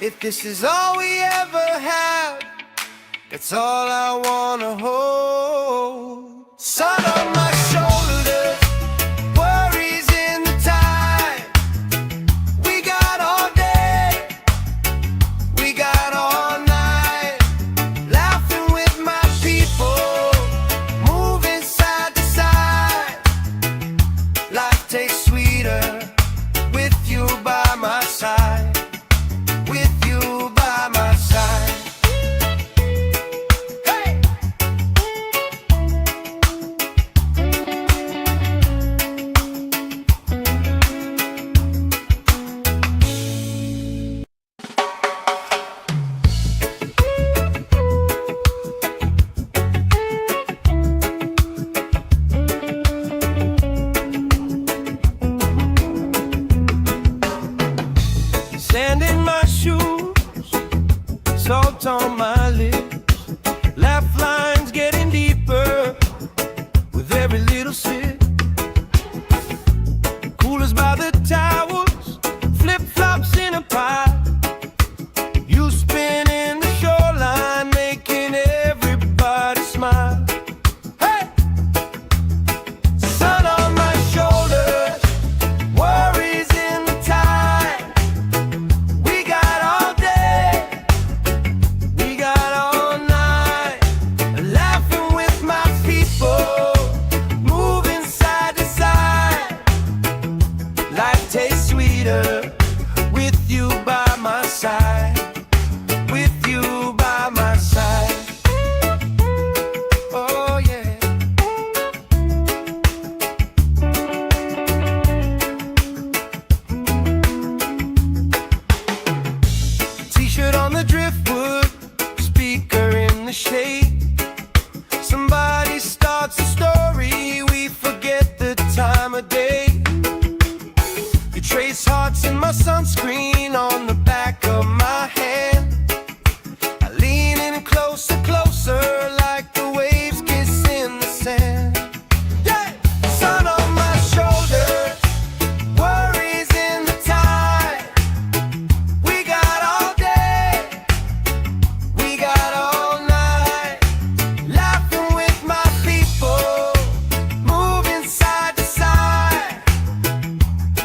If this is all we ever have, that's all I wanna hold. Sun on my shoulders, worries in the tide. We got all day, we got all night, laughing with my people, moving side to side. Life tastes sweeter with you by my side. With you by my side. Hey! Sand in my shoes, salt on my lips, laugh lines getting deeper with every little sip. Coolers by the towers, flip-flops in a pile. You spinning the shoreline, making everybody smile. Hey! Sun on my shoulders, worries in the tide. We got all day, we got all night, laughing with my people, moving side to side. Life tastes sweeter with you by my side. With you by my side. Oh yeah. T-shirt on the driftwood, speaker in the shade. Somebody starts a story, we forget the time of day. You trace hearts in my sunscreen on the back of my hand. I lean in closer, closer, like the waves kiss in the sand. Yeah! Sun on my shoulders, worries in the tide. We got all day, we got all night, laughing with my people, moving side to side.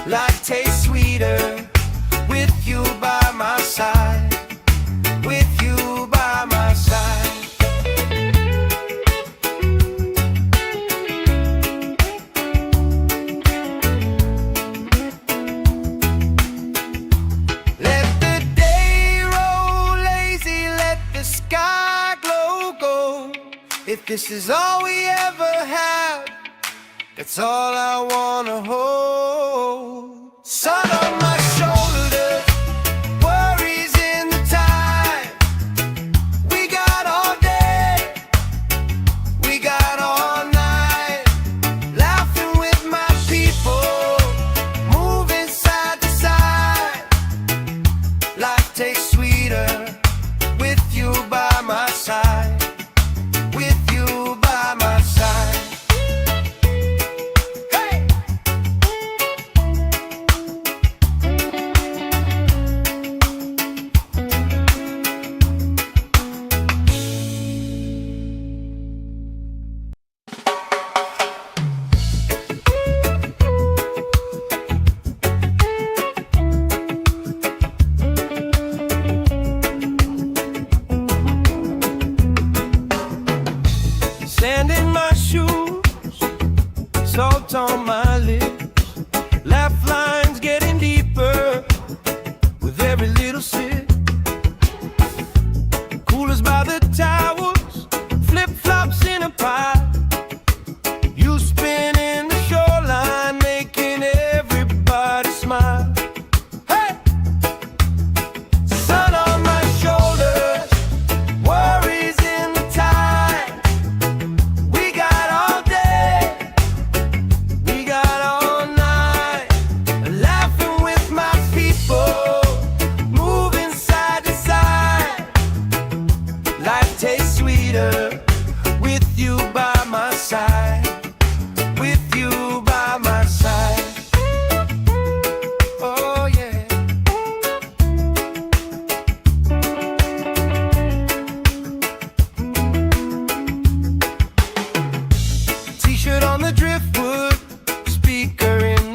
Life tastes sweeter with you by my side. With you by my side. Let the day roll lazy, let the sky glow gold. If this is all we ever have, that's all I wanna hold. Sun on my shoulders, worries in the tide. We got all day, we got all night, laughing with my people, moving side to side. Life tastes sweeter with you by my side. With you by my side. Hey!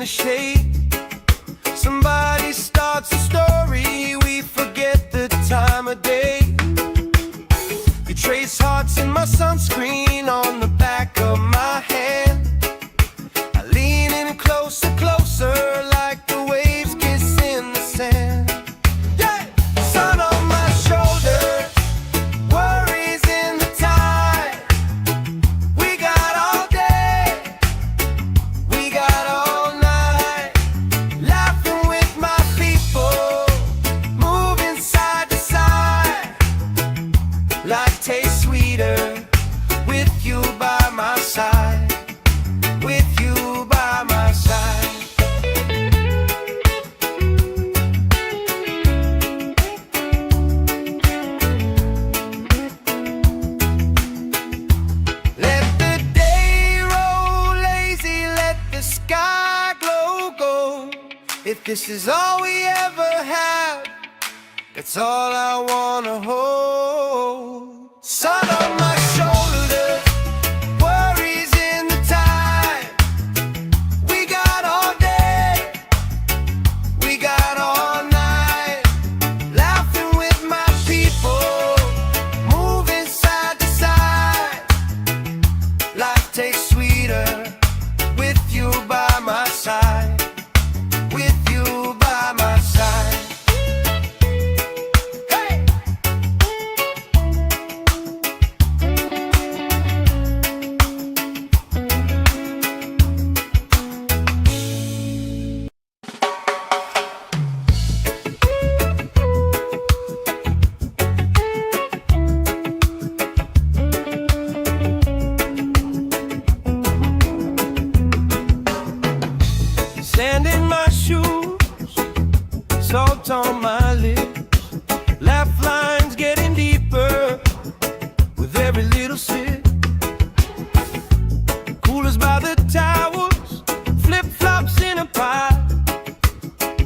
the shade. Somebody starts a story, we forget the time of day. You trace hearts in my sunscreen on the back of my hand. I lean in closer, closer, like the waves kiss in the sand. Yeah! Sun on my shoulder, worries in the tide. We got all day, we got all night, laughing with my people, moving side to side. Life tastes sweeter with you by my side, with you by my side. Let the day roll lazy, let the sky glow gold. If this is all we ever have, that's all I wanna hold. Sun on my shoulder, worries in the tide. We got all day, we got all night, laughing with my people, moving side to side. Life tastes sweeter with you by my side, with you by my side. Hey! Sand in my shoes, salt on my lips, laugh lines getting deeper with every little sip. Coolers by the towers, flip-flops in a pile.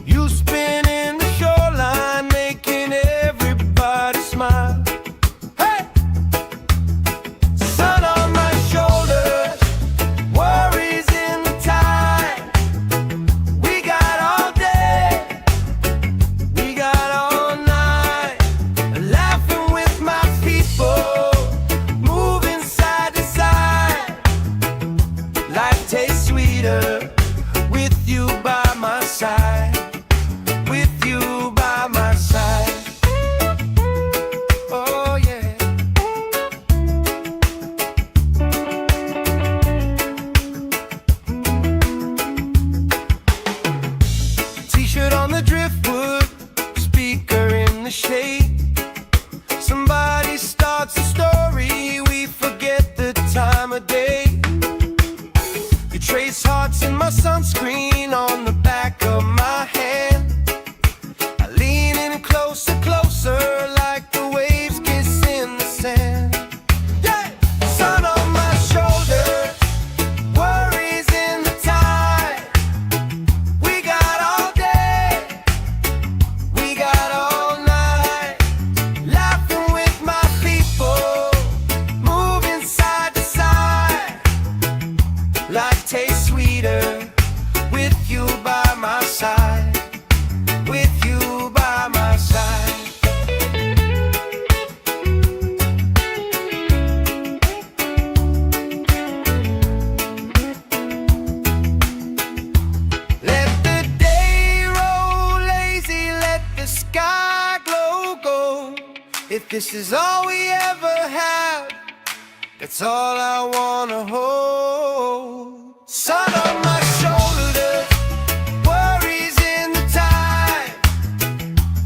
You spinning the shoreline, making everybody smile. Hey! Sun on my shoulders, worries in the tide. We got all day, we got all night, laughing with my people, moving side to side. Life tastes sweeter with you by my side, with you by my side. Oh yeah. T-shirt on the driftwood, speaker in the shade. Somebody starts a story, we forget the time of day. You trace hearts in my sunscreen on the back of my hand. I lean in closer, closer, like the waves kiss in the sand. Yeah! Sun on my shoulder, worries in the tide. We got all day, we got all night, laughing with my people, moving side to side. Life tastes sweeter with you by my side, with you by my side. Let the day roll lazy, let the sky glow gold. If this is all we ever have, that's all I wanna hold. Sun on my shoulder, worries in the tide.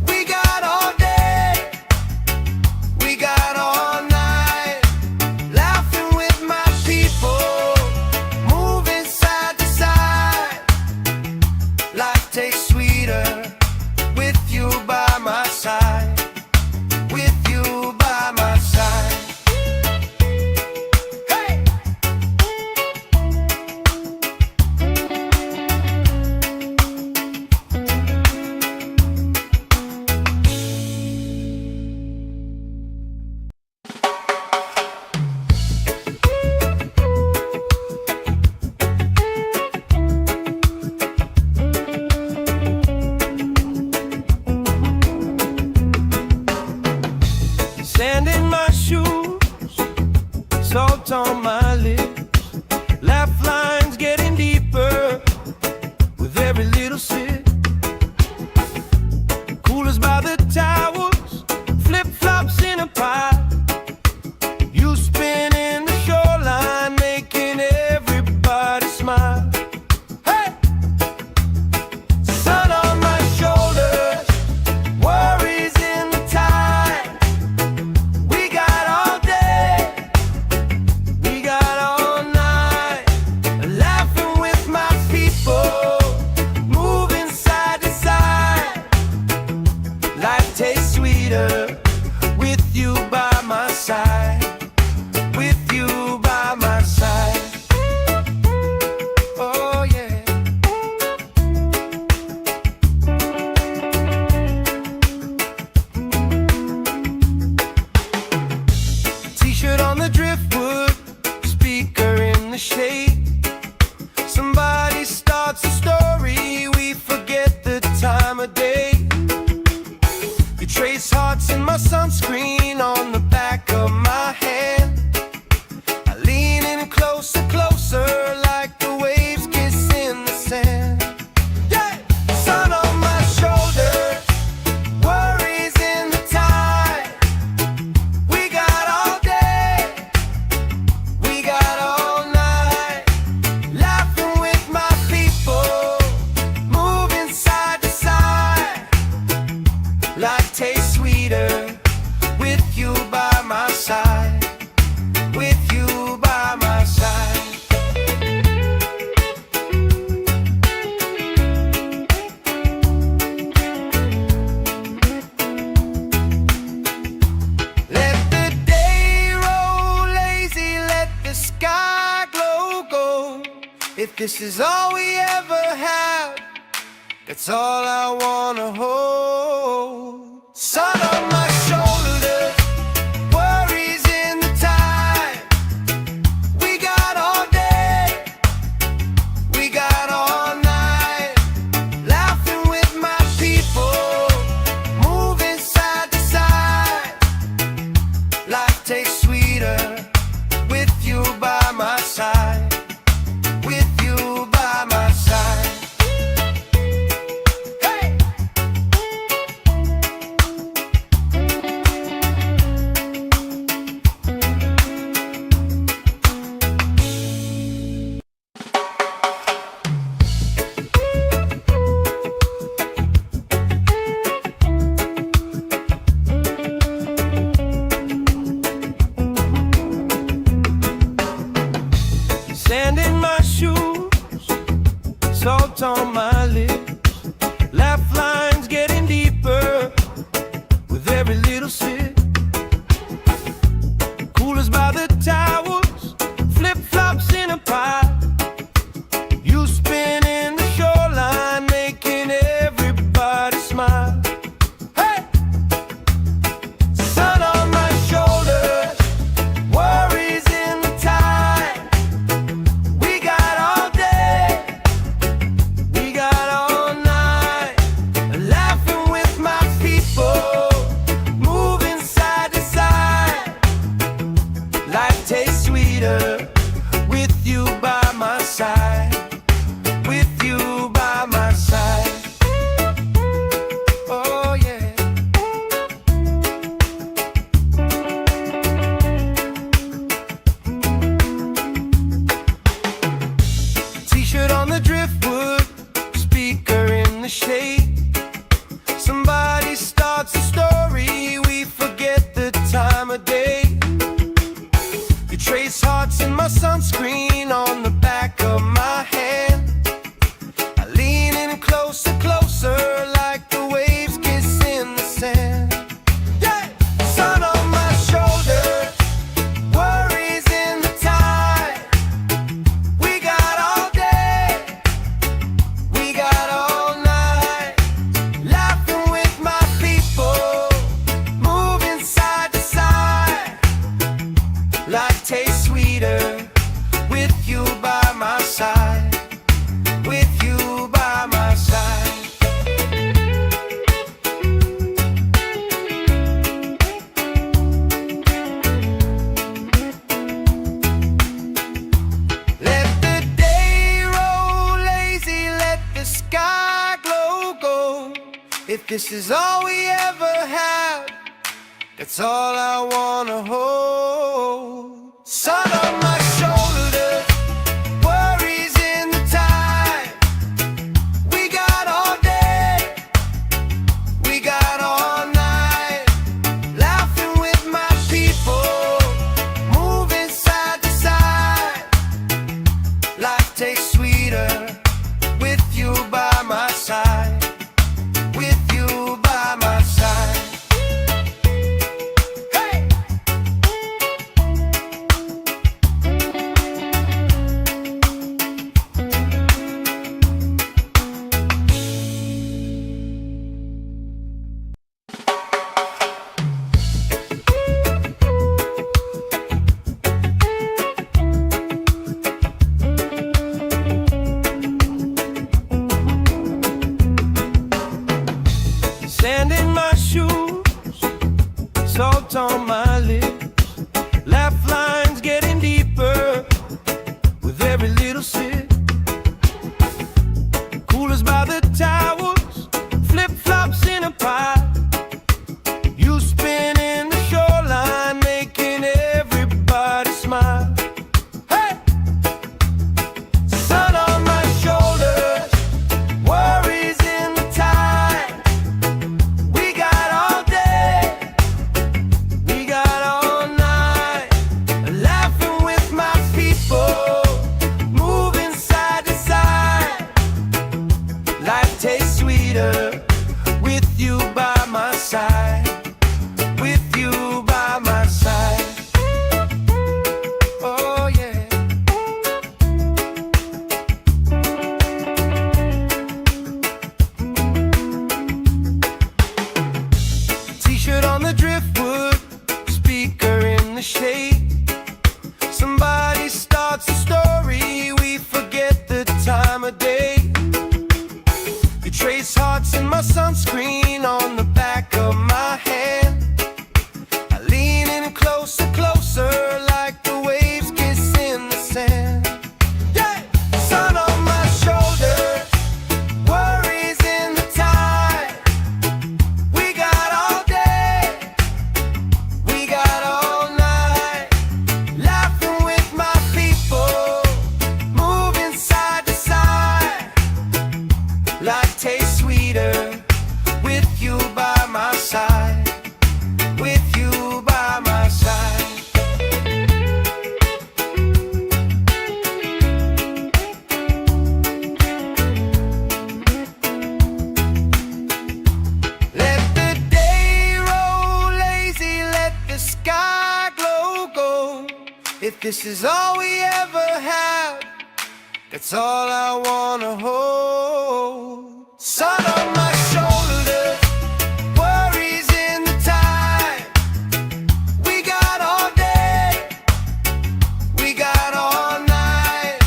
We got all day, we got all night, laughing with my people, moving side to side. Life tastes sweeter with you by my side, with you by my side. Hey! this is all we ever have, that's all I wanna hold. Sun on my shoulders, worries in the tide. We got all day, we got all night, laughing with my people, moving side to side. Life tastes sweeter with you by my side, with you by my side. Hey! Sand in my shoes, salt on my lips, laugh lines getting deeper with every little sip. Coolers by the towels, flip-flops in a pile. You spin in the shoreline, making everybody smile. Hey! Sun on my shoulders, worries in the tide. We got all day, we got all night, laughing with my people, moving side to side. Life tastes sweeter with you by my side, with you by my side. Oh yeah. T-shirt on the driftwood, speaker in the shade. Somebody starts a story, we forget the time of day. You trace hearts in my sunscreen on the back of my hand. I lean in closer, closer, like the waves kiss in the sand. Yeah! Sun on my shoulders, worries in the tide. We got all day, we got all night, laughing with my people, moving side to side. Life tastes sweeter with you by my side, with you by my side. Let the day roll lazy, let the sky glow gold. If this is all we ever have, that's all I wanna hold. Sun on my shoulders, worries in the tide. We got all day, we got all night, laughing with my people, moving side to side. Life tastes sweeter with you by my side, with you by my side. Hey! Sand in my shoes, salt on my lips, laugh lines getting deeper with every little sip. Coolers by the towels, flip-flops in a pile. You spin in the shoreline, making everybody smile. Hey! Sun on my shoulders, worries in the tide. We got all day, we got all night, laughing with my people, moving side to side. Life tastes sweeter with you by my side, with you by my side. Oh yeah. Life tastes sweeter with you by my side. With you by my side. Let the day roll lazy, let the sky glow gold. If this is all we ever have, that's all I wanna hold. Sun on my shoulder, worries in the tide. We got all day, we got all night.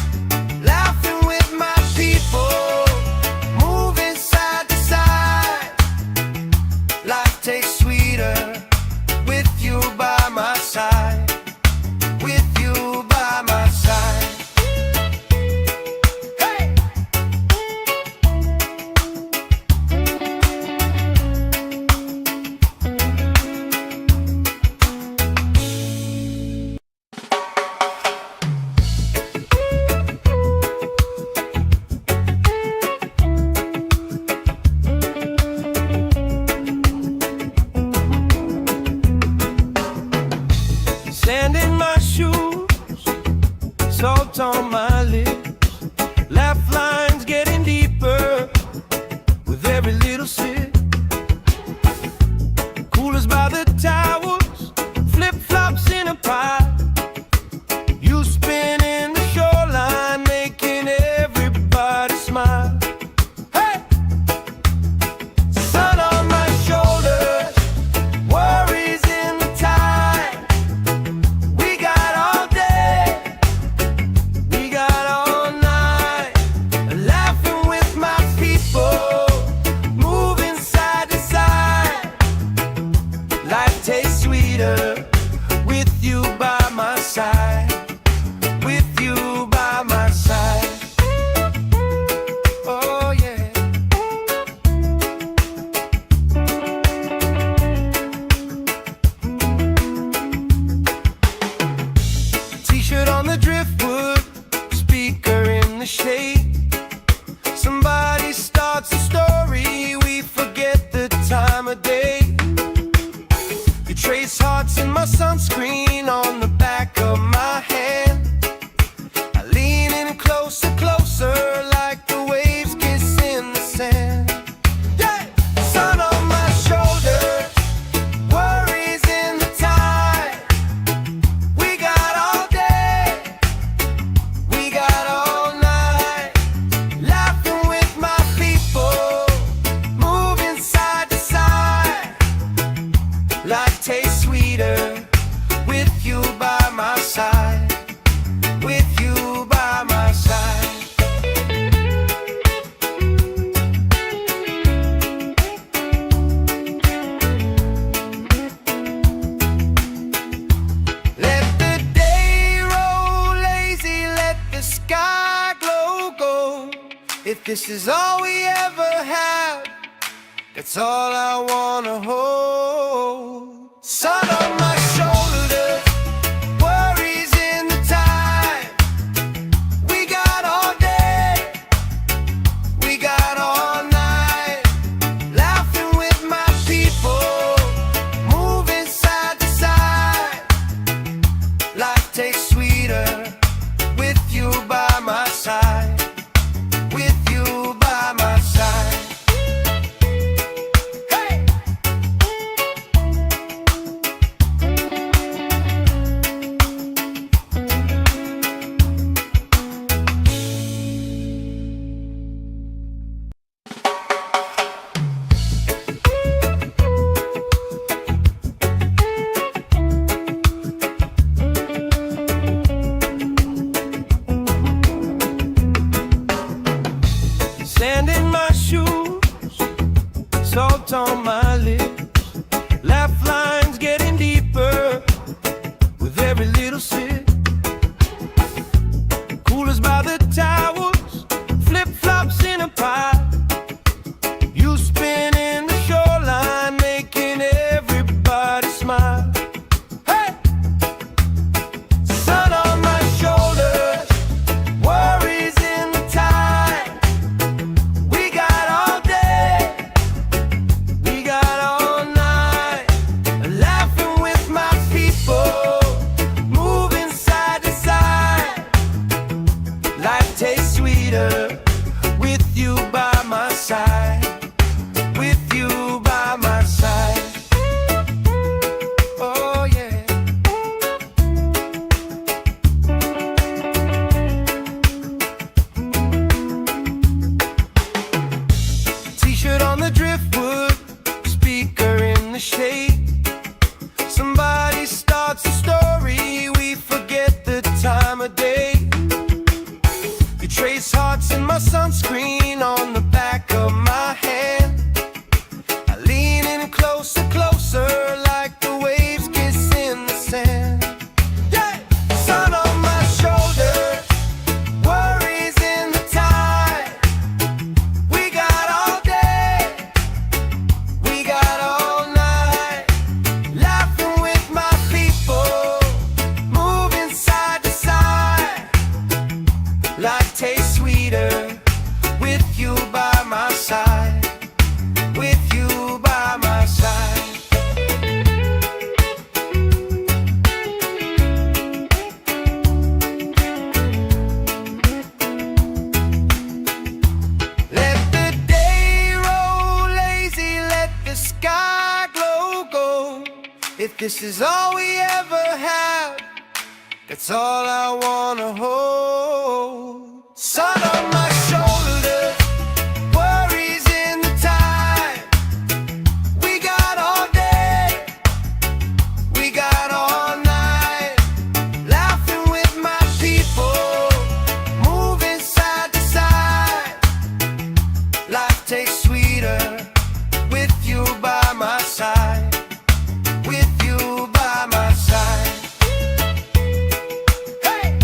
Laughing with my people, moving side to side. Life tastes sweeter with you by my side. With you by my side. Sand in my shoes, salt on my lips. Laugh lines getting deeper with every little sip. Coolers by the towers, flip-flops in a pie. You spinning the shoreline, making everybody smile. Hey! Sun on my shoulders, worries in the tide. We got all day, we got all night. Laughing with my people, moving side to side. Life tastes sweeter with you by my side. With you by my side. Oh yeah. T-shirt on the driftwood, speaker in the shade. Somebody starts a story, we forget the time of day. You trace hearts in my sunscreen on the back of my hand. I lean in closer, closer, like the waves kiss in the sand. Yeah! Sun on my shoulders, worries in the tide. We got all day, we got all night. Laughing with my people, moving side to side. Life tastes sweeter with you by my side. With you by my side. Let the day roll lazy, let the sky glow gold. If this is all we ever have, that's all I wanna hold. Sun on my shoulder, worries in the tide. We got all day, we got all night. Laughing with my people, moving side to side. Life tastes sweeter with you by my side. With you by my side. Hey! Sand in my shoes, salt on my lips. Laugh lines getting deeper with every little sip. Coolers by the towers, flip-flops in a pie. You spinning the shoreline, making everybody smile. Hey! Sun on my shoulders, worries in the tide. We got shade. Somebody starts a story, we forget the time of day. You trace hearts in my sunscreen on the back of my hand. I lean in closer, closer, like the waves kiss in the sand. Yeah! Sun on my shoulder, worries in the tide. We got all day, we got all night, laughing with my people, moving side to side. Life tastes sweeter with you by my side, with you by my side. Let the day roll lazy, let the sky glow gold. If this is all we ever have, that's all I wanna hold. Sun on my shoulders, worries in the tide. We got all day, we got all night, laughing with my people, moving side to side. Life tastes sweeter with you by my side, with you by my side. Hey!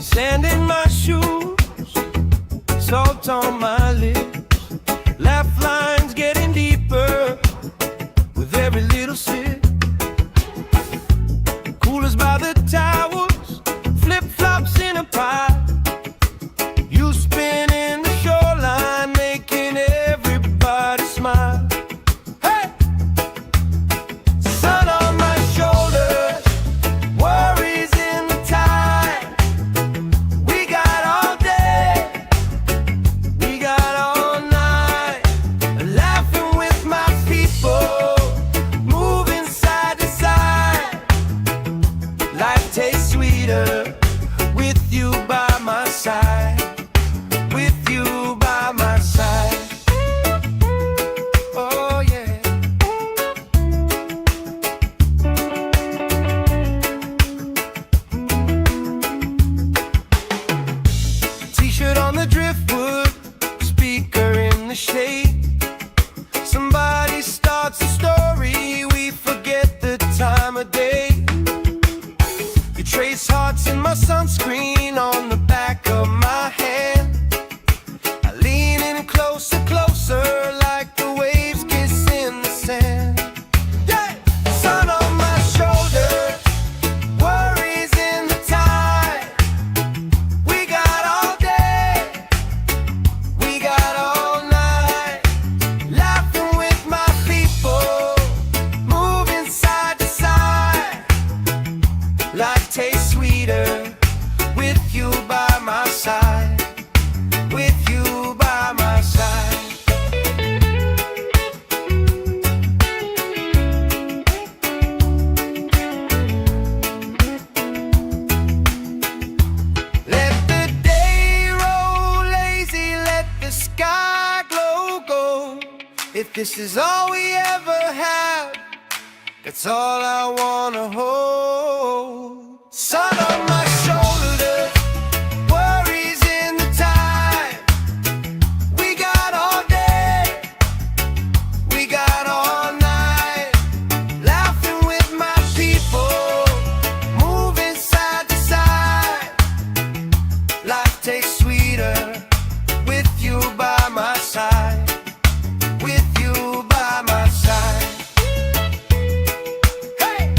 Sand in my shoes, salt on my lips, laugh lines getting deeper with every little sip. Coolers by the towers, flip-flops in a pile. You spinning the shoreline, making everybody smile. Hey! Sun on my shoulders, worries in the tide. We got all day, we got all night, laughing with my people, moving side to side. Life tastes sweeter with you by my side, with you by my side. Oh yeah. T-shirt on the driftwood, speaker in the shade. Somebody starts a story, we forget the time of day. You trace hearts in my sunscreen on the back of my hand. I lean in closer, closer, like the waves kiss in the sand. Yeah! Sun on my shoulders, worries in the tide. We got all day, we got all night, laughing with my people, moving side to side. Life tastes sweeter with you by my side, with you by my side. Let the day roll lazy, let the sky glow gold. If this is all we ever have, that's all I wanna hold. Sun on my shoulders, worries in the tide. We got all day, we got all night, laughing with my people, moving side to side. Life tastes sweeter with you by my side, with you by my side. Hey!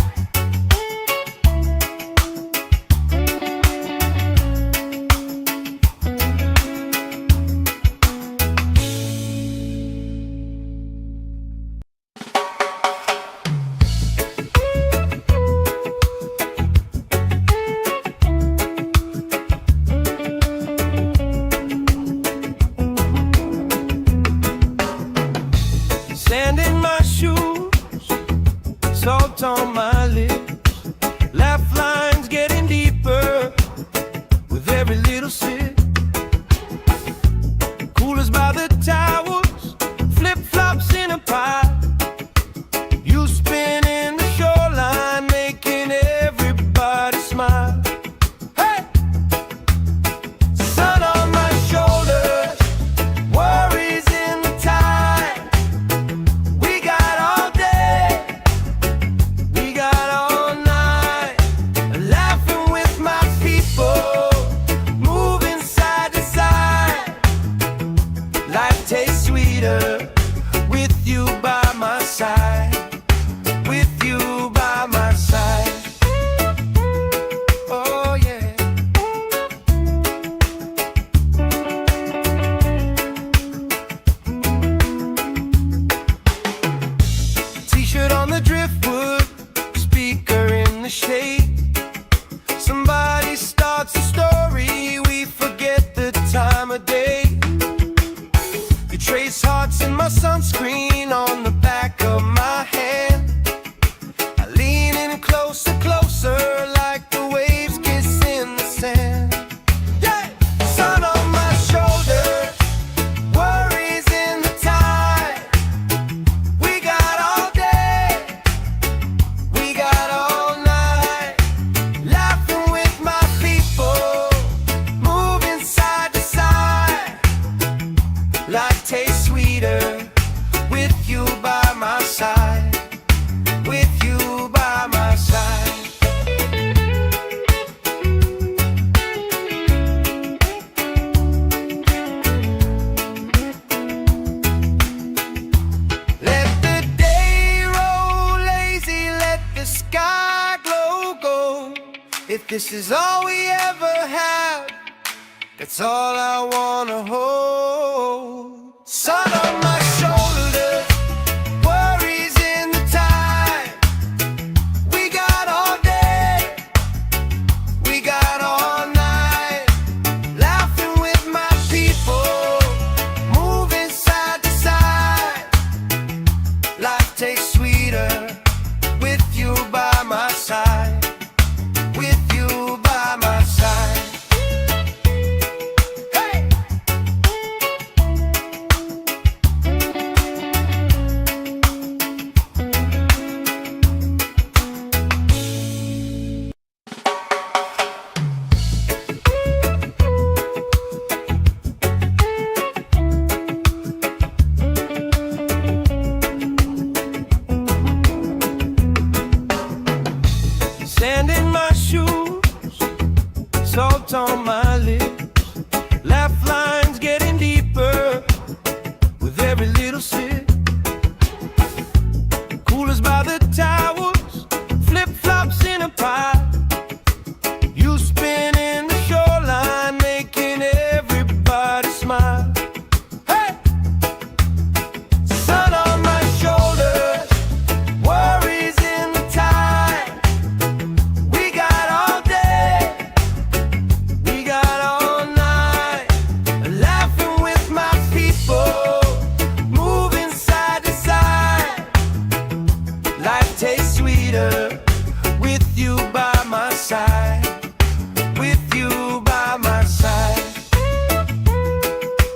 shade. Somebody starts a story, we forget the time of day. You trace hearts in my sunscreen on the back of my hand. I lean in closer, closer, like the waves kiss in the sand. Yeah! Sun on my shoulder, worries in the tide. We got all day, we got all night, laughing with my people, moving side to side. Life tastes sweeter with you by my side, with you by my side. Let the day roll lazy, let the sky glow gold. If this is all we ever have, that's all I wanna hold. Sun on my shoulder, worries in the tide. We got all day, we got all night, laughing with my people, moving side to side. Life tastes sweeter with you by my side, with you by my side. Hey! Sand in my shoes, salt on my lips, laugh lines getting deeper with every little sip. Coolers by the towers, flip-flops in a pile. You spin in the shoreline, making everybody smile. Hey! Sun on my shoulders, worries in the tide. We got all day, we got all night, laughing with my people, moving side to side. Life tastes sweeter with you by my side, with you by my side.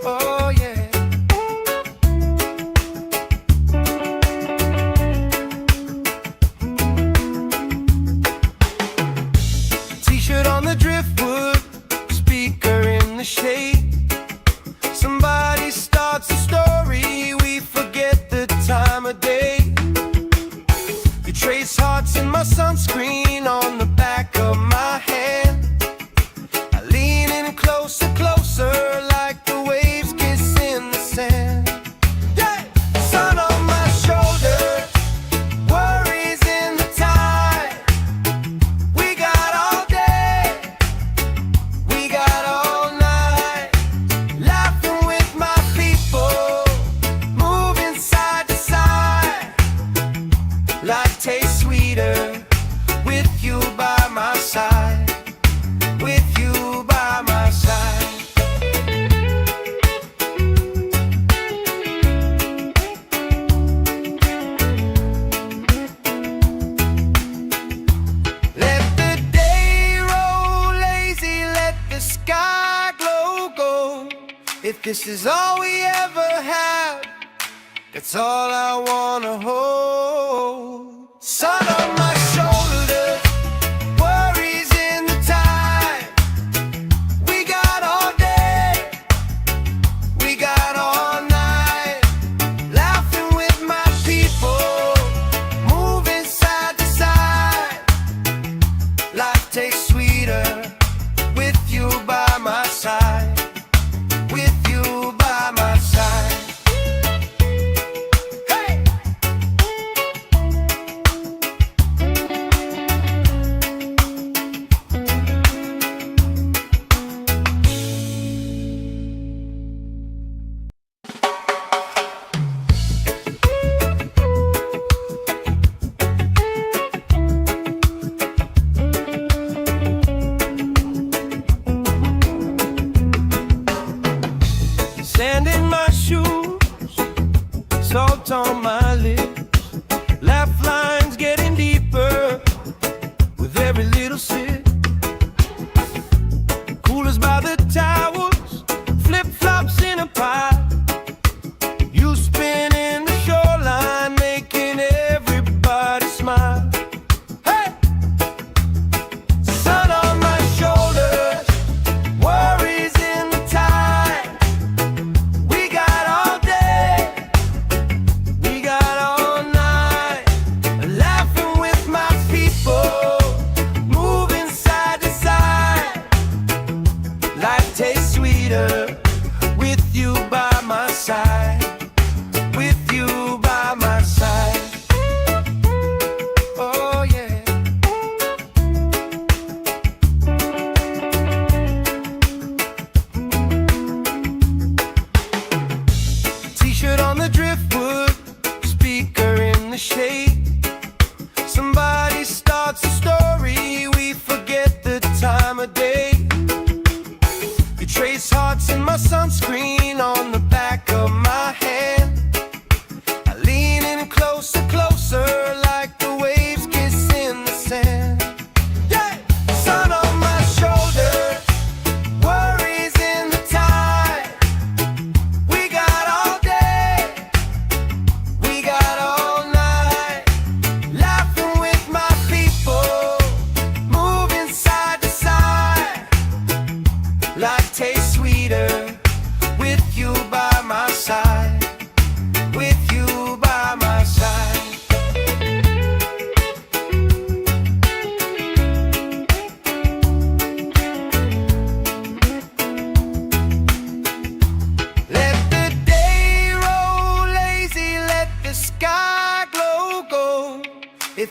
Oh yeah. T-shirt on the driftwood, speaker in the shade. Somebody starts a story, we forget the time of day. You trace hearts in my sunscreen on the back of my hand. I lean in closer, closer, like the waves kiss in the sand. Yeah! Sun on my shoulder, worries in the tide. We got all day, we got all night, laughing with my people, moving side to side. Life tastes sweeter with you by my side, with you by my side. Let the day roll lazy, let the sky glow gold. If this is all we ever have, that's all I wanna hold. Sun on my shoulder, worries in the tide. We got all day, we got all night, laughing with my people, moving side to side. Life tastes sweeter with you by my side, with you by my side. Hey!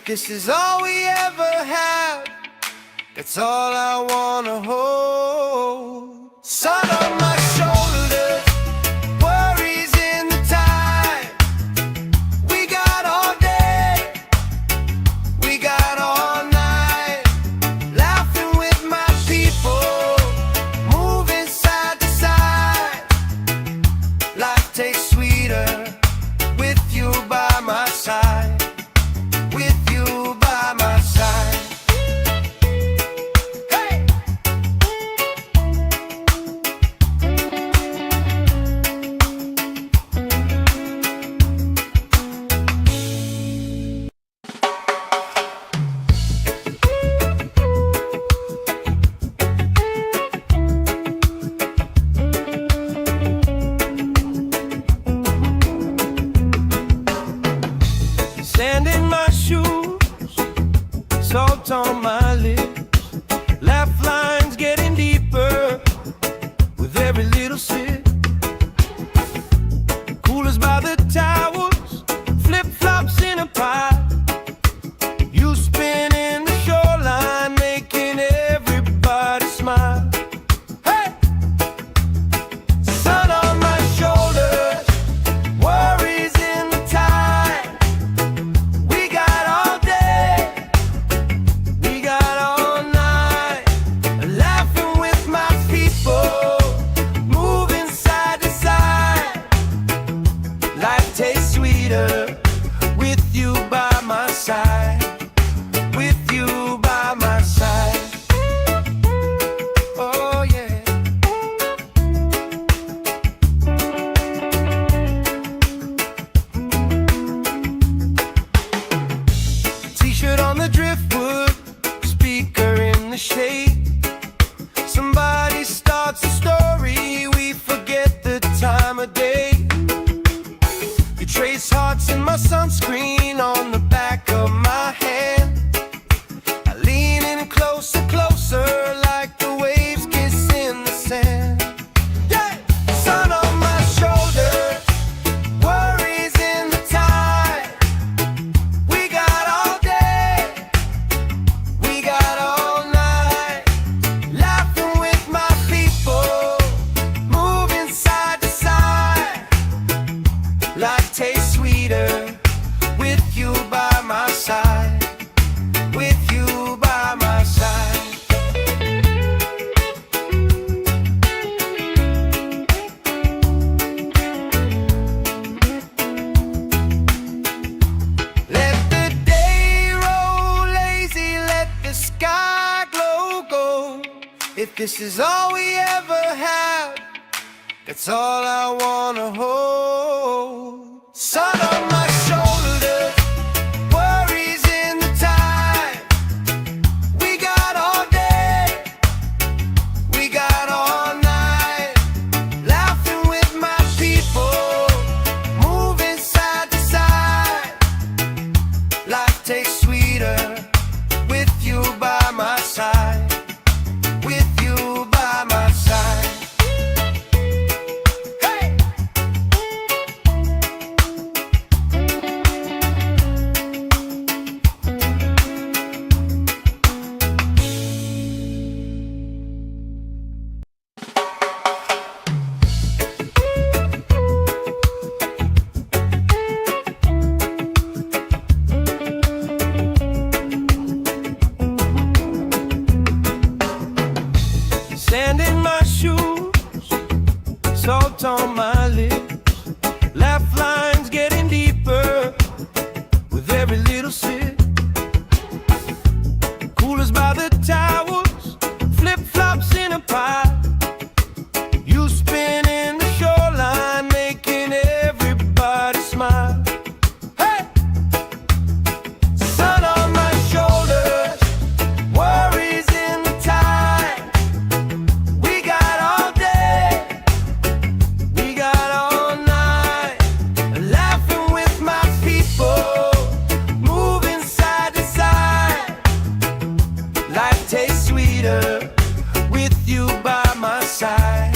If this is all we ever have, that's all I wanna hold. Sun on my shoulders, worries in the tide. We got all day, we got all night, laughing with my people, moving side to side. Life tastes sweeter with you by my side. With you by my side. Hey! Sand in my shoes, salt on my lips, laugh lines getting deeper with every little sip. Coolers by the towels, flip-flops in a pile. You spinning the shoreline, making everybody smile. Hey! Sun on my shoulders, worries in the tide. We got all day, we got all night, laughing with my people, moving side to side. Life tastes sweeter with you by my side. With you by my side. Oh yeah. T-shirt on the driftwood, speaker in the shade. Somebody starts a story, we forget the time of day. You trace hearts in my sunscreen on the back of my hand. I lean in closer, closer, like the waves kiss in the sand. Yeah! Sun on my shoulders, worries in the tide. We got all day, we got all night, laughing with my people, moving side to side. Life tastes sweeter with you by my side. With you by my side. Let the day roll lazy, let the sky glow gold. If this is all we ever have, that's all I wanna hold. Sun on my shoulders, worries in the tide. We got all day, we got all night, laughing with my people, moving side to side. Life tastes sweeter with you by my side. With you by my side. Hey! Sand in my shoes, salt on my lips, laugh lines getting deeper with every little sip. Coolers by the towels, flip-flops in a pile. You spinning the shoreline, making everybody smile. Hey! Sun on my shoulders, worries in the tide. We got all day, we got all night, laughing with my people, moving side to side. Life tastes sweeter with you by my side.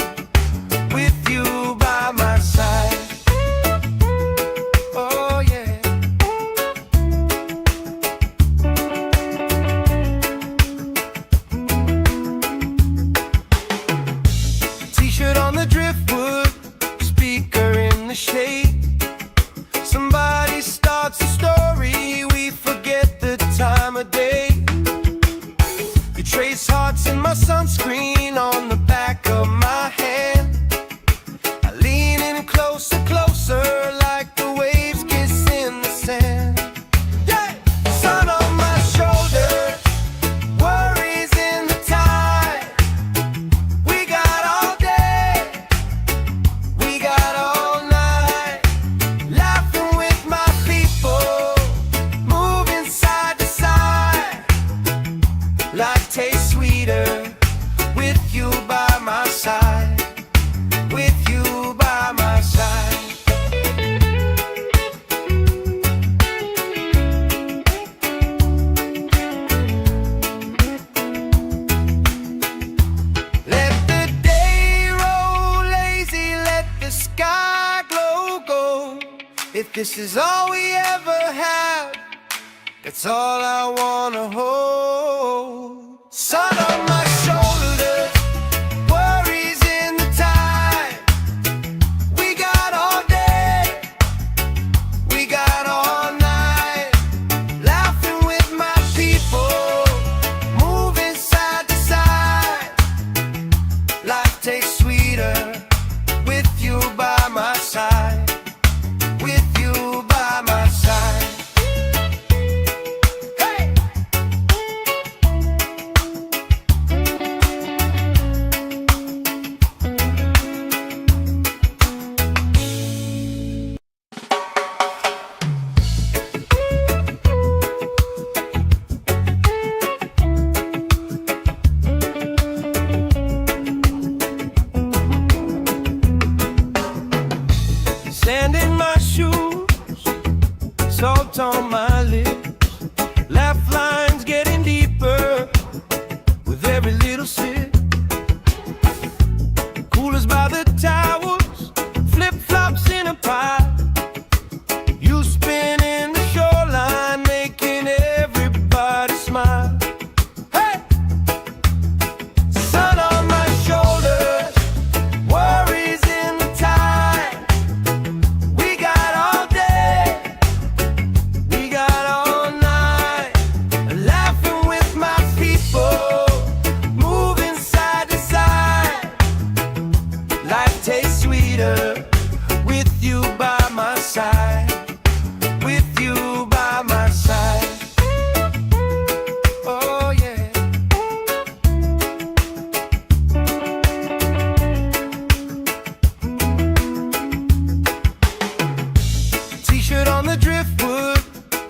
With you by my side. Oh yeah. You trace hearts in my sunscreen on the back of my hand. I lean in closer, closer, like the waves kiss in the sand. Yeah! Sun on my shoulders, worries in the tide. We got all day, we got all night, laughing with my people, moving side to side. Life tastes sweeter with you by my side, with you by my side. Let the day roll lazy, let the sky glow gold. If this is all we ever have, that's all I wanna hold. Sun on my shoulders, worries in the tide. We got all day, we got all night, laughing with my people, moving side to side. Life tastes sweeter with you by my side, with you by my side. Sand in my shoes, salt on my lips, laugh lines getting deeper with every little sip. Coolers by the towers, flip-flops in a pile. You spin in the shoreline, making everybody smile. Hey! Sun on my shoulders, worries in the tide. We got all day, we got all night, laughing with my people, moving side to side. Life tastes sweeter with you by my side, with you by my side. Oh yeah. T-shirt on the driftwood,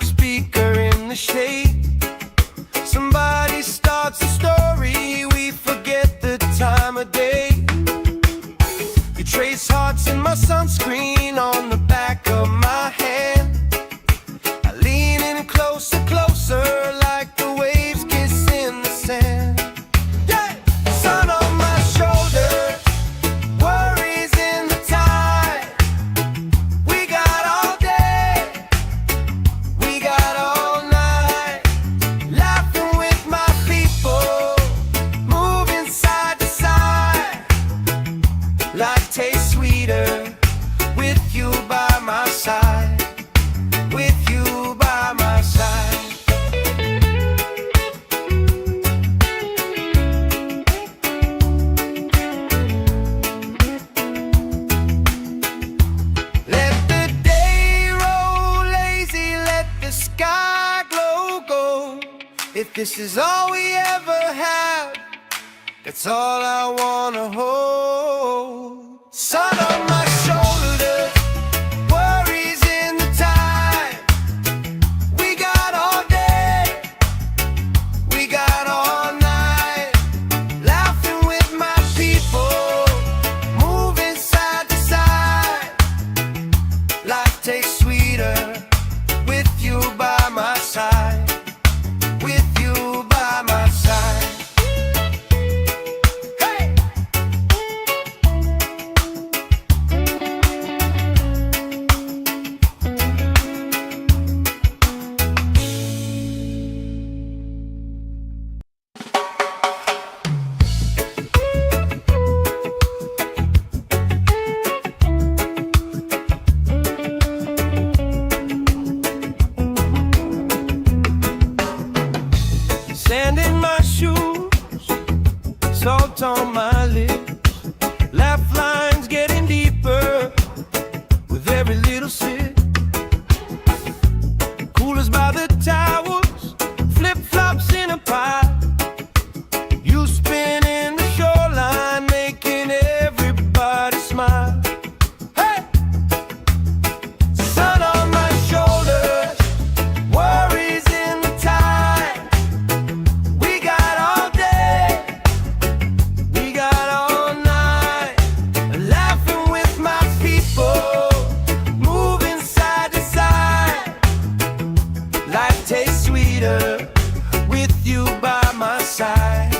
speaker in the shade. Somebody starts a story, we forget the time of day. You trace hearts in my sunscreen on the back of my hand. I lean in closer, closer, like the waves kiss in the sand. Yeah! Sun on my shoulders, worries in the tide. We got all day, we got all night, laughing with my people, moving side to side. Life tastes sweeter with you by my side, with you by my side. Let the day roll lazy, let the sky glow gold. If this is all we ever have, that's all I wanna hold. Sun on my shoulders, worries in the tide. We got all day, we got all night, laughing with my people, moving side to side. Life tastes sweeter with you by my side, with you by my side. Hey! salt on my lips, laugh lines getting deeper with every little sip. Coolers by the towers, flip-flops in a pie. You spinning the shoreline, making everybody smile. Hey! Sun on my shoulders, worries in the tide. We got all day, we got all night, laughing with my people, moving side to side. Life tastes sweeter with you by my side,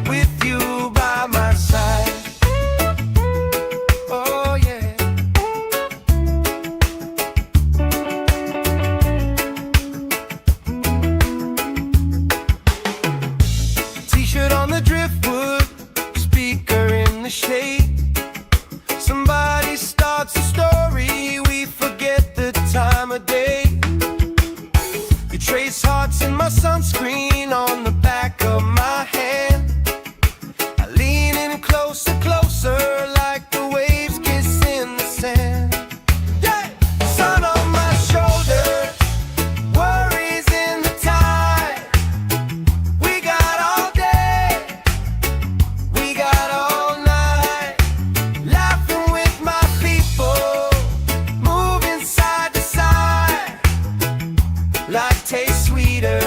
with you by my side. Oh yeah. T-shirt on the driftwood, speaker in the shade. Somebody starts a story, we forget the time of day. You trace hearts in my sunscreen on the back of my hand. I lean in closer, closer, like the waves kiss in the sand. Yeah! Sun on my shoulders, worries in the tide. We got all day, we got all night, laughing with my people, moving side to side. Life tastes sweeter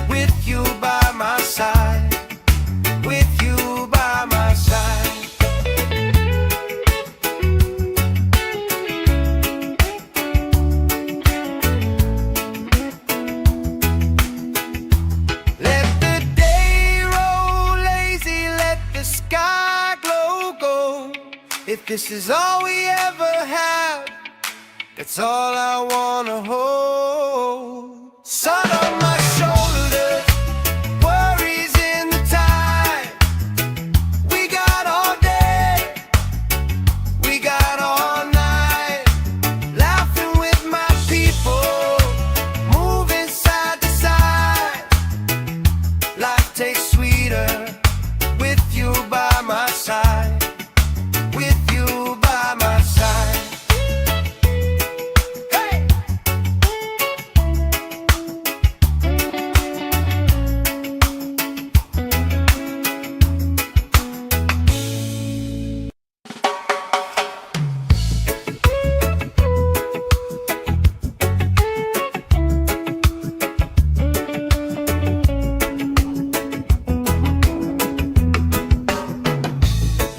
with you by my side, with you by my side. Let the day roll lazy, let the sky glow gold. If this is all we ever have, that's all I wanna hold. Sun on my shoulders, worries in the tide. We got all day, we got all night, laughing with my people, moving side to side. Life tastes sweeter with you by my side, with you by my side. Hey!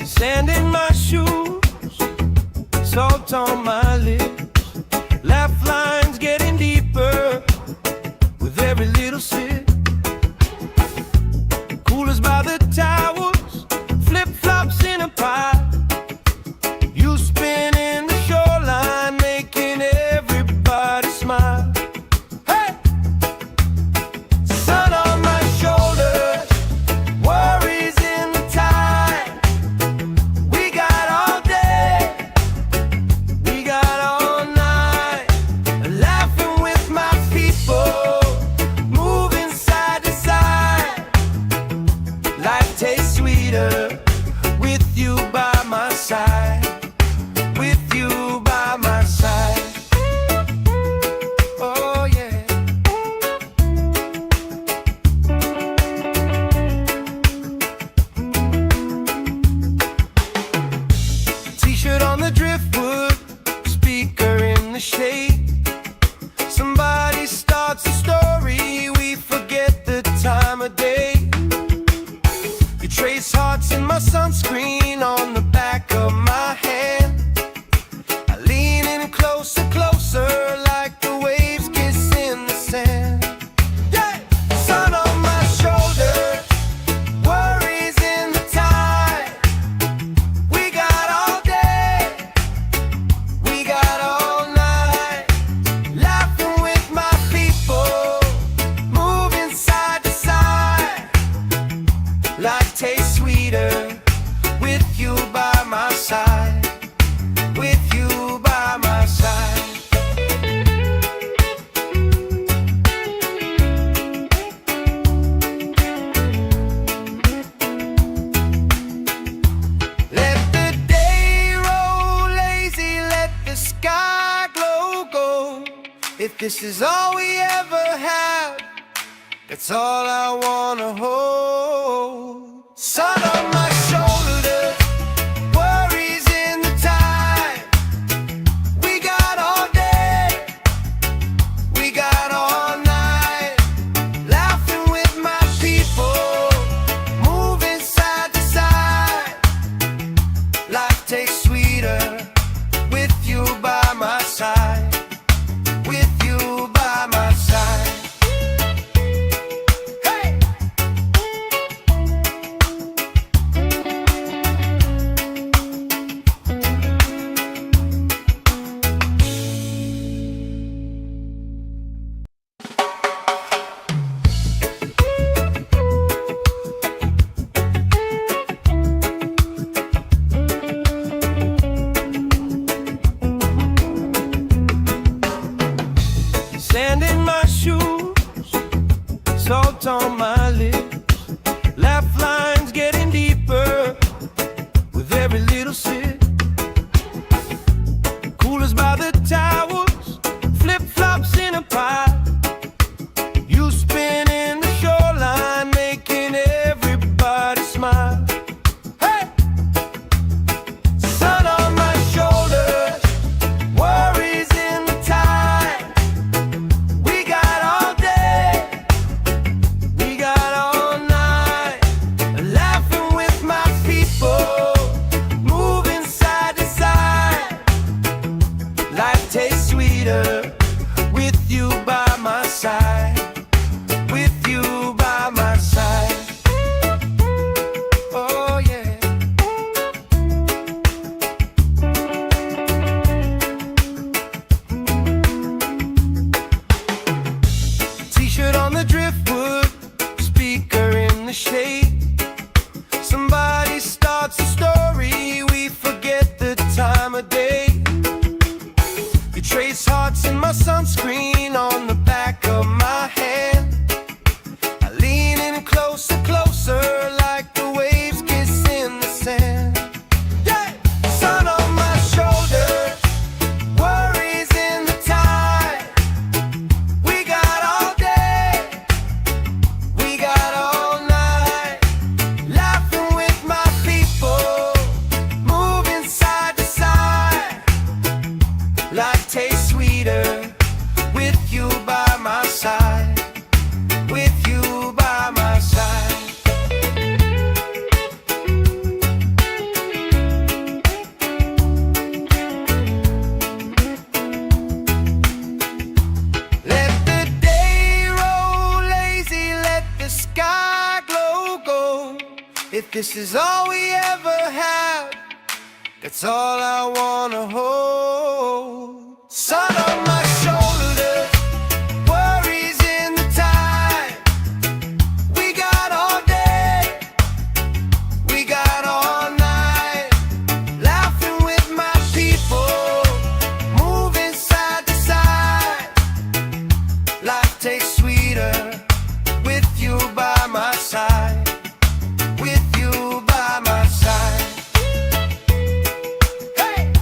Sand in my shoes, salt on my lips, laugh lines getting deeper with every little sip. Coolers by the towers, flip-flops in a pie. You spinning the shoreline, making everybody smile. Hey! Sun on my shoulders, worries in the tide. We got all day, we got all night, laughing with my people, moving side to side. Life tastes sweeter with you by my side, with you by my side. Oh yeah. T-shirt on the driftwood, speaker in the shade. Somebody starts a story, we forget the time of day. You trace hearts in my sunscreen on the back of my hand. I lean in closer, closer, like the waves kiss in the sand. Yeah! Sun on my shoulders, worries in the tide. We got all day, we got all night, laughing with my people, moving side to side. Life tastes sweeter with you by my side, with you by my side. this is all we ever have, that's all I wanna hold. Sun on my shoulder, worries in the tide. We got all day, we got all night, laughing with my people, moving side to side. Life tastes sweeter with you by my side. With you by my side. Hey! Sand in my shoes, salt on my lips, laugh lines getting deeper with every little sip. Coolers by the towers, flip-flops in a pile. You spin in the shoreline, making everybody smile. Hey! Sun on my shoulders, worries in the tide. We got all day, we got all night, laughing with my people, moving side to side. Life tastes sweeter with you by my side. With you by my side. Oh yeah. T-shirt on the driftwood, speaker in the shade. Somebody starts a story, we forget the time of day. You trace hearts in my sunscreen on the back of my hand. I lean in closer, closer, like the waves kiss in the sand. Yeah! Sun on my shoulders, worries in the tide. We got all day, we got all night, laughing with my people, moving side to side. Life tastes sweeter with you by my side. With you by my side. Let the day roll lazy, let the sky glow gold. If this is all we ever have, that's all I wanna hold. Sun on my shoulders, worries in the tide. We got all day, we got all night, laughing with my people, moving side to side. Life tastes sweeter with you by my side. With you by my side. Hey!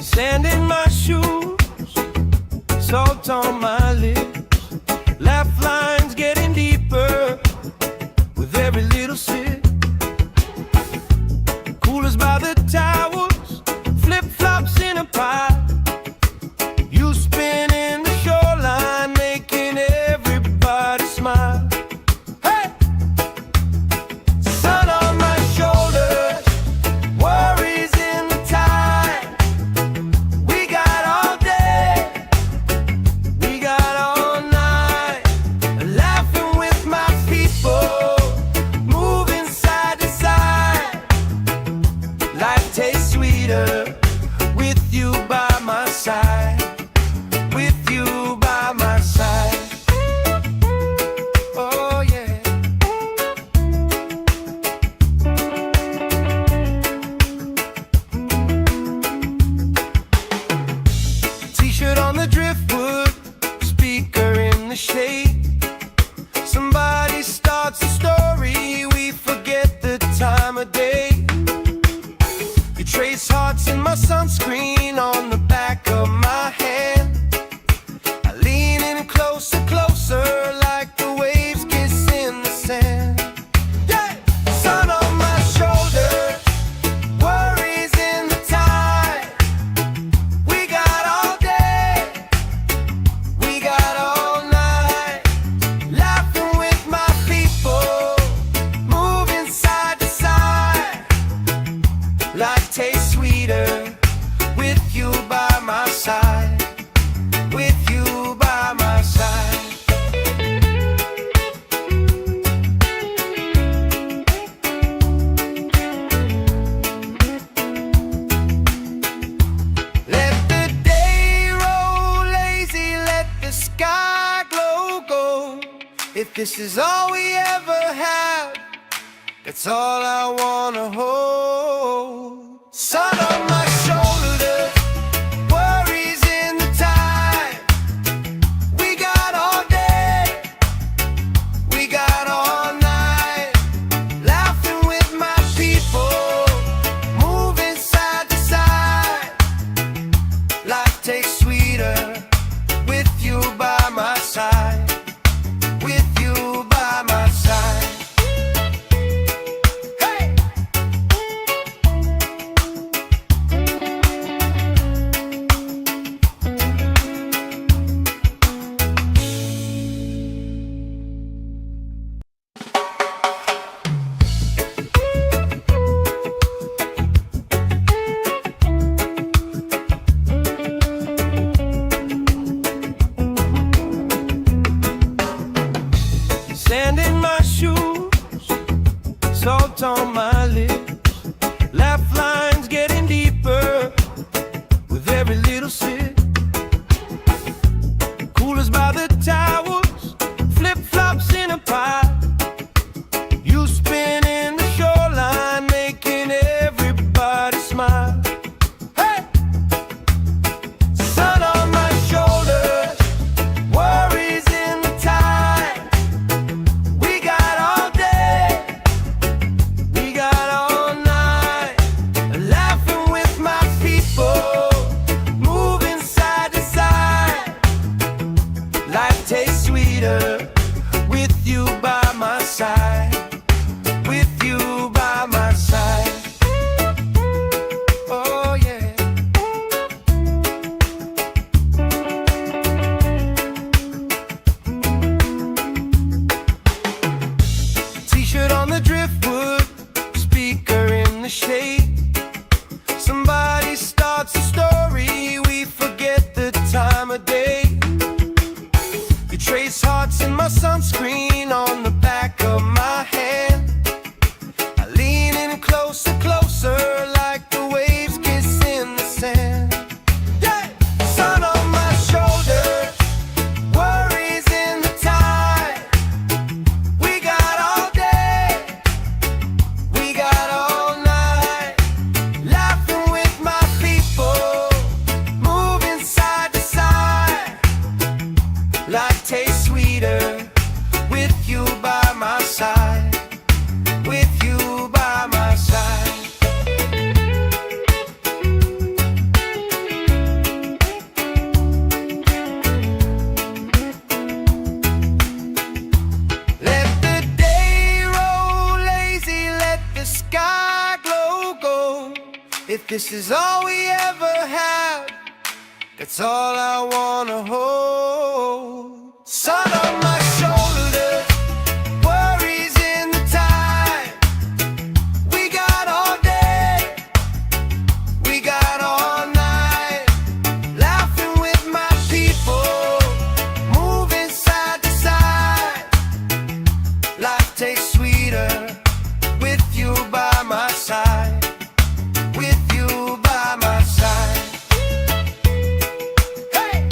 Sand in my shoes, salt on my lips, laugh lines getting deeper with every little sip. Coolers by the towers, flip-flops in a pile. You spin in the shoreline, making everybody smile. Hey! Sun on my shoulders, worries in the tide. We got all day, we got all night, laughing with my people, moving side to side. Life tastes sweeter with you by my side. With you by my side. Oh yeah. shade. Somebody starts a story, we forget the time of day. You trace hearts in my sunscreen on the back of my hand. I lean in closer, closer, like the waves kiss in the sand. Yeah! Sun on my shoulder, worries in the tide. We got all day, we got all night, laughing with my people, moving side to side. Life tastes sweeter with you by my side, with you by my side. Let the day roll lazy, let the sky glow gold. If this is all we ever have, that's all I wanna hold. Sun on my shoulders, worries in the tide. We got all day, we got all night, laughing with my people, moving side to side. Life tastes sweeter with you by my side, with you by my side. Hey! Sand in my shoes, salt on my lips, laugh lines getting deeper with every little sip. Coolers by the towers, flip-flops in a pile. You spin in the shoreline, making everybody smile. Hey! Sun on my shoulders, worries in the tide. We got all day, we got all night, laughing with my people, moving side to side. Life tastes sweeter with you by my side, with you by my side. Oh yeah. T-shirt on the driftwood, speaker in the shade. Somebody starts a story, we forget the time of day. You trace hearts in my sunscreen on the back of my hand. I lean in closer, closer, like the waves kiss in the sand. Yeah! Sun on my shoulders, worries in the tide. We got all day, we got all night, laughing with my people, moving side to side. Life tastes sweeter with you by my side, with you by my side. Let the day roll lazy, let the sky glow gold. If this is all we ever have, that's all I wanna hold. Sun on my shoulders, worries in the tide. We got all day, we got all night, laughing with my people, moving side to side. Life tastes sweeter with you by my side, with you by my side. Hey!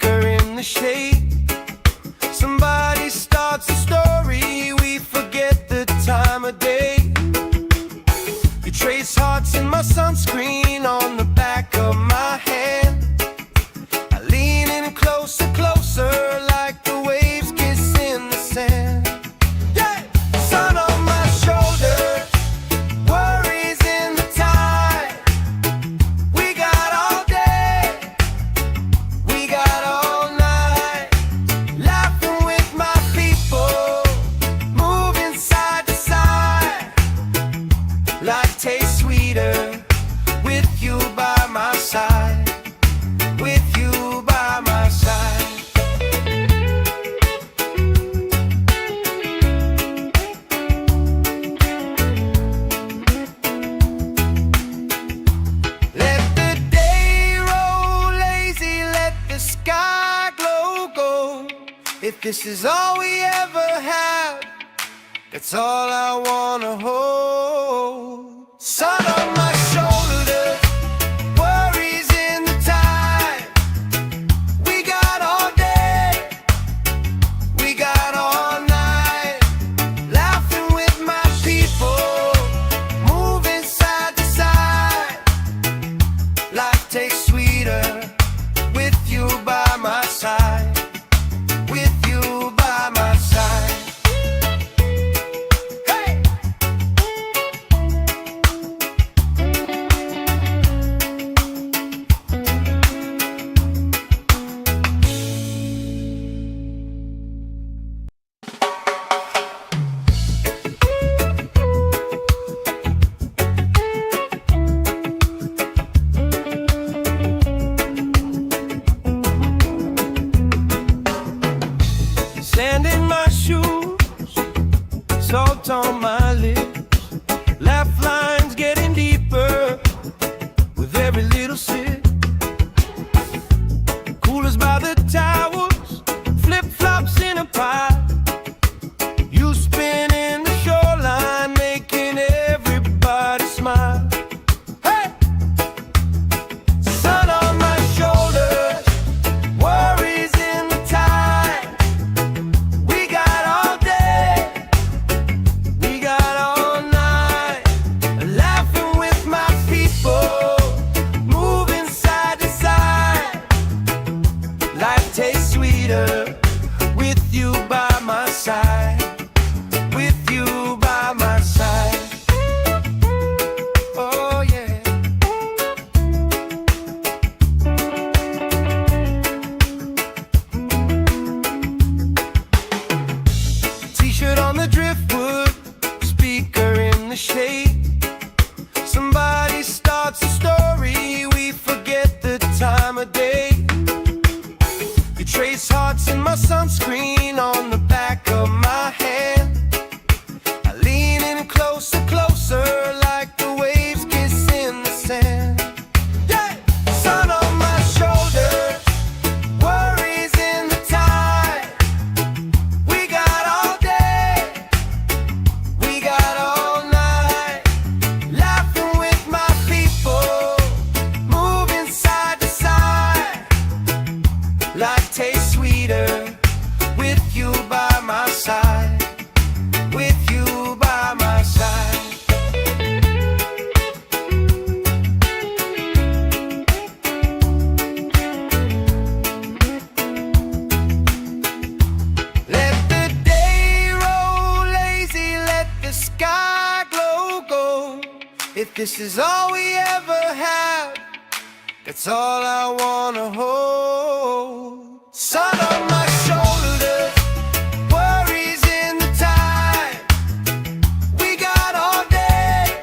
speaker in the shade. Somebody starts a story, we forget the time of day. You trace hearts in my sunscreen on the back of my hand. I lean in closer, closer, like the waves kiss in the sand. Yeah! Sun on my shoulders, worries in the tide. We got all day, we got all night, laughing with my people, moving side to side. Life tastes sweeter with you by my side, with you by my side. Let the day roll lazy, let the sky glow gold. If this is all we ever have, that's all I wanna hold. Sun on my shoulders, worries in the tide. We got all day, we got all night, laughing with my people, moving side to side. Life tastes sweeter with you by my side, with you by my side. Hey! Sand in my shoes, salt on my lips, laugh lines getting deeper with every little sip. Coolers by the towers, flip-flops in a pile. You spinning the shoreline, making everybody smile. Hey! Sun on my shoulders, worries in the tide. We got all day, we got all night, laughing with my people, moving side to side. Life tastes sweeter with you by my side, with you by my side. Oh yeah. T-shirt on the driftwood, speaker in the shade. Somebody starts a story, we forget the time of day. You trace hearts in my sunscreen on the back of my hand. I lean in closer, closer, like the waves kiss in the sand. Yeah! Sun on my shoulders, worries in the tide. We got all day, we got all night, laughing with my people, moving side to side. Life tastes sweeter with you by my side, with you by my side. Let the day roll lazy, let the sky glow gold. If this is all we ever have, that's all I wanna hold. Sun on my shoulders, worries in the tide. We got all day,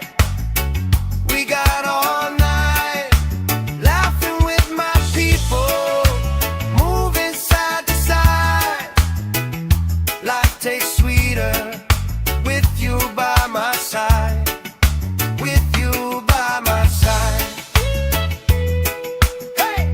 we got all night, laughing with my people, moving side to side. Life tastes sweeter with you by my side, with you by my side. Hey!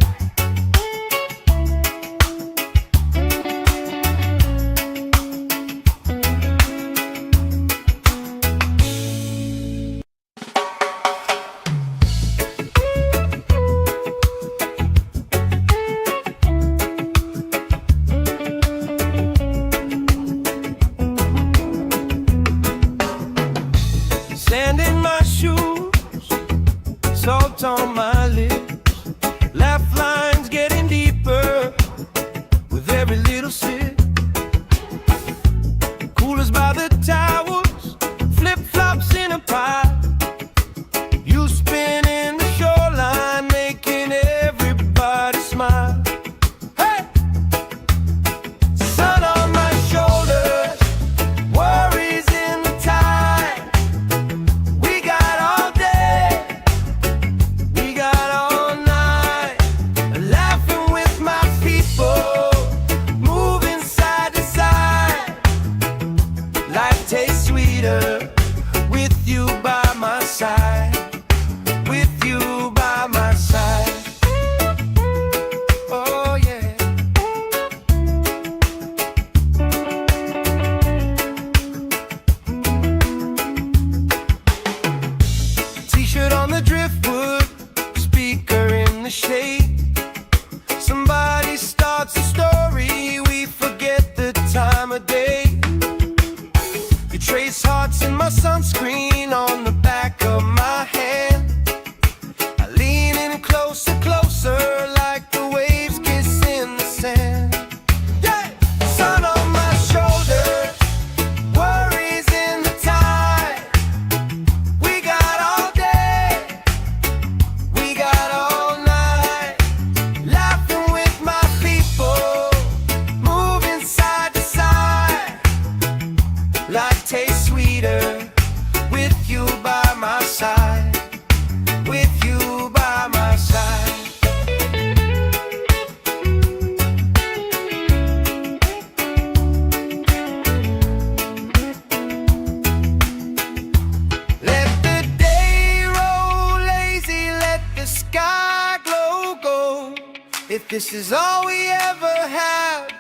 this is all we ever had,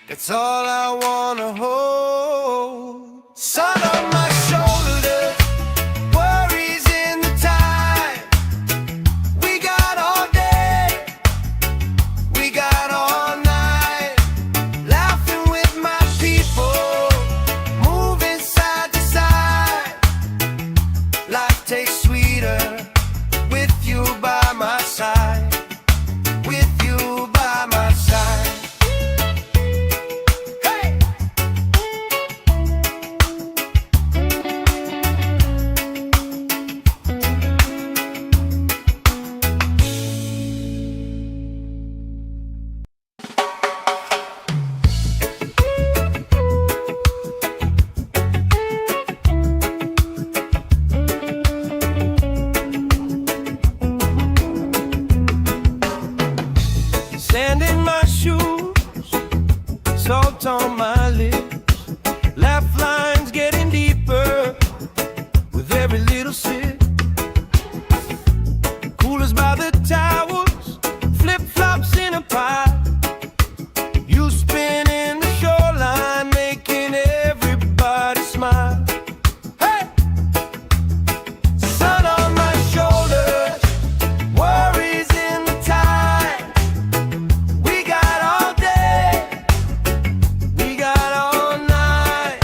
that's all I wanna hold. Sun on my shoulders, worries in the tide. We got all day, we got all night, laughing with my people, moving side to side. Life tastes sweeter with you by my side. With you by my side. Hey! Sand in my shoes, salt on my lips, laugh lines getting deeper with every little sip. Coolers by the towers, flip-flops in a pile. You spin in the shoreline, making everybody smile. Hey! Sun on my shoulders, worries in the tide. We got all day, we got all night,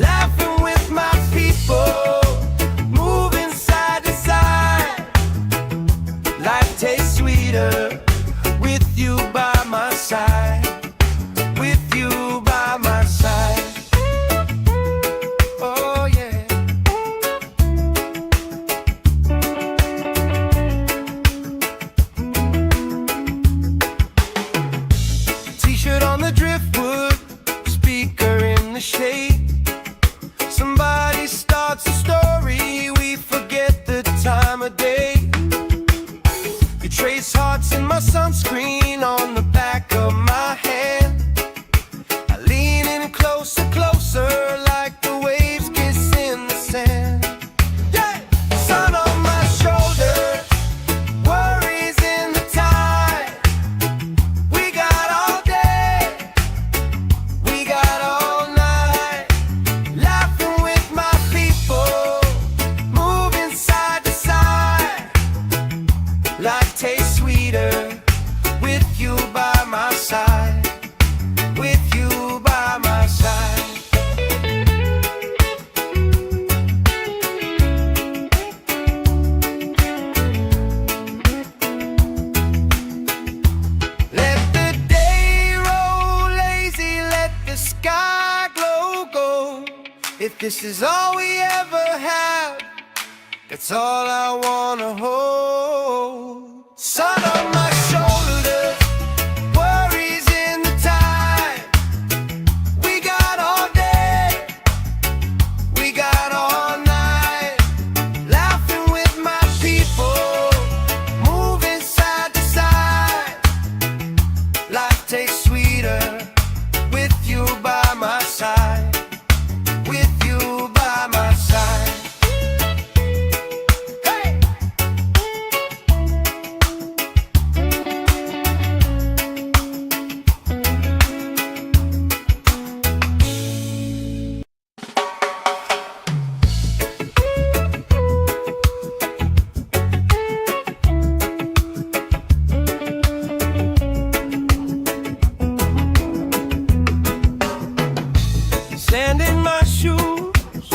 laughing with my people, moving side to side. Life tastes sweeter with you by my side. With you by my side. Oh yeah. T-shirt on the driftwood, speaker in the shade. Somebody starts a story, we forget the time of day. You trace hearts in my sunscreen on the back of my hand. I lean in closer, closer, like the waves kiss in the sand. Yeah! Sun on my shoulders, worries in the tide. We got all day, we got all night, laughing with my people, moving side to side. Life tastes sweeter with you by my side. With you by my side. Let the day roll lazy, let the sky glow gold. If this is all we ever have, that's all I wanna hold. Sun on my shoulders, worries in the tide. We got all day, we got all night, laughing with my people, moving side to side. Life tastes sweeter with you by my side. With you by my side. Hey! Sand in my shoes,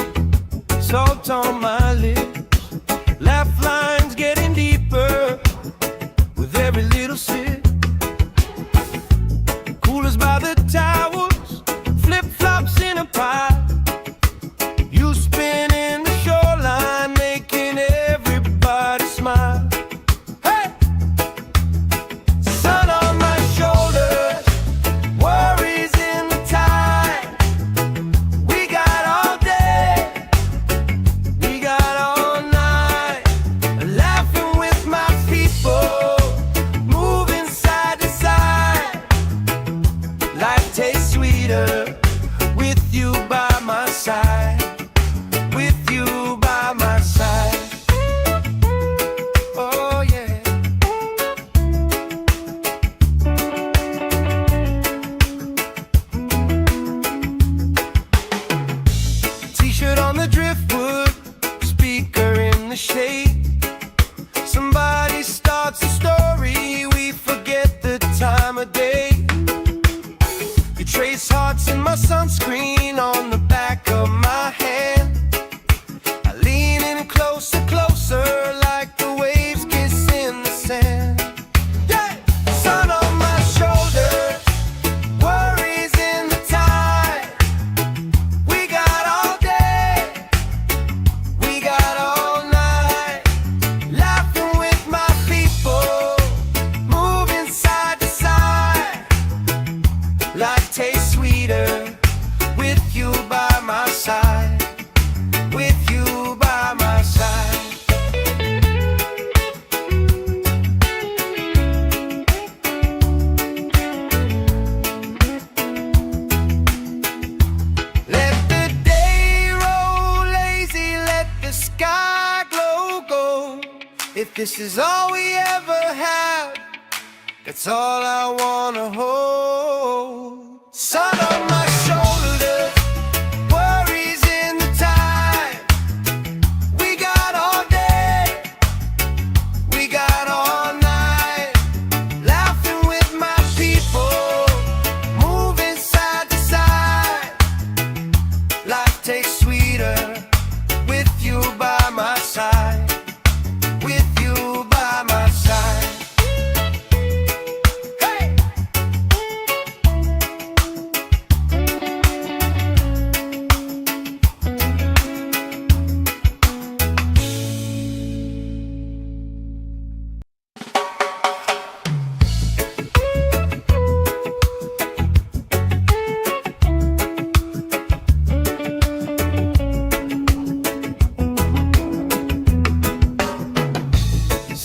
salt on my lips, laugh lines getting deeper with every little sip. Coolers by the towers, flip-flops in a pile. You spin in the shoreline, making everybody smile. Hey! Sun on my shoulders, worries in the tide. We got all day, we got all night, laughing with my people, moving side to side. Life tastes sweeter with you by my side. With you by my side. Oh yeah. Life tastes sweeter with you by my side, with you by my side. Let the day roll lazy, let the sky glow gold. If this is all we ever have, that's all I wanna hold. Sun on my shoulders, worries in the tide. We got all day, we got all night. Laughing with my people, moving side to side. Life tastes sweeter with you by my side, with you by my side.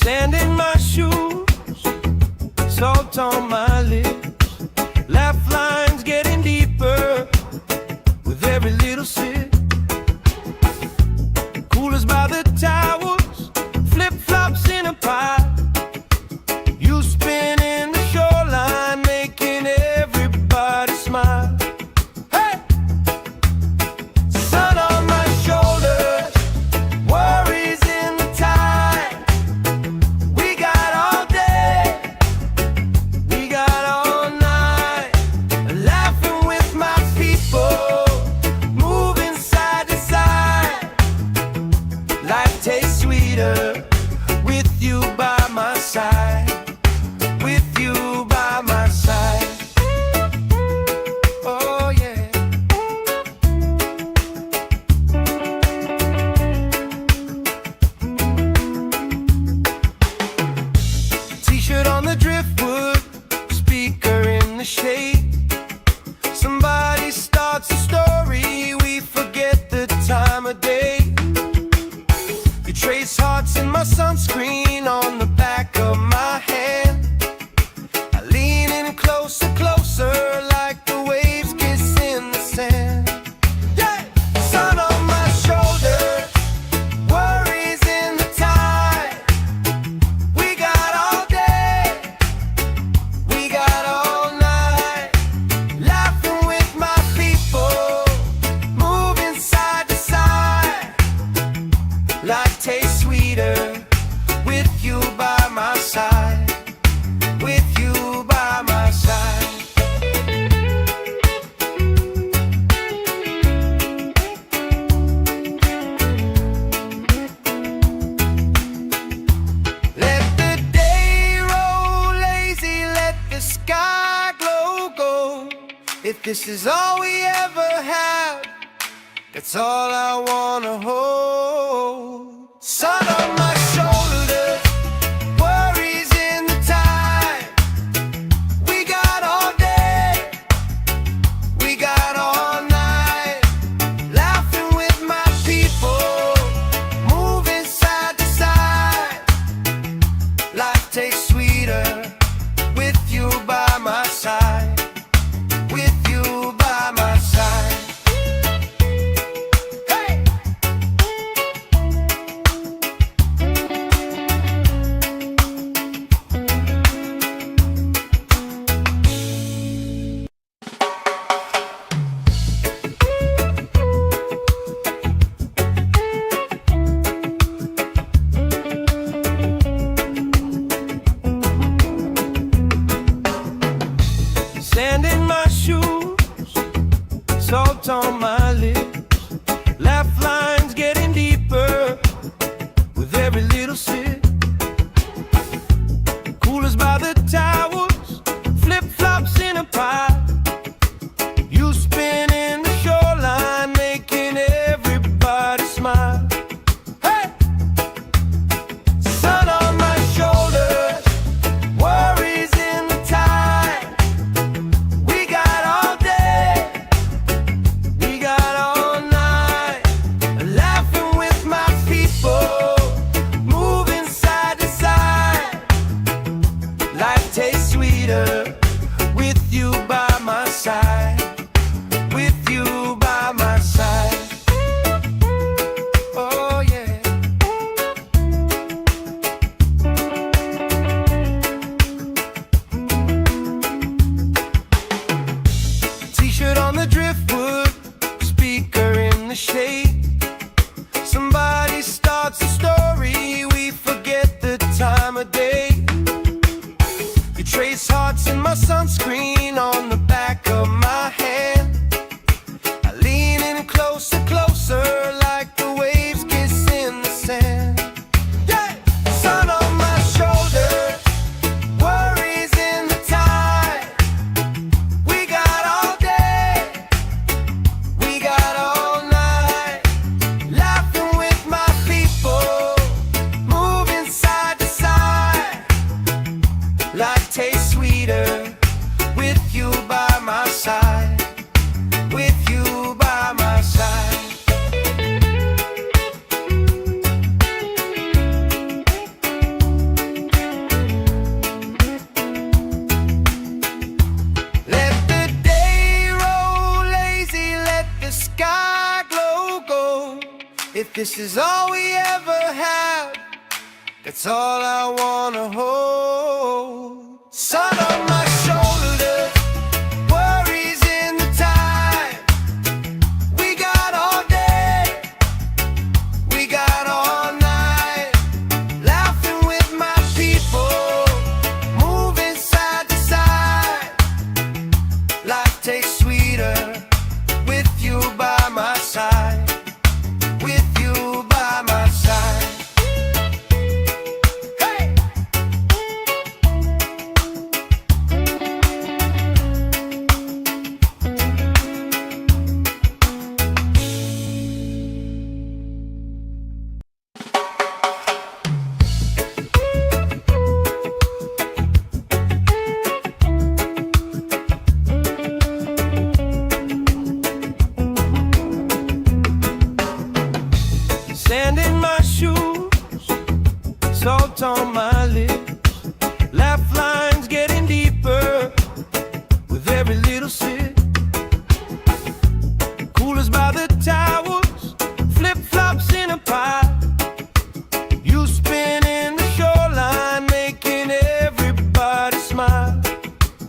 Sand in my shoes, salt on my lips, laugh lines getting deeper with every little sip. Coolers by the towers, flip-flops in a pile. You spin in the shoreline, making everybody smile. Hey! Sun on my shoulders, worries in the tide. We got all day, we got all night. Laughing with my people, moving side to side. Life tastes sweeter with you by my side, with you by my side. Oh yeah. T-shirt on the driftwood, speaker in the shade. Somebody starts a story, we forget the time of day. You trace hearts in my sunscreen on the back of my hand. I lean in closer, closer, like the waves kiss in the sand. Yeah! Sun on my shoulders, worries in the tide. We got all day, we got all night. Laughing with my people, moving side to side. Life tastes sweeter with you by my side, with you by my side. Let the day roll lazy, let the sky glow gold. If this is all we ever have, that's all I wanna hold. Sun on my shoulders, worries in the tide. We got all day, we got all night. Laughing with my people, moving side to side. Life tastes sweeter with you by my side, with you by my side. Hey! Sand in my shoes, salt on my lips, laugh lines getting deeper with every little sip. Coolers by the towers, flip-flops in a pile. You spin in the shoreline, making everybody smile. Hey! Sun on my shoulders, worries in the tide. We got If this is all we ever have, that's all I wanna hold. Sun on my shoulders, worries in the time. We got all day, we got all night, laughing with my people, moving side to side. Life tastes sweeter with you by my side. With you by my side. Hey! Sand in my shoes, salt on my lips, laugh lines getting deeper with every little sip. Coolers by the towels, flip-flops in a pile. You spinning the shoreline, making everybody smile.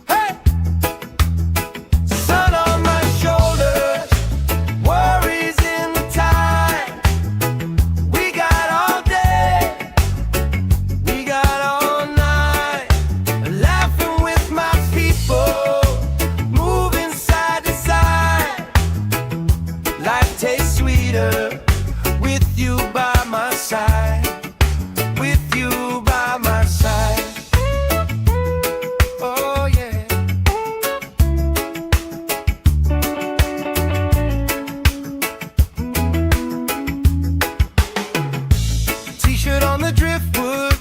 Hey! Sun on my shoulders, worries in the tide. We got all day, we got all night, laughing with my people, moving side to side. Life tastes sweeter with you by my side. With you by my side. Oh yeah. T-shirt on the driftwood,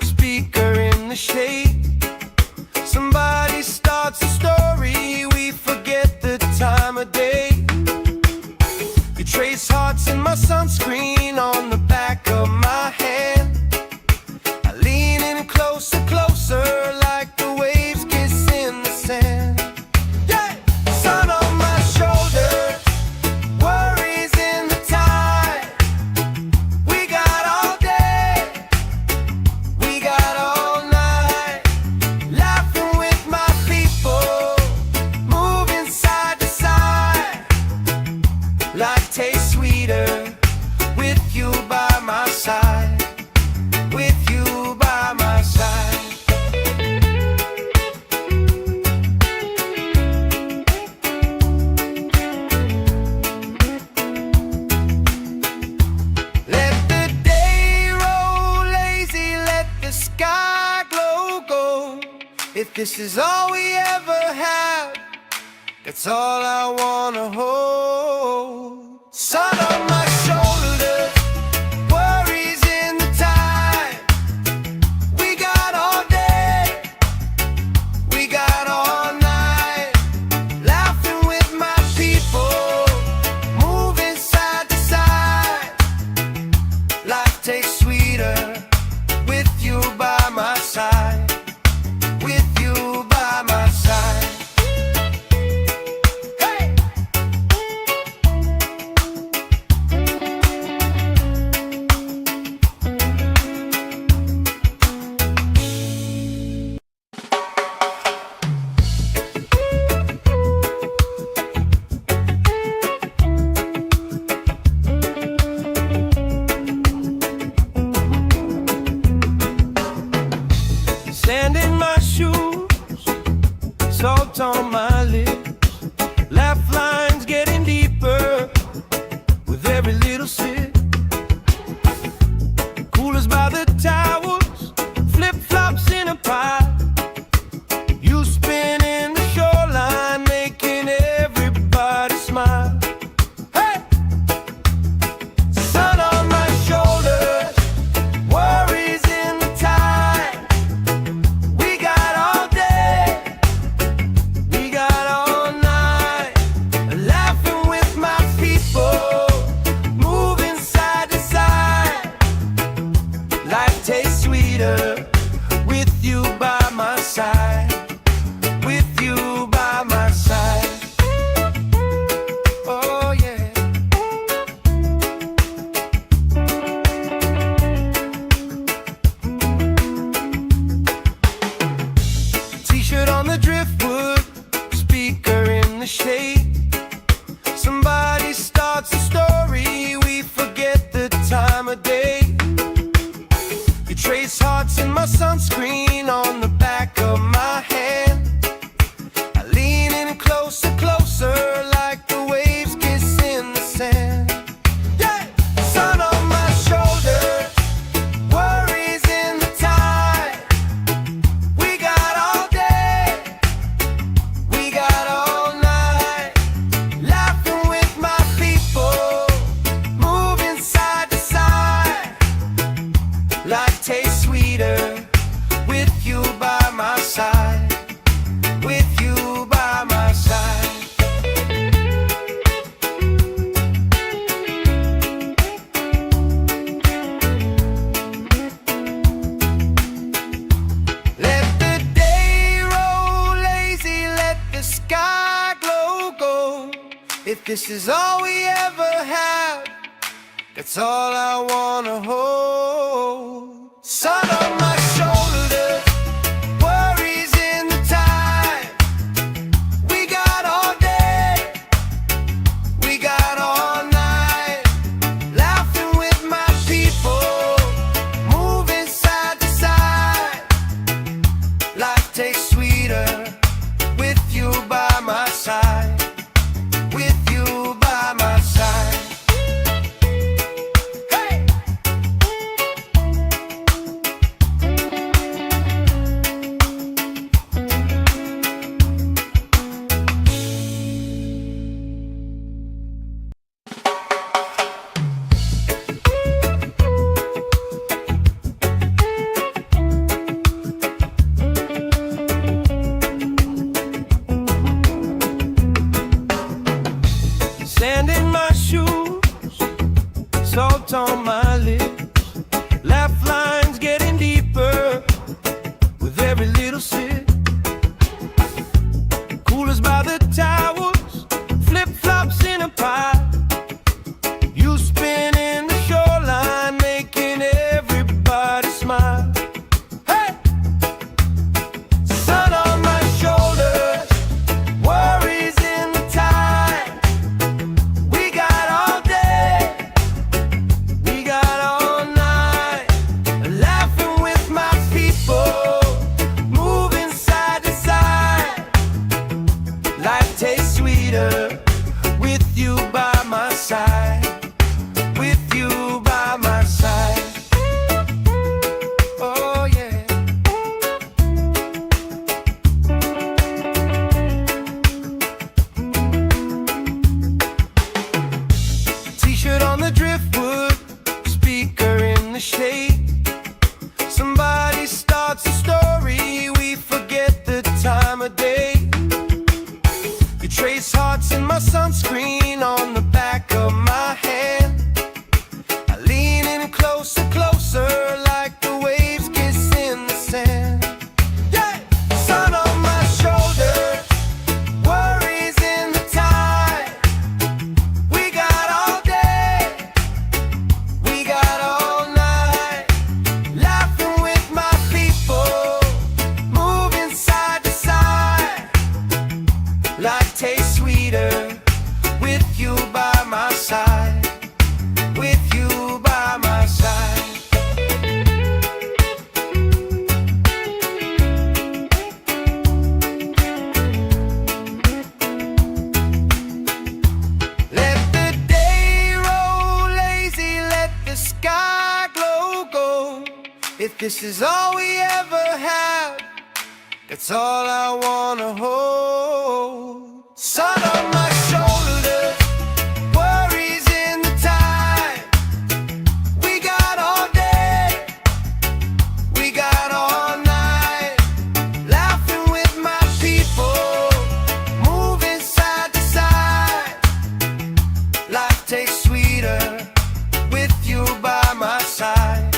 speaker in the shade. Somebody starts a story, we forget the time of day. You trace hearts in my sunscreen on the back of my hand. I lean in closer, closer, like the waves kiss in the sand. Yeah! Sun on my shoulders, worries in the tide. We got all day, we got all night, laughing with my people, moving side to side. Life tastes sweeter with you by my side. With you by my side. Let the day roll lazy, let the sky glow gold. If this is all we ever have, that's all I wanna hold. Sun on my shoulders, worries in the tide. We got all day, we got all night, laughing with my people, moving side to side. Life tastes sweeter with you by my side. With you by my side. Hey! speaker in the shade. Somebody starts a story, we forget the time of day. You trace hearts in my sunscreen on the back of my hand. I lean in closer, closer, like the waves kiss in the sand. Yeah! Sun on my shoulders, worries in the tide. We got all day, we got all night, laughing with my people, moving side to side. Life tastes sweeter with you by my side, with you by my side. Let the day roll lazy, let the sky glow gold. If this is all we ever have, that's all I wanna hold. Sun on my shoulders, worries in the tide. We got all day, we got all night, laughing with my people, moving side to side. Life tastes sweeter with you by my side, with you by my side. Hey! Sand in my shoes, salt on my lips, laugh lines getting deeper with every little sip. Coolers by the towers, flip-flops in a pile. You spin in the shoreline, making everybody smile. Hey! Sun on my shoulders, worries in the tide. We got all day, we got all night, laughing with my people, moving side to side. Life tastes sweeter with you by my side, with you by my side. Oh yeah. T-shirt on the driftwood, speaker in the shade. Somebody starts a story, we forget the time of day. You trace hearts in my sunscreen on the back of my hand. I lean in closer, closer, like the waves kiss in the sand. Yeah! Sun on my shoulders, worries in the tide. We got all day, we got all night, laughing with my people, moving side to side. Life tastes sweeter with you by my side, with you by my side. Let the day roll lazy, let the sky glow gold. If this is all we ever have, that's all I wanna hold. Sun on my shoulders, worries in the tide. We got all day, we got all night, laughing with my people, moving side to side. Life tastes sweeter with you by my side,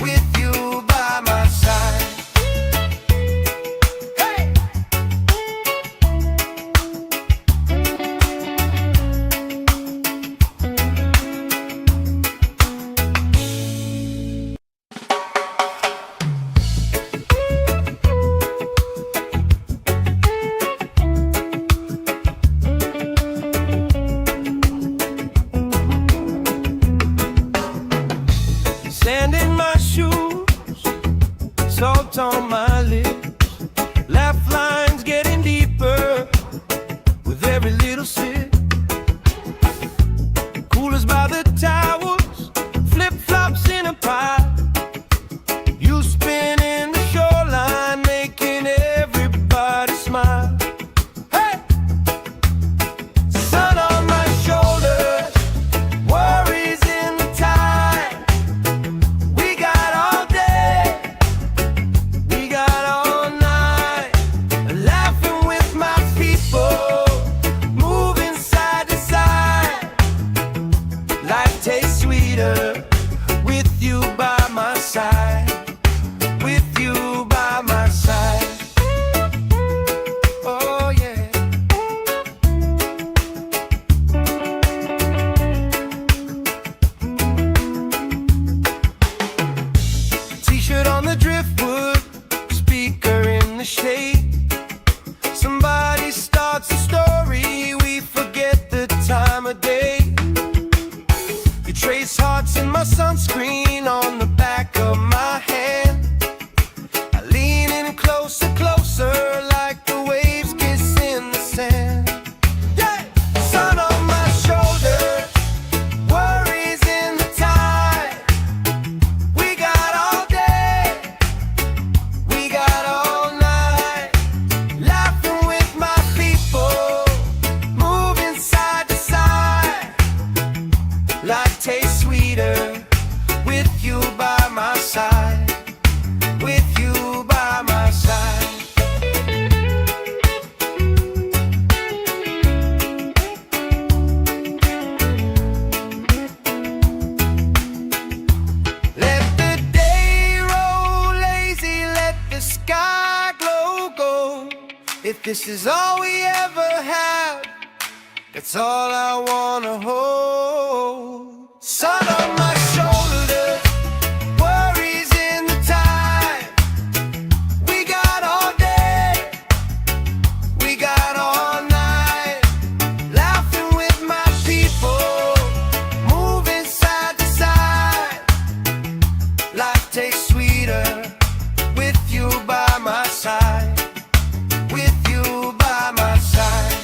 with you by my side. Hey! this is all we ever have, that's all I wanna hold. Sun on my shoulders, worries in the time. We got all day, we got all night, laughing with my people, moving side to side. Life tastes sweeter with you by my side. With you by my side.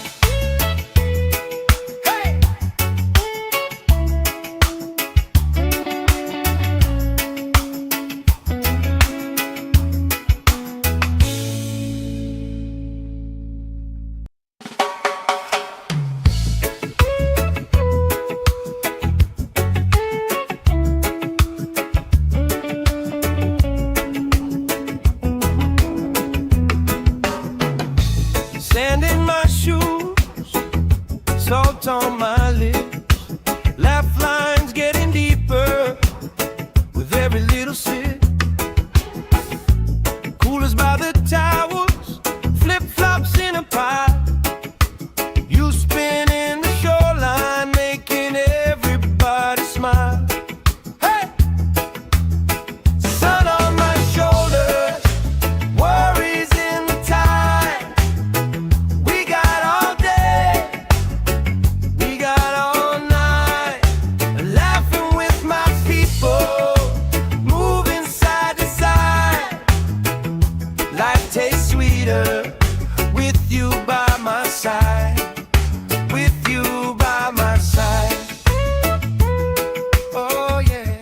Hey! Sand in my shoes, salt on my lips, laugh lines getting deeper with every little sip. Coolers by the towels, flip-flops in a pile. You spinning the shoreline, making everybody smile. Hey! Sun on my shoulders, worries in the tide. We got all day, we got all night, laughing with my people, moving side to side. Life tastes sweeter with you by my side. With you by my side. Oh yeah.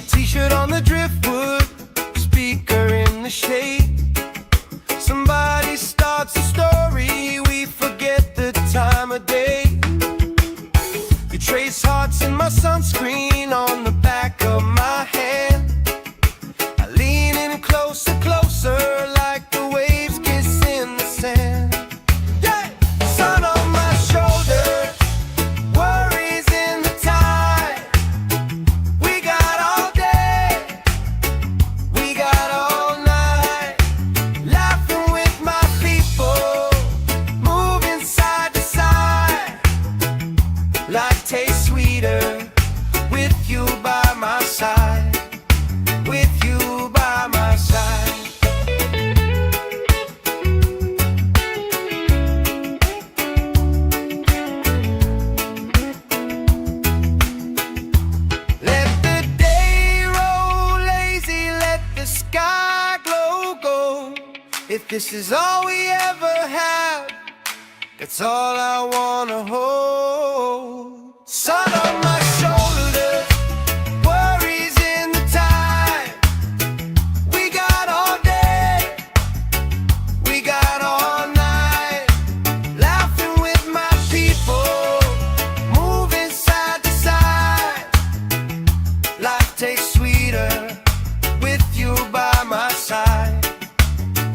T-shirt on the driftwood, speaker in the shade. Somebody starts a story, we forget the time of day. You trace hearts in my sunscreen on the back of my hand. I lean in closer, closer, like the waves kiss in the sand. Yeah! Sun on my shoulders, worries in the tide. We got all day, we got all night, laughing with my people, moving side to side. Life tastes sweeter with you by my side. With you by my side. Let the day roll lazy, let the sky glow gold. If this is all we ever have, that's all I wanna hold. Sun on my shoulders, worries in the time. We got all day, we got all night, laughing with my people, moving side to side. Life tastes sweeter with you by my side.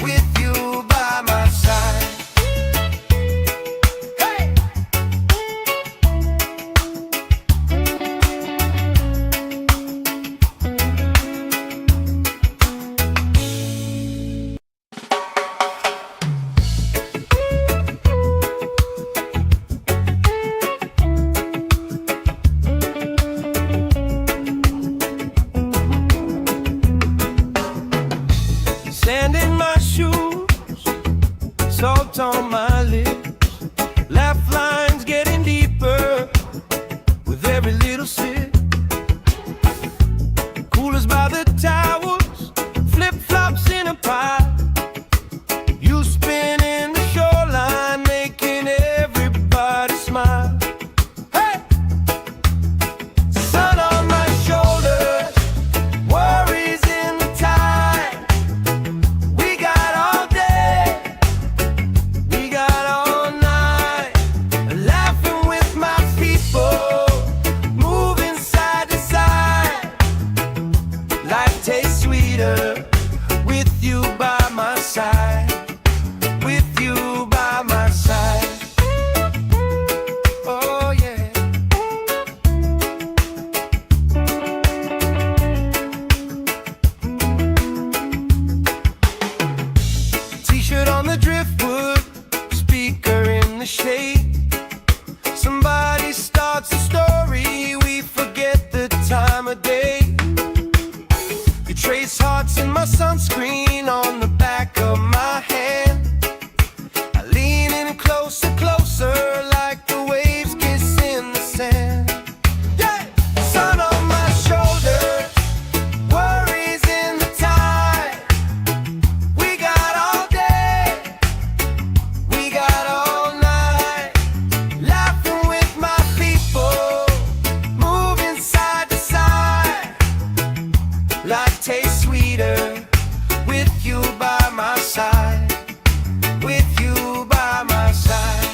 With you by my side. Hey! Sand in my shoes, salt on my lips, laugh lines getting deeper with every little sip. Coolers by the towels, flip-flops in a pile. You spinning the shoreline, making everybody smile. Hey! Sun on my shoulders, worries in the tide. We got all day, we got all night, laughing with my people, moving side to side. Life tastes sweeter with you by my side. With you by my side. Oh yeah. my sunscreen on the back of my hand. I lean in closer, closer, like the waves kiss in the sand. Yeah! Sun on my shoulder, worries in the tide. We got all day, we got all night, laughing with my people, moving side to side. Life tastes sweeter with you by my side, with you by my side.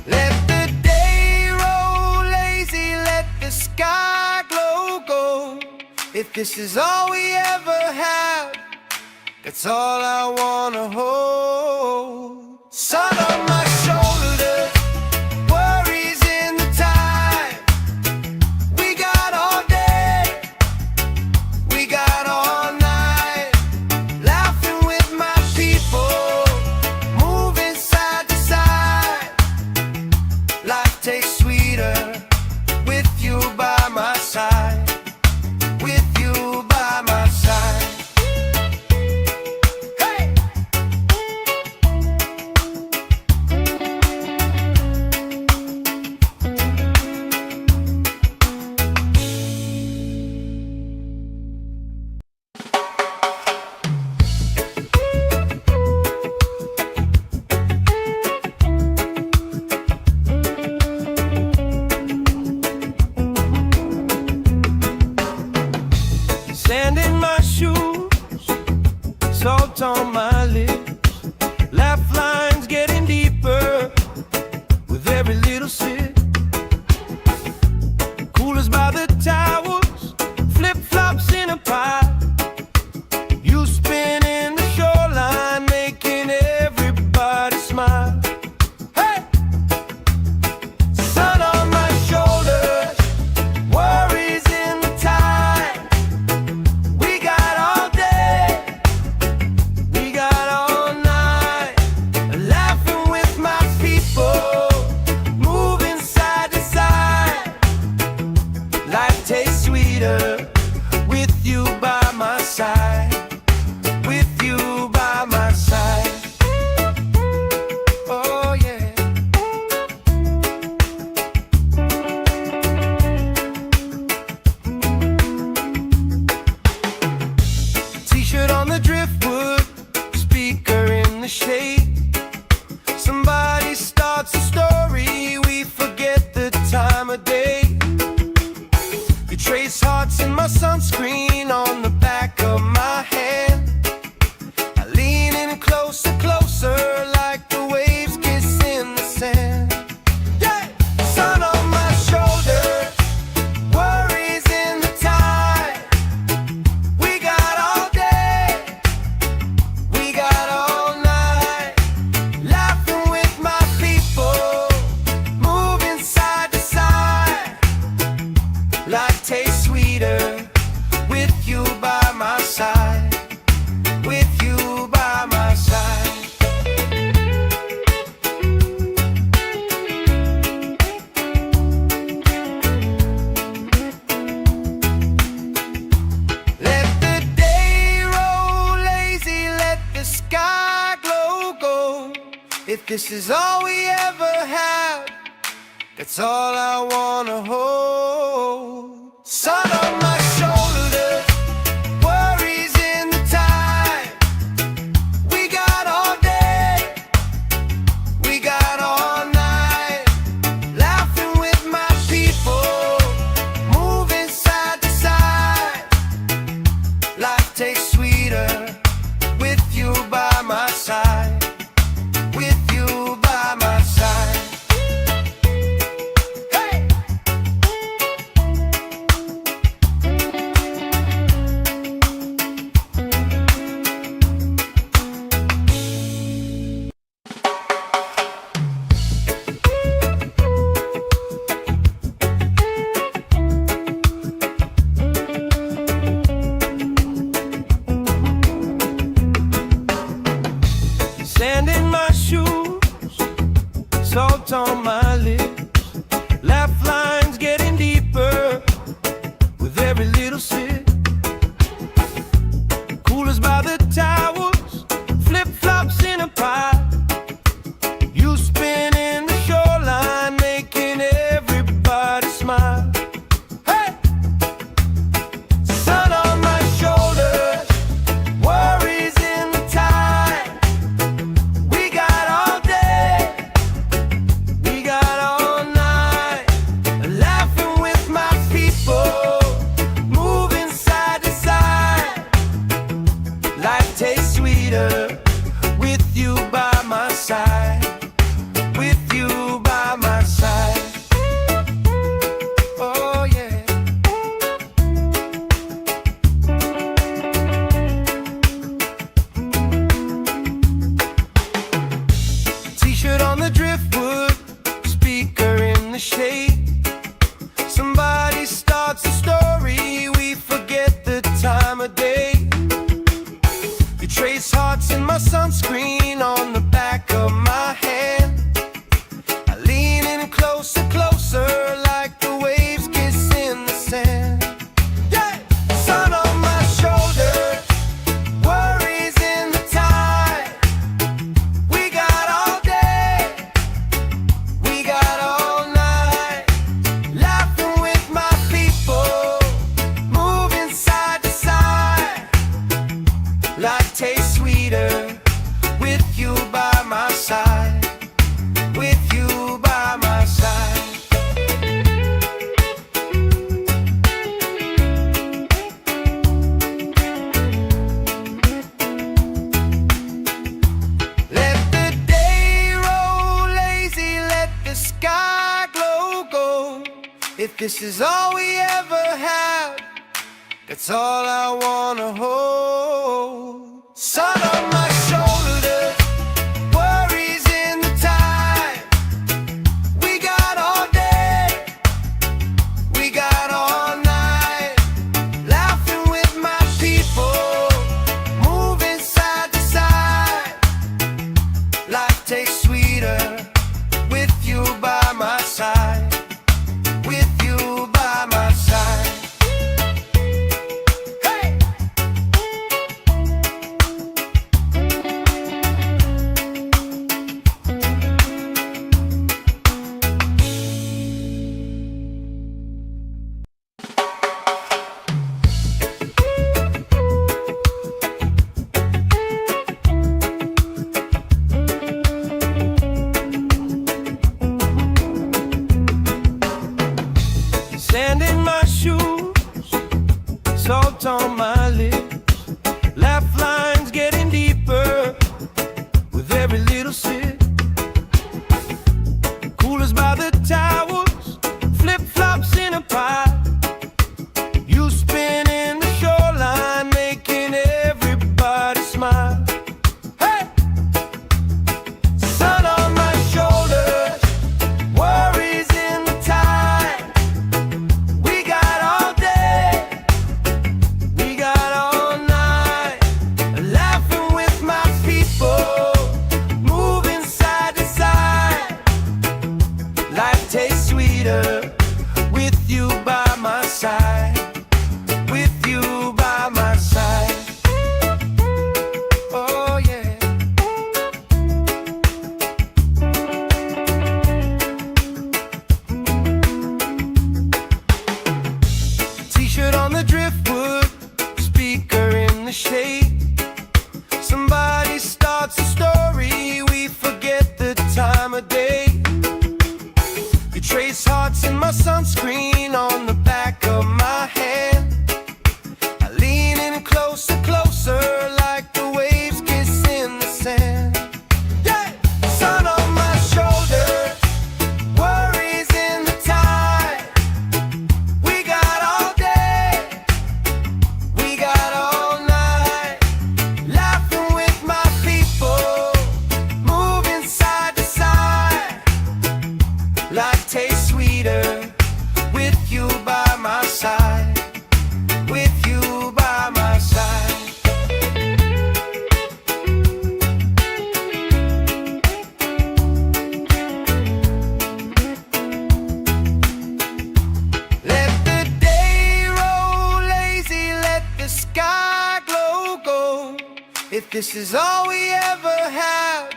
Let the day roll lazy, let the sky glow gold. If this is all we ever have, that's all I wanna hold. Sun on my shoulders, worries in the tide. We got all day, we got all night, laughing with my people, moving side to side. Life tastes sweeter with you by my side, with you by my side. Hey! Sand in my shoes, salt on my lips, laugh lines getting deeper with every little sip. Coolers by the towers, flip-flops in a pile. You spin in the shoreline, making everybody smile. Hey! Sun on my shoulders, worries in the tide. We got all day, we got all night, laughing with my people, moving side to side. Life tastes sweeter with you by my side, with you by my side. Oh yeah. T-shirt on the driftwood, speaker in the shade. Somebody starts a story, we forget the time of day. You trace hearts in my sunscreen on the back of my hand. I lean in closer, closer, like the waves kiss in the sand. Yeah! Sun on my shoulder, worries in the tide. We got all day, we got all night, laughing with my people, moving side to side. Life tastes sweeter with you by my side, with you by my side. Let the day roll lazy, let the sky glow gold. If this is all we ever have, that's all I wanna hold. Sun on my shoulders, worries in the tide. We got all day, we got all night, laughing with my people, moving side to side. Life tastes sweeter with you by my side, with you by my side. Hey! salt on my lips, laugh lines getting deeper with every little sip. Coolers by the towers, flip-flops in a pie. You spin in the shoreline, making everybody smile. Hey! Sun on my shoulders, worries in the tide. We got all day, we got all night, laughing with my people, moving side to side. Life tastes sweeter with you by my side, with you by my side. Oh yeah. T-shirt on the driftwood, speaker in the shade. Somebody starts a story, we forget the time of day. You trace hearts in my sunscreen on the back of my hand. I lean in closer, closer, like the waves kiss in the sand. Yeah! Sun on my shoulders, worries in the tide. We got all day, we got all night, laughing with my people, moving side to side. Life tastes sweeter with you by my side, with you by my side. Let the day roll lazy, let the sky glow gold. If this is all we ever have, that's all I wanna hold. Sun on my shoulders, worries in the tide. We got all day, we got all night, laughing with my people, moving side to side. Life tastes sweeter with you by my side, with you by my side. Hey! Sand in my shoes, salt on my lips, laugh lines getting deeper with every little sip. Coolers by the towers, flip-flops in a pie. You spin in the shoreline, making everybody smile. Hey! Sun on my shoulders, worries in the tide. We got all day, we got all night, laughing with my people, moving side to side. Life this is all we ever had,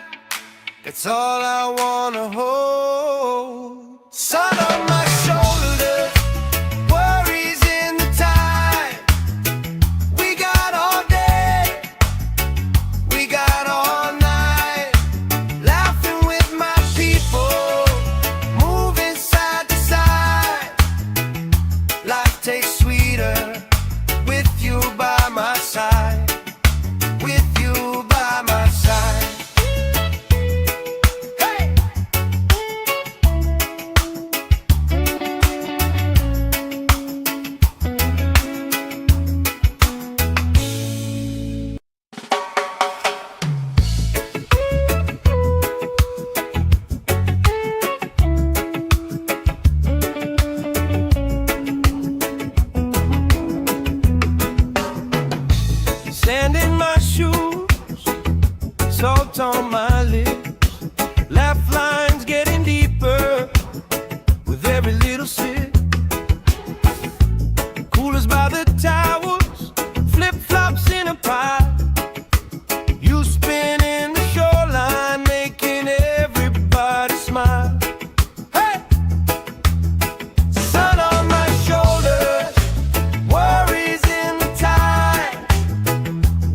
that's all I wanna hold. Sun on my shoulder, worries in the tide. We got all day, we got all night, laughing with my people, moving side to side. Life tastes sweeter with you by my side. With you by my side. Hey! Sand in my shoes, salt on my lips, laugh lines getting deeper with every little sip. Coolers by the towels, flip-flops in a pile. You spinning the shoreline, making everybody smile. Hey! Sun on my shoulders, worries in the tide.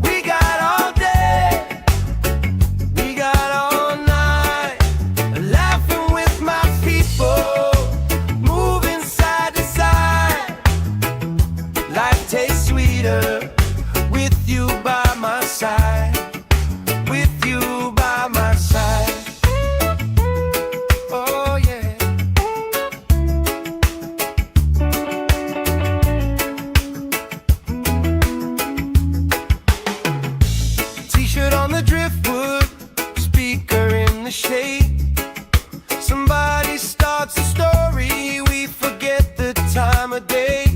We got all day, we got all night, laughing with my people, moving side to side. Life tastes sweeter with you by my side. With you by my side. Oh yeah. T-shirt on the driftwood, speaker in the shade. Somebody starts a story, we forget the time of day.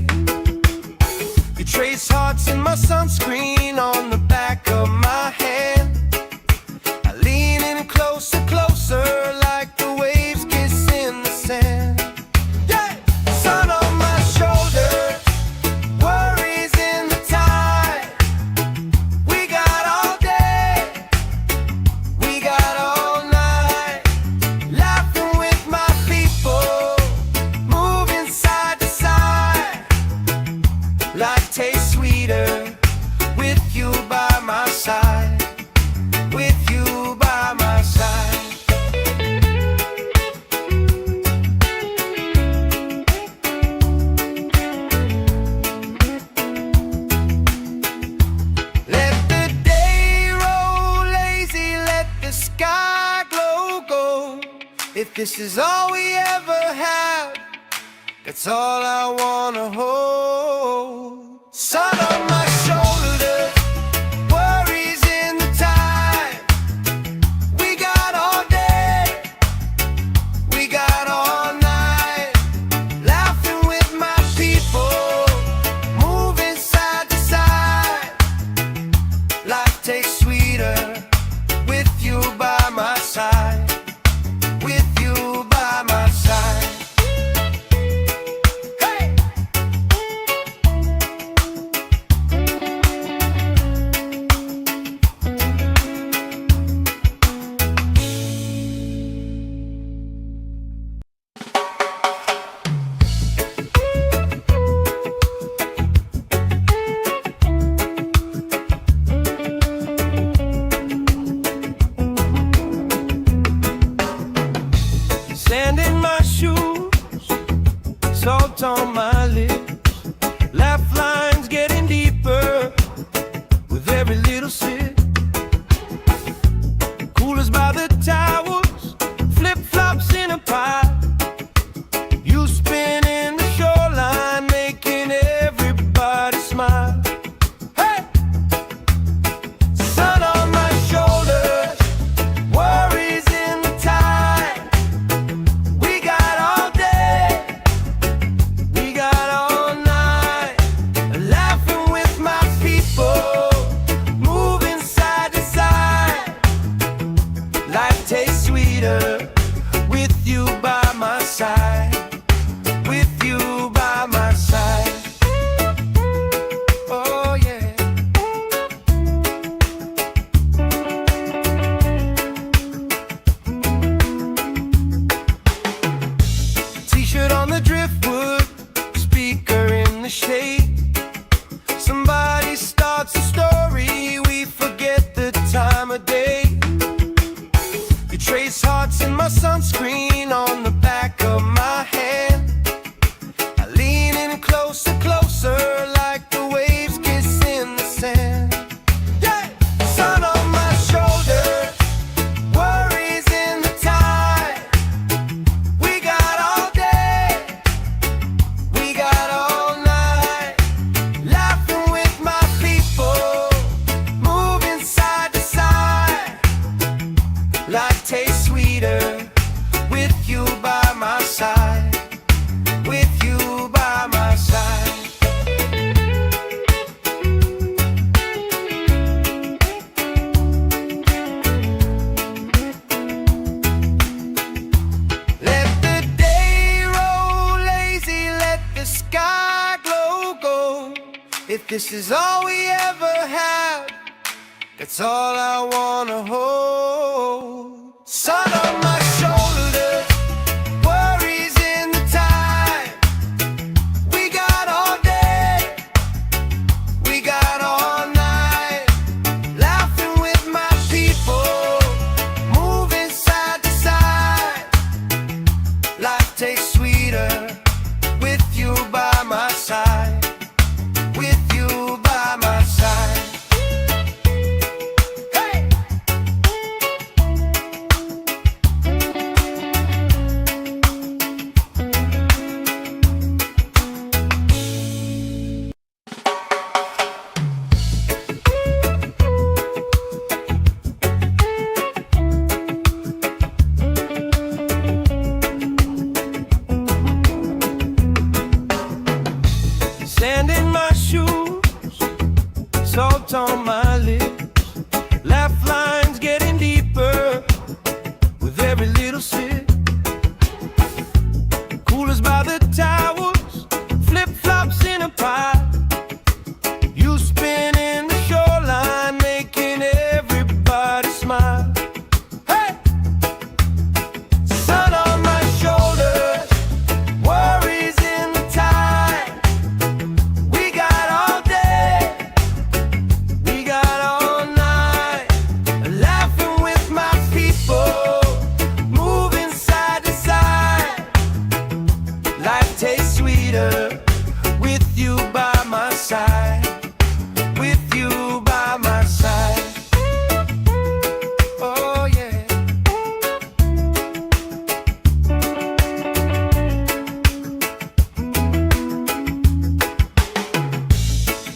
You trace hearts in my sunscreen on the back of my hand. I lean in closer, closer, like the waves kiss in the sand. Yeah! Sun on my shoulders, worries in the tide. We got all day, we got all night, laughing with my people, moving side to side. Life tastes sweeter with you by my side. With you by my side. Let the day roll lazy, let the sky glow gold. If this is all we ever had, that's all I wanna hold. Sun on my shoulder, worries in the tide. We got all day, we got all night, laughing with my people, moving side to side. Life tastes sweeter with you by my side. With you by my side. Hey! Sand in my shoes, salt on my lips, laugh lines getting deeper with every little sip. Coolers by the towels, flip-flops in a pile. You spinning the shoreline, making everybody smile. Hey! Sun on my shoulders, worries in the tide. We got all day, we got all night, laughing with my people, moving side to side. Life tastes sweeter with you by my side. With you by my side. Oh yeah. trace hearts in my sunscreen on the back of my hand. I lean in closer, closer, like the waves kiss in the sand. Yeah! Sun on my shoulder, worries in the tide. We got all day, we got all night, laughing with my people, moving side to side. Life tastes sweeter with you by my side, with you by my side. Let the day roll lazy, let the sky glow gold. If this is all we ever have, that's all I wanna hold. Sun on my shoulders, worries in the tide. We got all day, we got all night, laughing with my people, moving side to side. Life tastes sweeter with you by my side, with you by my side. Sand in my shoes, salt on my lips, laugh lines getting deeper with every little sip. Coolers by the towers, flip-flops in a pile. You spin in the shoreline, making everybody smile. Hey! Sun on my shoulders, worries in the tide. We got all day, we got all night, laughing with my people, moving side to side. Life tastes sweeter with you by my side, with you by my side. Oh yeah.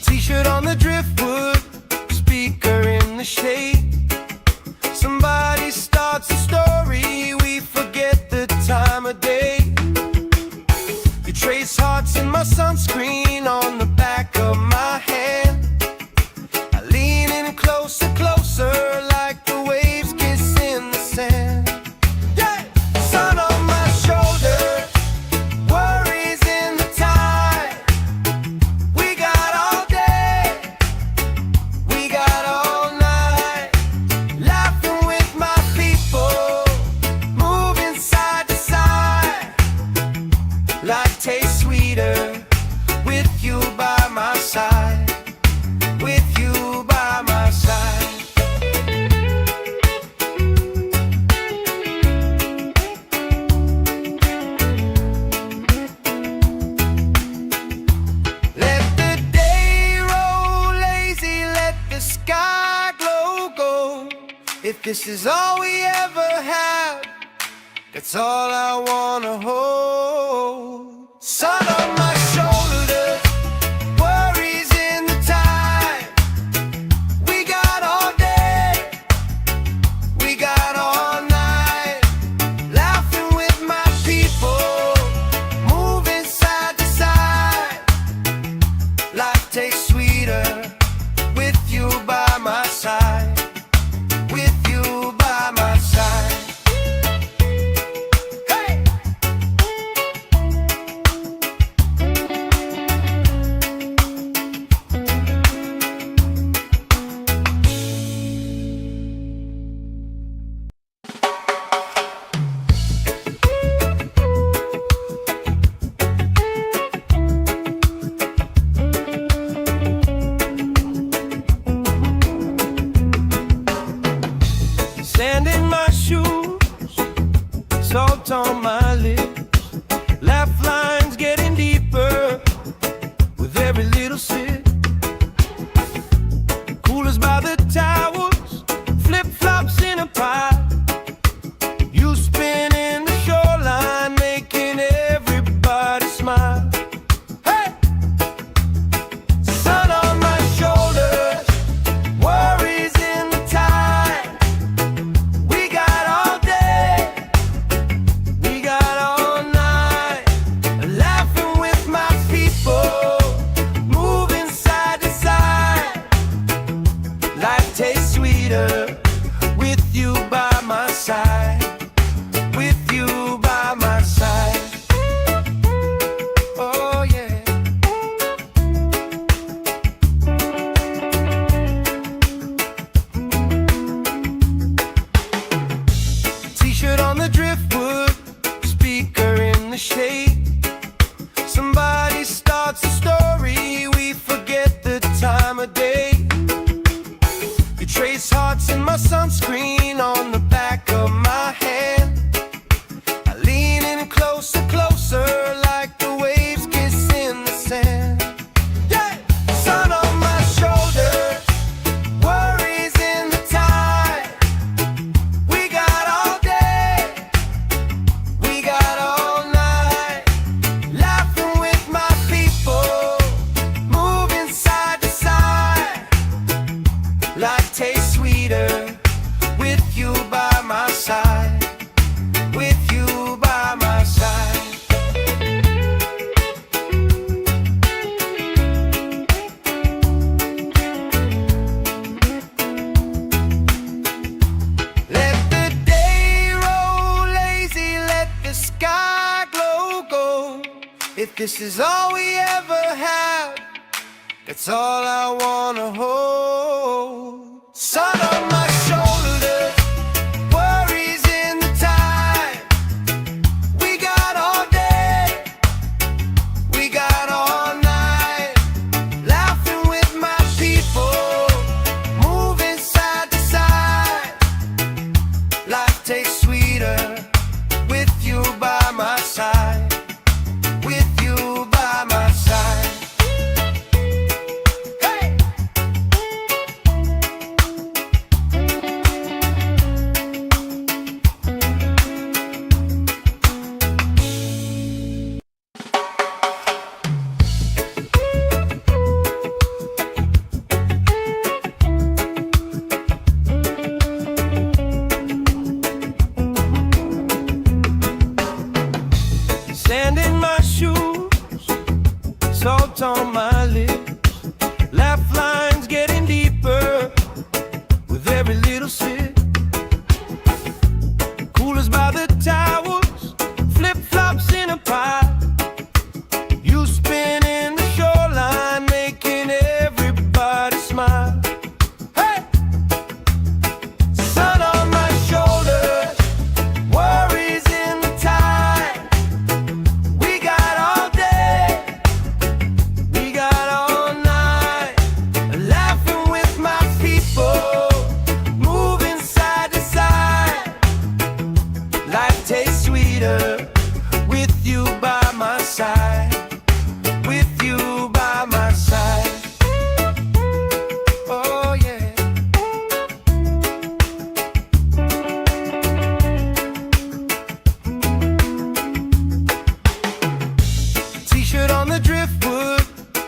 T-shirt on the driftwood, speaker in the shade. Somebody starts a story, we forget the time of day. You trace hearts in my sunscreen on the back of my hand. I lean in closer, closer, like the waves kiss in the sand. Yeah! Sun on my shoulder, worries in the tide. We got all day, we got all night, laughing with my people, moving side to side. Life tastes sweeter with you by my side, with you by my side. Let the day roll lazy, let the sky glow gold. If this is all we ever have, that's all I wanna hold. Sun on my shoulders, worries in the tide. We got all day, we got all night, laughing with my people, moving side to side. Life tastes sweeter with you by my side, with you by my side. Hey! salt on my lips, laugh lines getting deeper with every little sip. Coolers by the towers, flip-flops in a pie. You spin in the shoreline, making everybody smile. Hey! Sun on my shoulders, worries in the tide. We got all day, we got all night, laughing with my people, moving side to side. Life tastes sweeter with you by my side, with you by my side. Oh yeah. T-shirt on the driftwood, speaker in the shade. Somebody starts a story, we forget the time of day. You trace hearts in my sunscreen on the back of my hand. I lean in closer, closer, like the waves kiss in the sand. Yeah! Sun on my shoulders, worries in the tide. We got all day, we got all night, laughing with my people, moving side to side. Life tastes sweeter with you by my side, with you by my side. Let the day roll lazy, let the sky glow gold. If this is all we ever have, that's all I wanna hold. Sun on my shoulders, worries in the tide. We got all day, we got all night, laughing with my people, moving side to side. Life tastes sweeter with you by my side, with you by my side. Hey! Sand in my shoes, salt on my lips, laugh lines getting deeper with every little sip. Coolers by the towers, flip-flops in a pie. You spin in the shoreline, making everybody smile. Hey! Sun on my shoulders, worries in the tide. We got all day, we got all night, laughing with my people, moving side to side. Life tastes sweeter with you by my side, with you by my side. Oh yeah. T-shirt on the driftwood,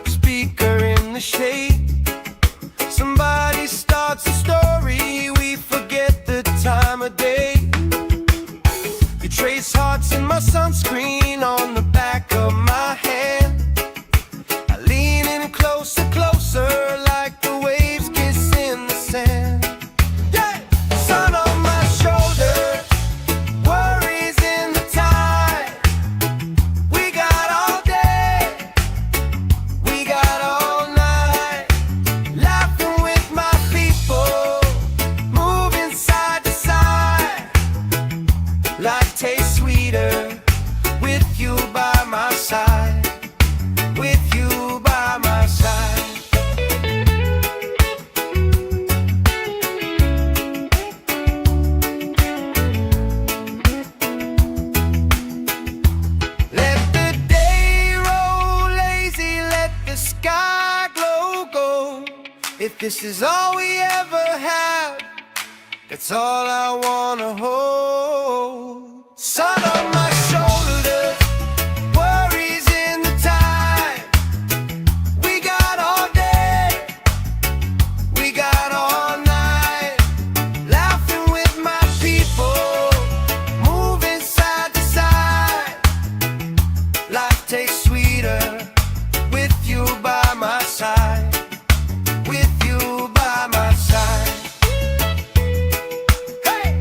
speaker in the shade. Somebody starts a story, we forget the time of day. You trace hearts in my sunscreen on the back of my hand. I lean in closer, closer, like the waves kiss in the sand. Yeah! Sun on my shoulders, worries in the tide. We got all day, we got all night, laughing with my people, moving side to side. Life tastes sweeter this is all we ever had, that's all I wanna hold. Sun on my shoulders, worries in the tide. We got all day, we got all night, laughing with my people, moving side to side. Life tastes sweeter with you by my side, with you by my side. Hey!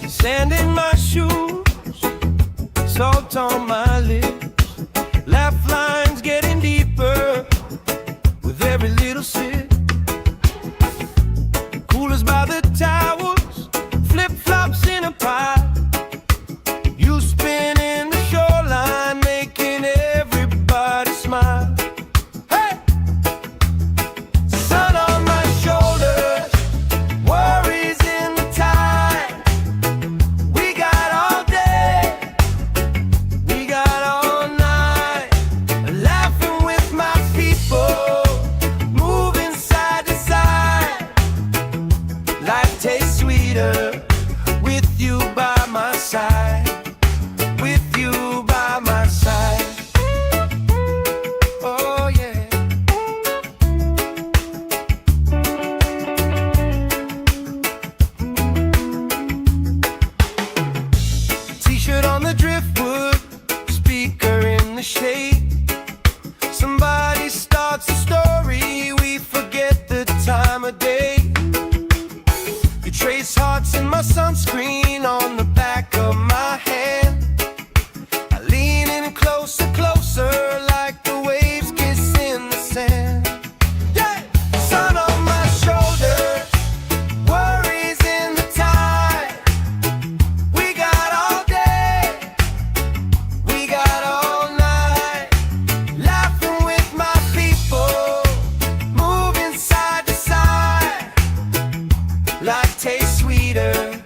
Sand in my shoes, salt on my lips, laugh lines getting deeper with every little sip. Coolers by the towers, flip-flops in a pie. You spinning the shoreline, making everybody smile. Hey! Sun on my shoulders, worries in the tide. We got all day, we got all night, laughing with my people, moving side to side. Life tastes sweeter with you by my side, with you by my side. Oh yeah. T-shirt on the driftwood, speaker in the shade. Somebody starts a story, we forget the time of day. You trace hearts in my sunscreen on the back of my hand. I lean in closer, closer, like the waves kiss in the sand. Yeah! Sun on my shoulders, worries in the tide. We got all day, we got all night, laughing with my people, moving side to side. Life tastes sweeter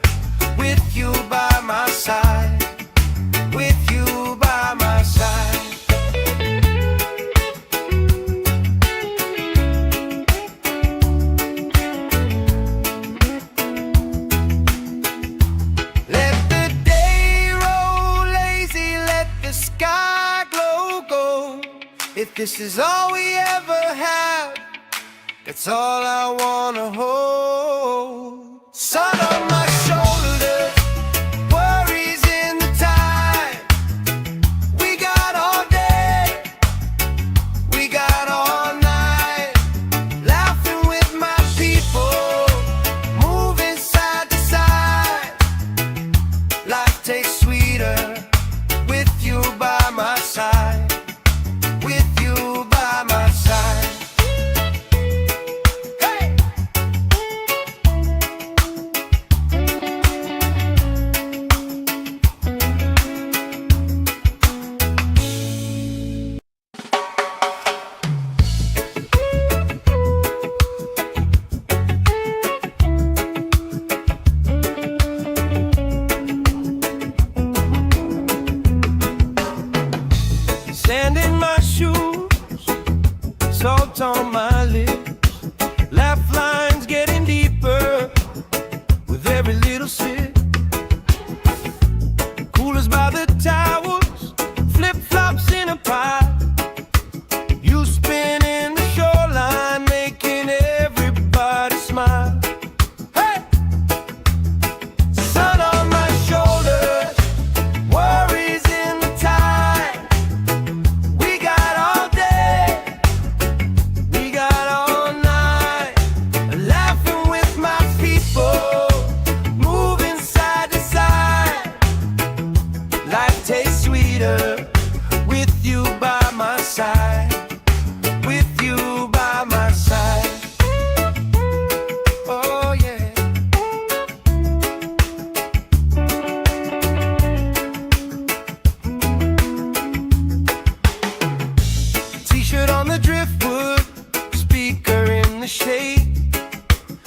with you by my side, with you by my side. Let the day roll lazy, let the sky glow gold. If this is all we ever have, that's all I wanna hold. Sun on my shoulders, worries in the tide. We got all day, we got all night, laughing with my people, moving side to side. Life tastes sweeter with you by my side, with you by my side. Hey! Sand in my shoes, salt on my lips, laugh lines getting deeper with every little sip. Coolers by the towers, flip-flops in a pie. You spinning the shoreline, making everybody smile. Hey! Sun on my shoulders, worries in the tide. We got all day, we got all the shade.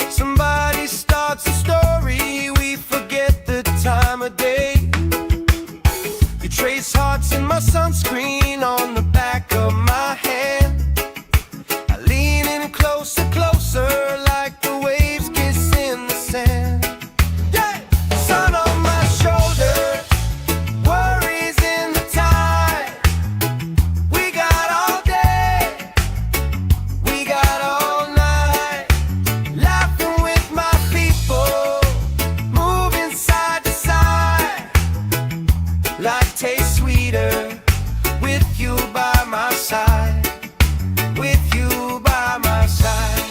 Somebody starts a story, we forget the time of day. You trace hearts in my sunscreen on the back of my hand. I lean in closer, closer, like the waves kiss in the sand. Yeah! Sun on my shoulder, worries in the tide. We got all day, we got all night, laughing with my people, moving side to side. Life tastes sweeter with you by my side, with you by my side.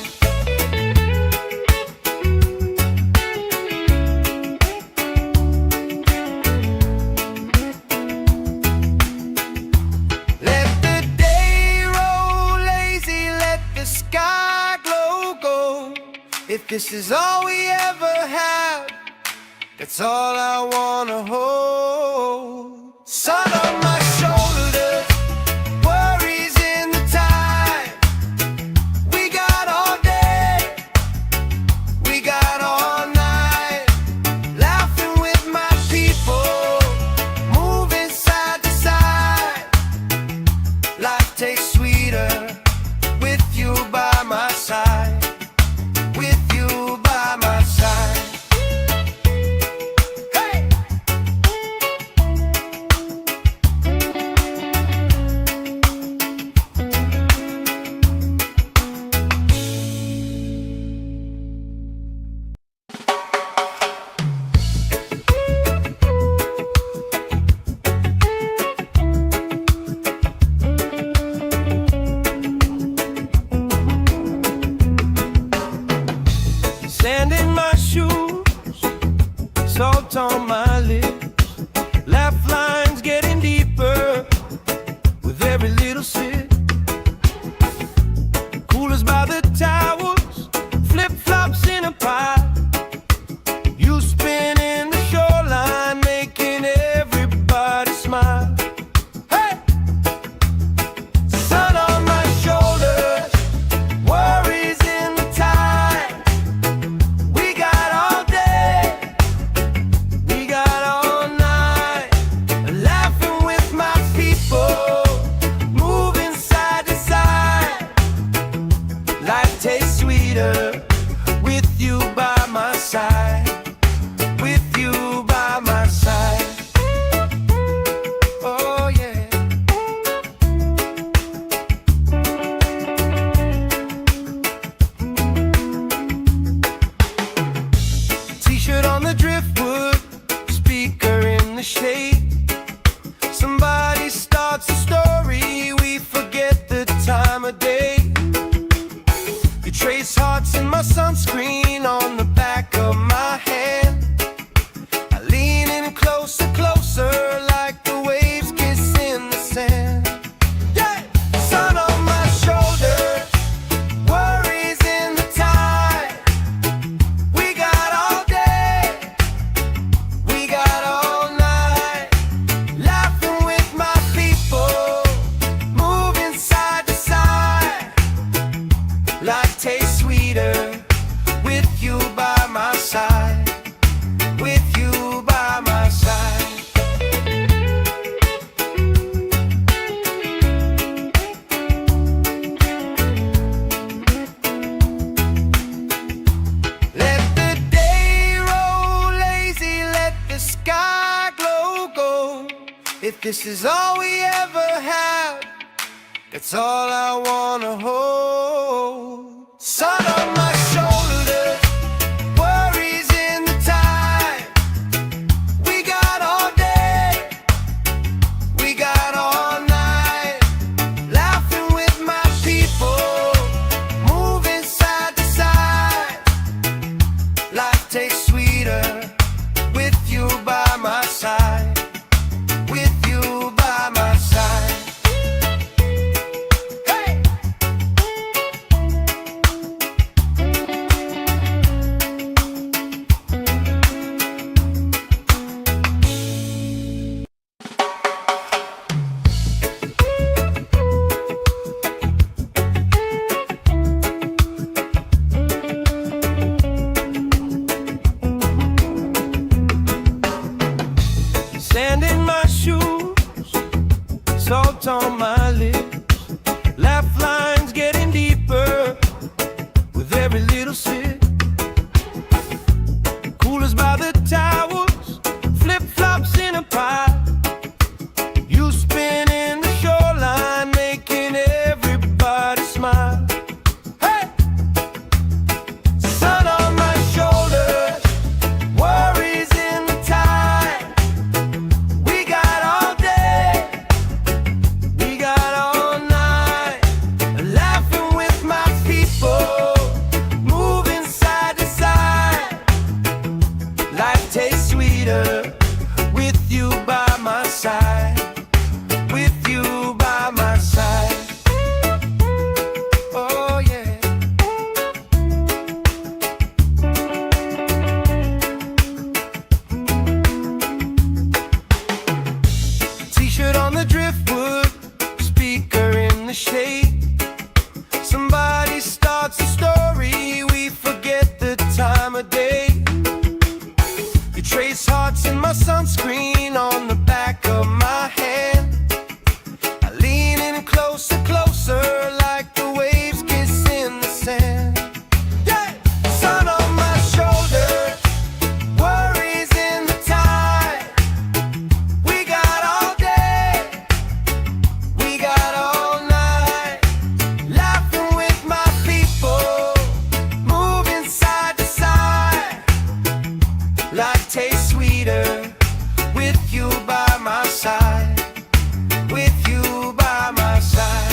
Let the day roll lazy, let the sky glow gold. If this is all we ever have, that's all I wanna hold. Sun on my shoulders, worries in the tide. We got all day, we got all night, laughing with my people, moving side to side. Life tastes sweeter with you by my side, with you by my side. Hey! Sand in my shoes, salt on my lips, laugh lines getting deeper with every little sip. Coolers by the towers, flip-flops in a pile. You spin in the shoreline, making everybody smile. Hey! Sun on my shoulders, worries in the tide. We got all day, we got all night, laughing with my people, moving side to side. Life tastes sweeter with you by my side, with you by my side. Oh yeah. T-shirt on the driftwood, speaker in the shade. Somebody starts a story, we forget the time of day. You trace hearts in my sunscreen on the back of my hand. I lean in closer, closer, like the waves kiss in the sand. Yeah! Sun on my shoulders, worries in the tide. We got all day, we got all night, laughing with my people, moving side to side. Life tastes sweeter with you by my side, with you by my side. Let the day roll lazy, let the sky glow gold. If this is all we ever have, that's all I wanna hold. Sun on my shoulders, worries in the tide. We got all day, we got all night, laughing with my people, moving side to side. Life tastes sweeter with you by my side, with you by my side. Hey! on my lips. Laugh lines getting deeper with every little sip. Coolers by the towers, flip-flops in a pie. You spin in the shoreline, making everybody smile. Hey! Sun on my shoulders, worries in the tide. We got all day, we got all night. Laughing with my people, moving side to side. Life tastes sweeter with you by my side. With you by my side. Oh yeah. T-shirt on the driftwood, speaker in the shade. Somebody starts a story, we forget the time of day. You trace hearts in my sunscreen on the back of my hand. I lean in closer, closer, like the waves kiss in the sand. Yeah! Sun on my shoulders, worries in the tide. We got all day, we got all night. Laughing with my people, moving side to side. Life tastes sweeter with you by my side. With you by my side.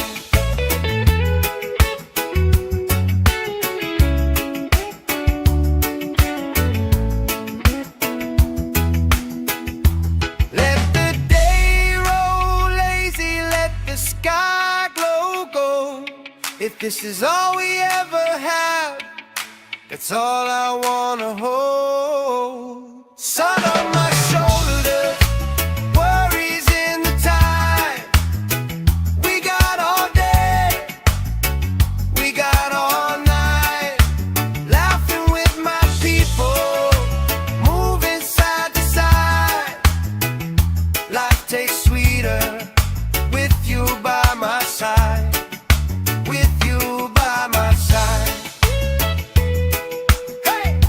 Let the day roll lazy, let the sky glow gold. If this is all we ever have, that's all I wanna hold. Sun on my shoulders, worries in the tide. We got all day, we got all night. Laughing with my people, moving side to side. Life tastes sweeter with you by my side. With you by my side. Hey!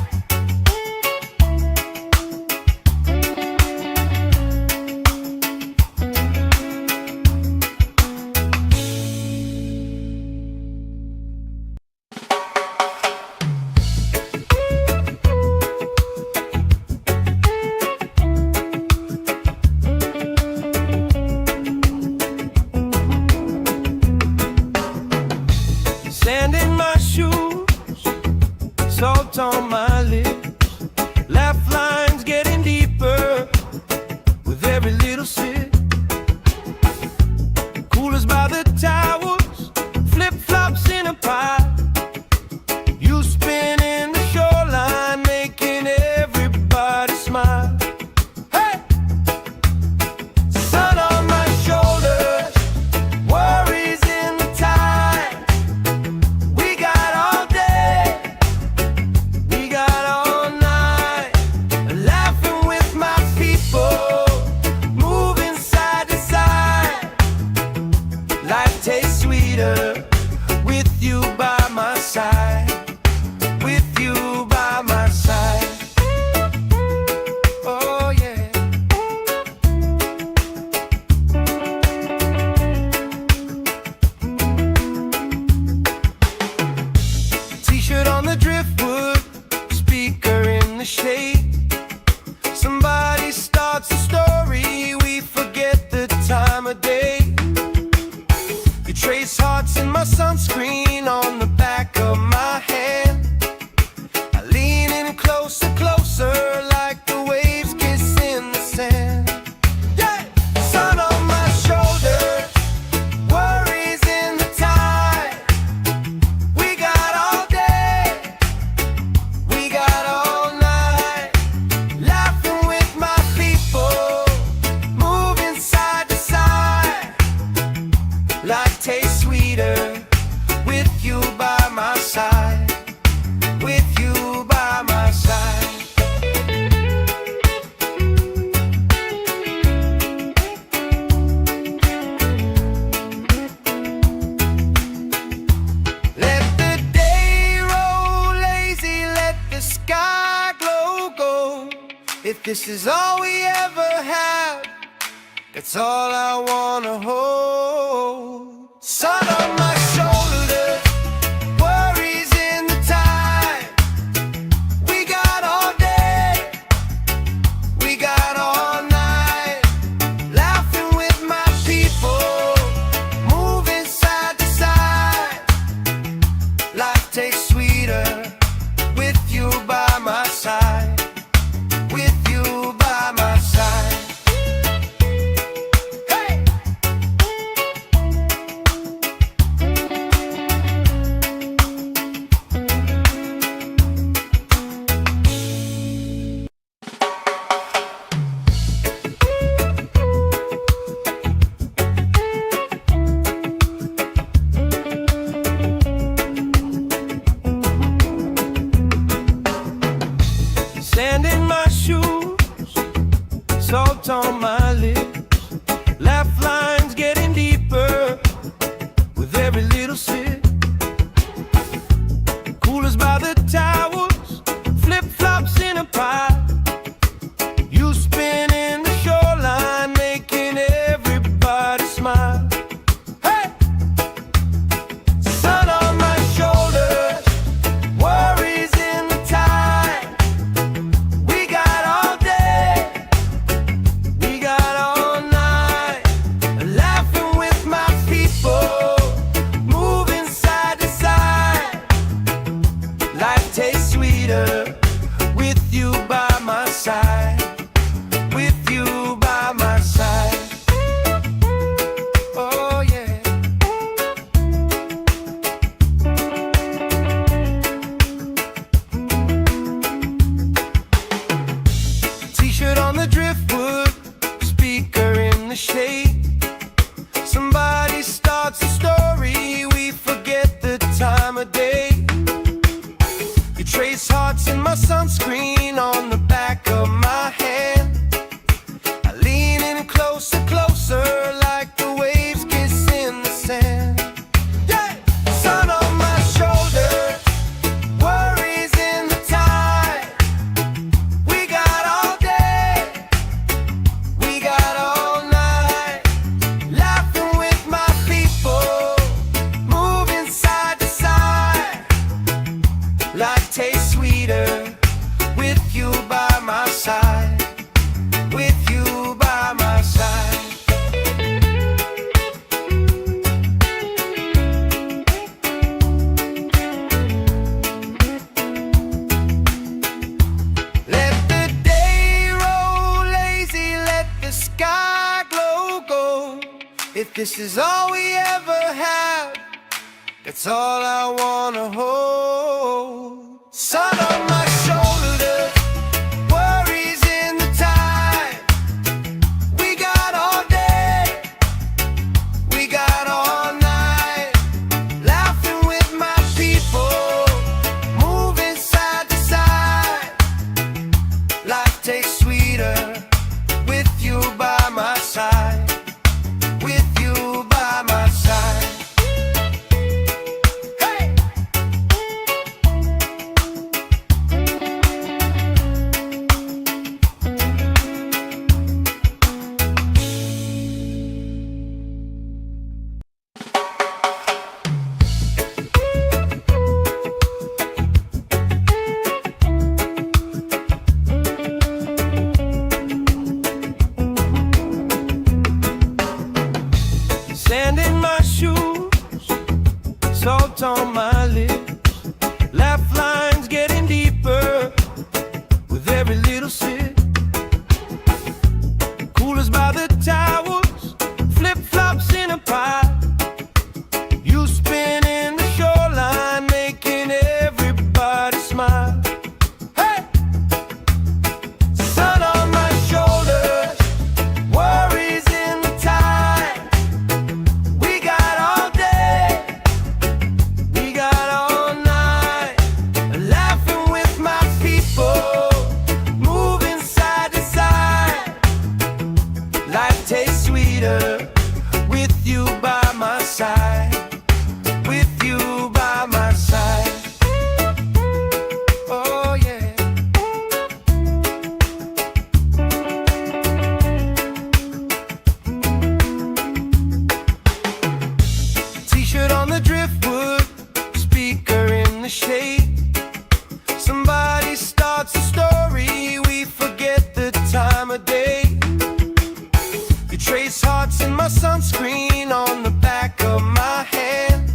Sand in my shoes, salt on my lips. Laugh lines getting deeper with every little sip. Coolers by the towers, flip-flops in a pie. You spin in the shoreline, making everybody smile. Hey! Sun on my shoulders, worries in the tide. We got all day, we got all night. Laughing with my people, moving side to side. Life tastes sweeter with you by my side. With you by my side. Oh yeah. T-shirt on the driftwood, speaker in the shade. Somebody starts a story, we forget the time of day. You trace hearts in my sunscreen on the back of my hand. I lean in closer, closer, like the waves kiss in the sand. Yeah! Sun on my shoulders, worries in the tide. We got all day, we got all night. Laughing with my people, moving side to side. Life tastes sweeter with you by my side. With you by my side. If this is all we ever have, that's all I wanna hold. Sun on my shoulders, worries in the tide. We got all day, we got all night, laughing with my people, moving side to side. Life tastes sweeter with you by my side. With you by my side. Hey! Sand in my shoes, salt on my lips, laugh lines getting deeper with every little sip. Coolers by the towels, flip-flops in a pile. You spinning the shoreline, making everybody smile. Hey! Sun on my shoulders, worries in the tide. We got all day, we got all night, laughing with my people, moving side to side. Life tastes sweeter with you by my side. With you by my side. Oh yeah. T-shirt on the driftwood, speaker in the shade. Somebody starts a story, we forget the time of day. You trace hearts in my sunscreen on the back of my hand. I lean in closer, closer, like the waves kiss in the sand. Yeah! Sun on my shoulders, worries in the tide. We got all day, we got all night, laughing with my people, moving side to side. Life tastes sweeter with you by my side. With you by my side. Let the day roll lazy, let the sky glow gold. If this is all we ever have, that's all I wanna hold. Sun on my shoulders, worries in the tide. We got all day, we got all night, laughing with my people, moving side to side. Life tastes sweeter with you by my side. With you by my side. Hey! Sand in my shoes, salt on my lips, laugh lines getting deeper with every little sip. Coolers by the towels, flip-flops in a pile. You spinning the shoreline, making everybody smile. Hey! Sun on my shoulders, worries in the tide. We got all day, we got all night, laughing with my people, moving side to side. Life tastes sweeter with you by my side. With you by my side. Oh yeah. in the shade. Somebody starts a story, we forget the time of day. You trace hearts in my sunscreen on the back of my hand.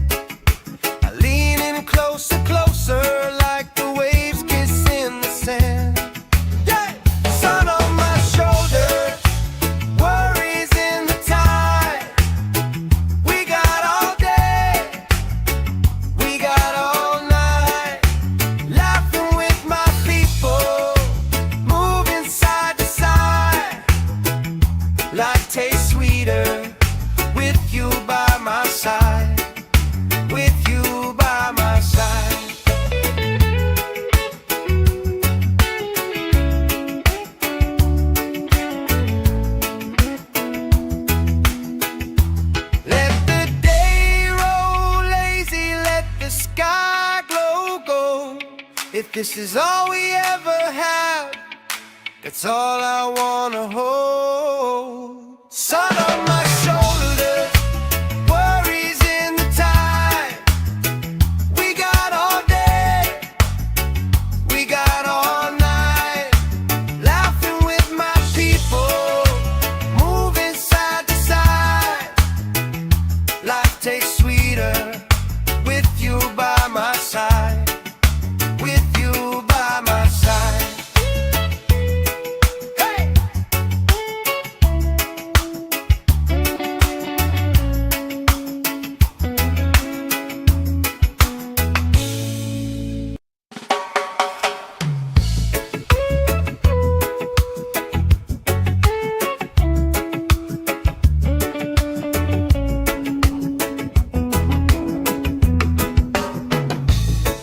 I lean in closer, closer, like the waves kissing the sand. Yeah! Sun on my shoulders, worries in the tide. We got all day, we got all night, laughing with my people, moving side to side. Life tastes sweeter with you by my side, with you by my side. Let the day roll lazy, let the sky glow gold. If this is all we ever have, that's all I wanna hold. Sun on my shoulders, worries in the tide. We got all day, we got all night, laughing with my people, moving side to side. Life tastes sweeter with you by my side, with you by my side. Hey!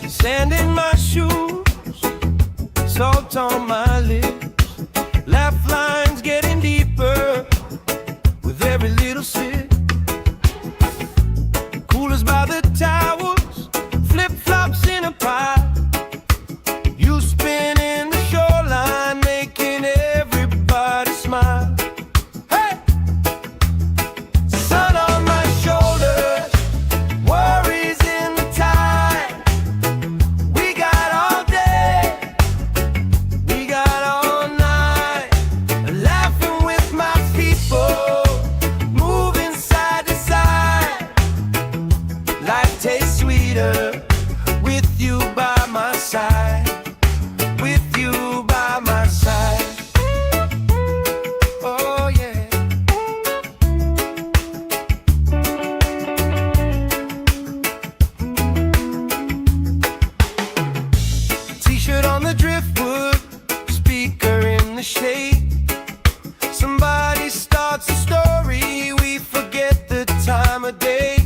Sand in my shoes, salt on my lips, laugh lines getting deeper with every little sip. Coolers by the towels, flip-flops in a pile. You spin in the shoreline, making everybody smile. Hey! Sun on my shoulders, worries in the tide. We got all day, we got all night, laughing with my people, moving side to side. Life tastes sweeter with you by my side, with you by my side. Oh yeah. T-shirt on the driftwood, speaker in the shade. Somebody starts a story, we forget the time of day.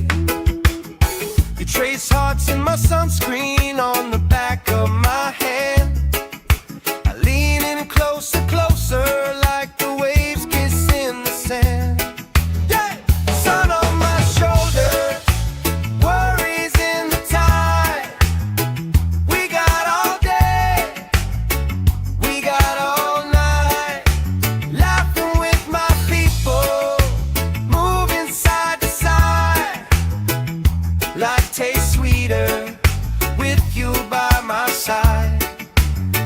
You trace hearts in my sunscreen on the back of my hand. I lean in closer, closer, like the waves kissing the sand. Yeah! Sun on my shoulders, worries in the tide. We got all day, we got all night, laughing with my people, moving side to side. Life tastes sweeter with you by my side,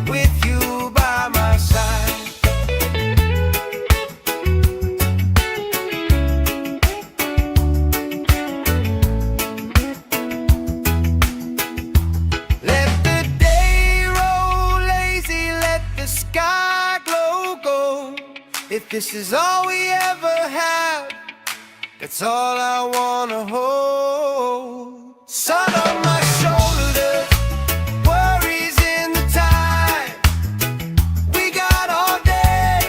with you by my side. Let the day roll lazy, let the sky glow gold. If this is all we ever have, that's all I wanna hold. Sun on my shoulders, worries in the tide. We got all day,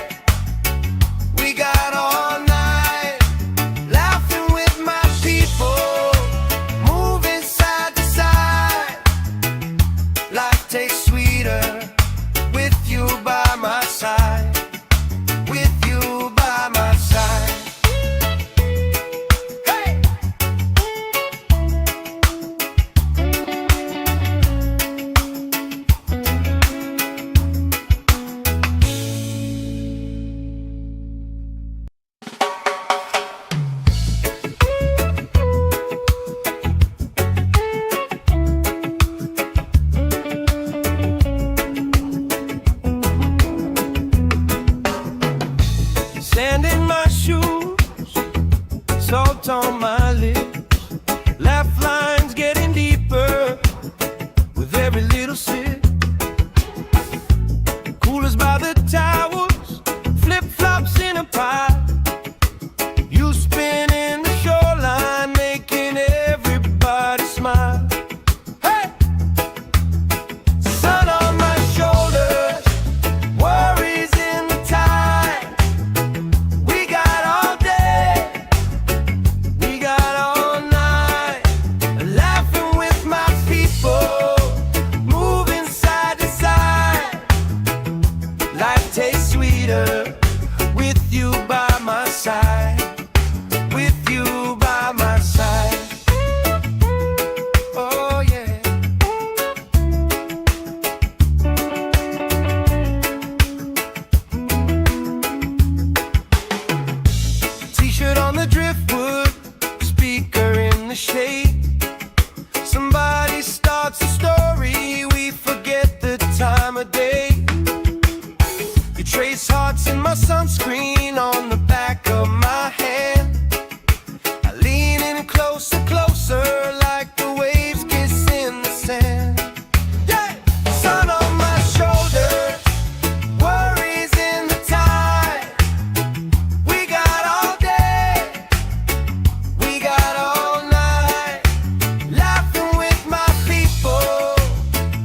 we got all night, laughing with my people, moving side to side. Life tastes sweeter with you by my side, with you by my side. Hey! shade. Somebody starts a story, we forget the time of day. You trace hearts in my sunscreen on the back of my hand. I lean in closer, closer, like the waves kiss in the sand. Yeah! Sun on my shoulders, worries in the tide. We got all day, we got all night, laughing with my people,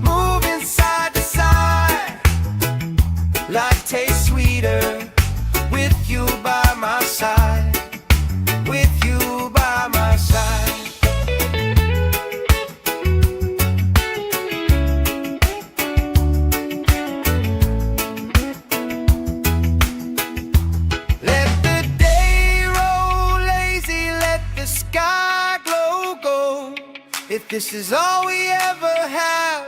moving side to side. Life tastes sweeter with you by my side, with you by my side. Let the day roll lazy, let the sky glow gold. If this is all we ever have,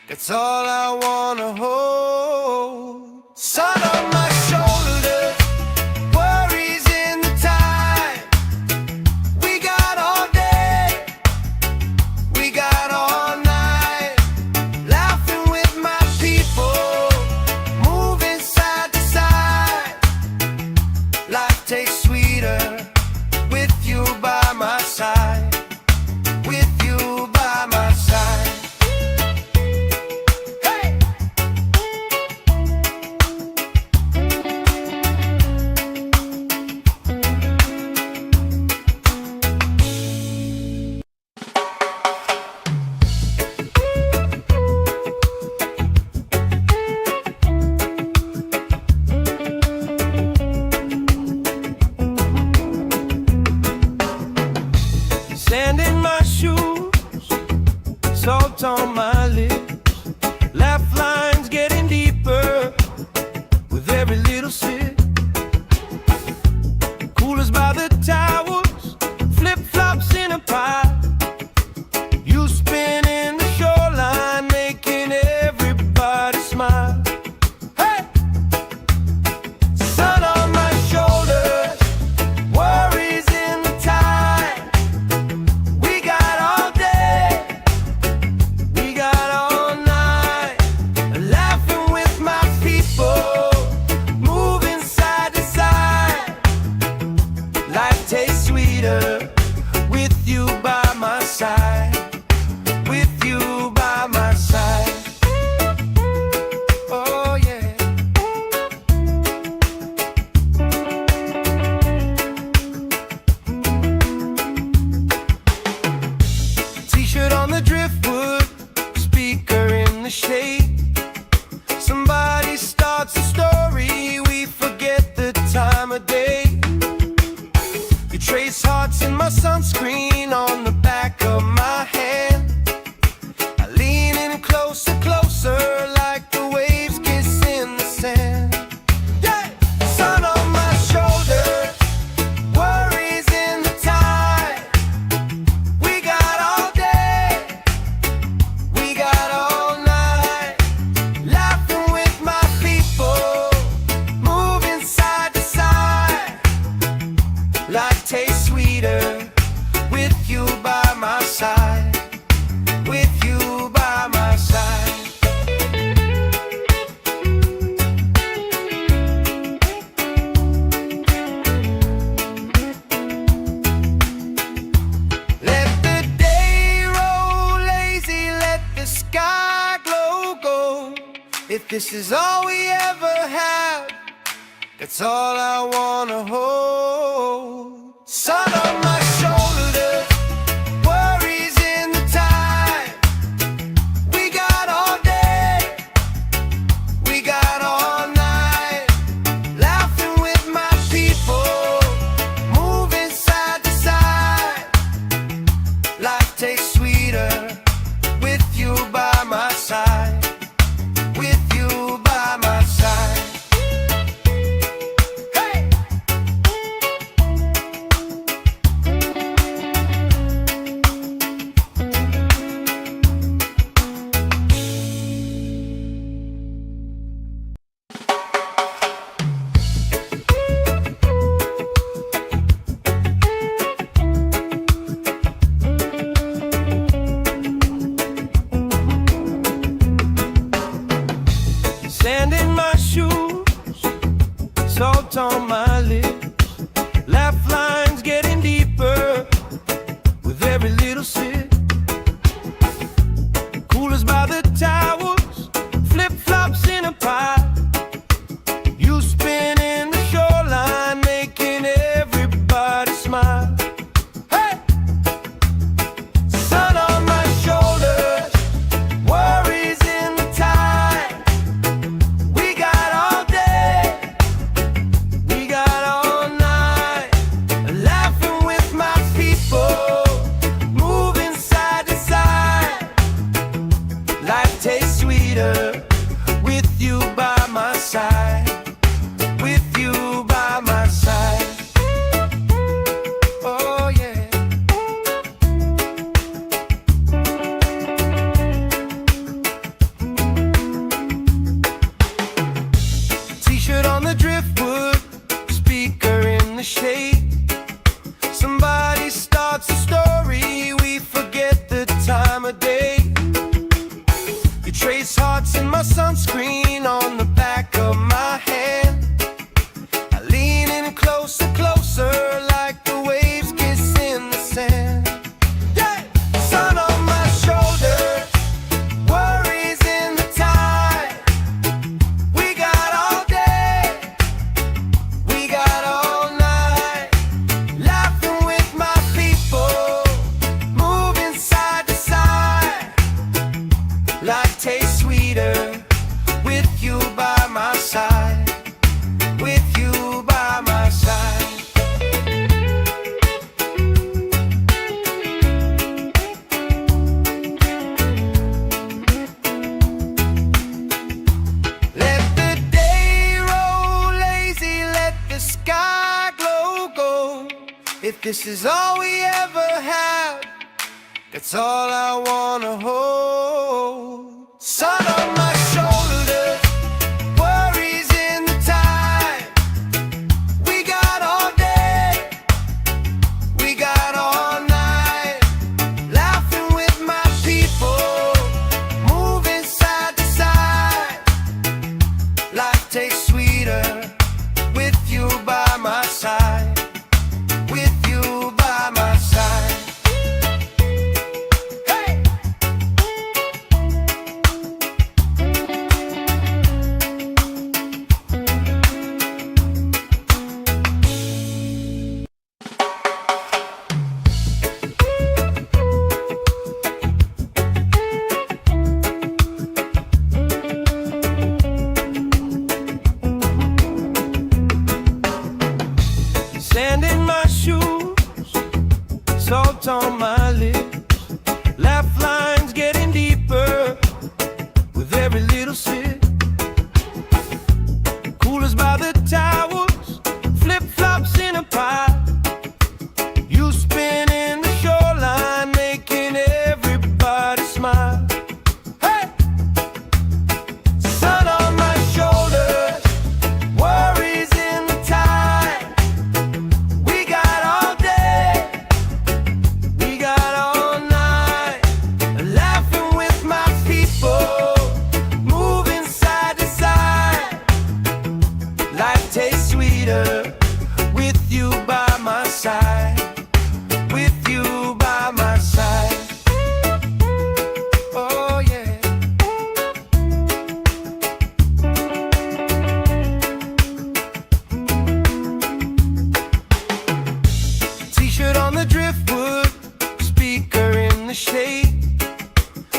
that's all I wanna hold. Sun on my shoulders, worries in the tide. We got all day, we got all night, laughing with my people, moving side to side. Life tastes sweeter with you by my side, with you by my side. Hey! Sand in my shoes, salt on my lips, laugh lines getting deeper with every little sip. Coolers by the towers, flip-flops in a pile. You spinning the shoreline, making everybody smile. Hey! Sun on my shoulders, worries in the tide. We got all day, we got all night, laughing with my people, moving side to side. Life tastes sweeter with you by my side, with you by my side. Oh yeah. T-shirt on the driftwood, speaker in the shade. Somebody starts a story, we forget the time of day. You trace hearts in my sunscreen on the back of my hand. I lean in closer, closer, like the waves kiss in the sand. Yeah! Sun on my shoulders, worries in the tide. We got all day, we got all night, laughing with my people, moving side to side. Life tastes sweeter with you by my side, with you by my side. Let the day roll lazy, let the sky glow gold. If this is all we ever have, that's all I wanna hold. Sun on my shoulders, worries in the tide. We got all day, we got all night, laughing with my people, moving side to side. Life tastes sweeter with you by my side, with you by my side. Hey! little sip. Coolers by the towers, flip-flops in a pie. You spin in the shoreline, making everybody smile. Hey! Sun on my shoulders, worries in the tide. We got all day, we got all night, laughing with my people, moving side to side. Life tastes sweeter with you by my side. With you by my side. Oh yeah. T-shirt on the driftwood, speaker in the shade. Somebody starts a story, we forget the time of day. You trace hearts in my sunscreen on the back of my hand. I lean in closer, closer, like the waves kiss in the sand. Yeah! Sun on my shoulders, worries in the tide. We got all day, we got all night, laughing with my people, moving side to side. Life tastes sweeter with you by my side. With you by my side. Let the day roll lazy, let the sky glow gold. If this is all we ever have, that's all I wanna hold. Sun on my shoulders, worries in the tide. We got all day, we got all night, laughing with my people, moving side to side. Life tastes sweeter with you by my side. With you by my side. Hey! Sand in my shoes, salt on my lips, laugh lines getting deeper with every little sip. Coolers by the towers, flip-flops in a pie. You spin in the shoreline, making everybody smile. Hey! Sun on my shoulders, worries in the tide. We got all day, we got all night, laughing with my people, moving side to side. Life tastes sweeter with you by my side. With you by my side. Oh yeah. T-shirt on the driftwood, speaker in the shade.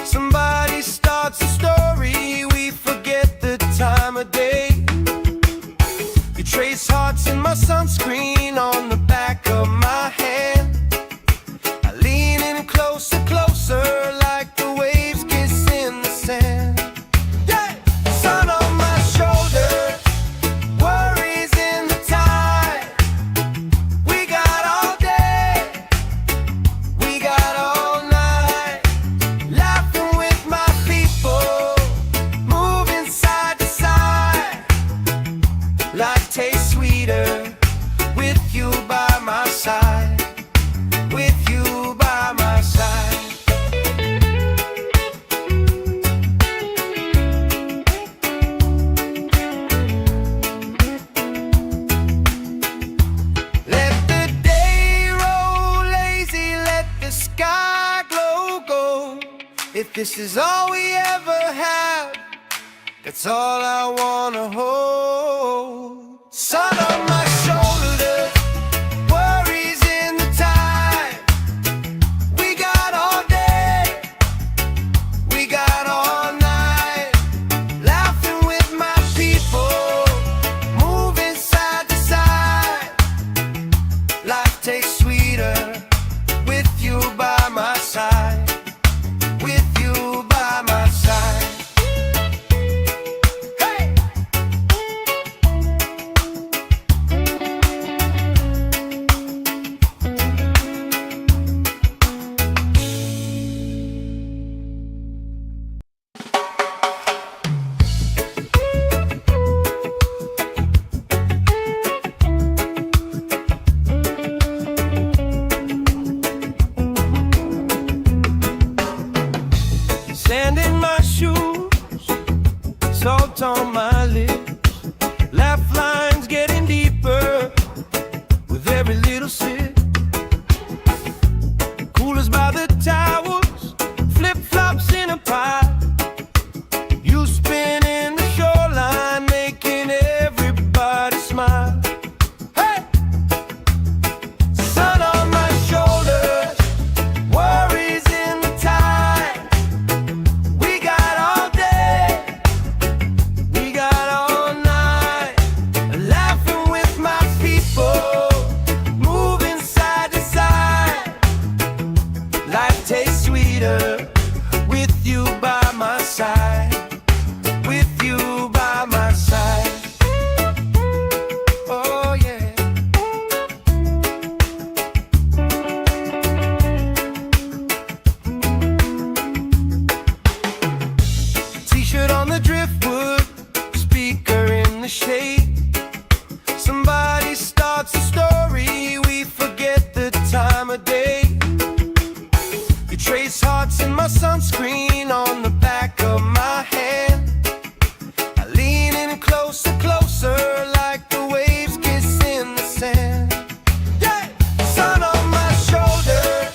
Somebody starts a story, we forget the time of day. You trace hearts in my sunscreen on the back of my hand. I lean in closer, closer, like the waves kiss in the sand. Yeah! Sun on my shoulders, worries in the tide. We got all day, we got all night, laughing with my people, If this is all we ever have, that's all I wanna hold. Sun on my shoulders, worries in the tide. We got all day, we got all night, laughing with my people, moving side to side. Life tastes sweeter with you by my side. With you by my side. Hey! Sand in my shoes, salt on my lips, laugh lines getting deeper with every little sip. Coolers by the towers, flip-flops in a pile. You spin in the shoreline, making everybody smile. Hey! Sun on my shoulders, worries in the tide. We got all day, we got all night, laughing with my people, moving side to side. Life tastes sweeter with you by my side. With you by my side. Oh yeah. T-shirt on the driftwood, speaker in the shade. Somebody starts a story, we forget the time of day. You trace hearts in my sunscreen on the back of my hand. I lean in closer, closer, like the waves kiss in the sand. Yeah! Sun on my shoulders,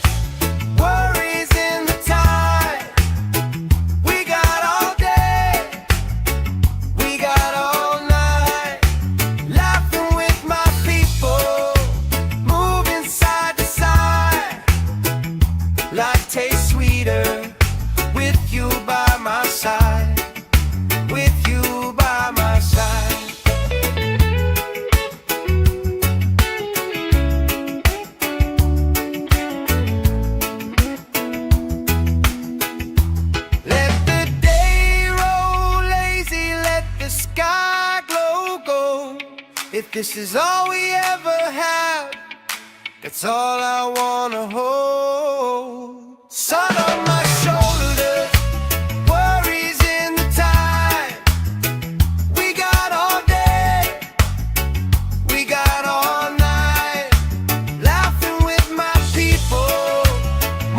worries in the tide. We got all day, we got all night, laughing with my people, moving side to side. Life tastes sweeter with you by my side. With you by my side. Let the day roll lazy, let the sky glow gold. If this is all we ever have, that's all I wanna hold. Sun on my shoulders, worries in the tide. We got all day, we got all night, laughing with my people,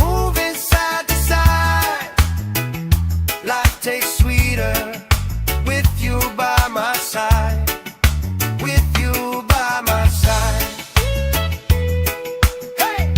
moving side to side. Life tastes sweeter with you by my side. With you by my side. Hey!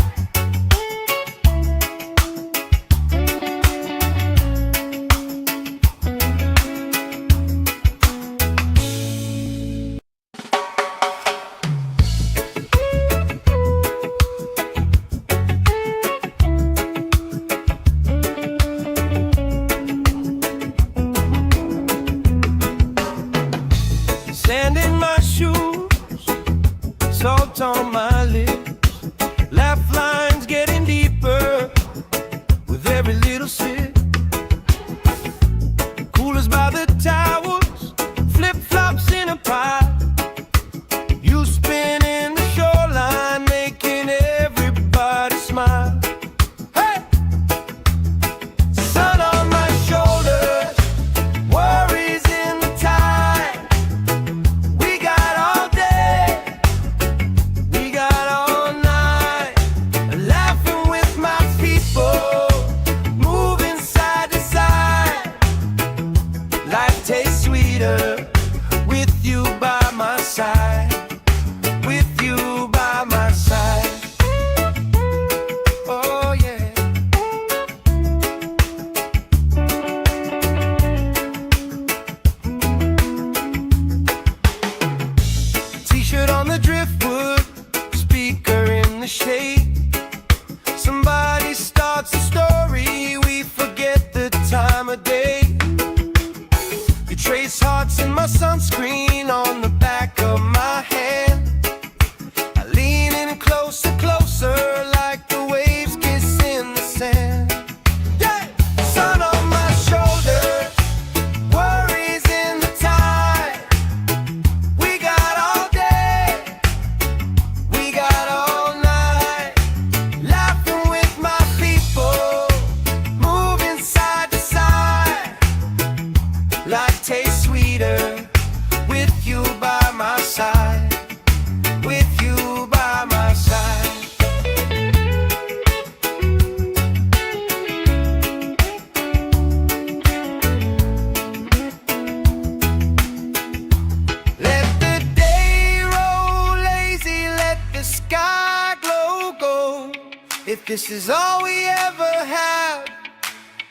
this is all we ever had,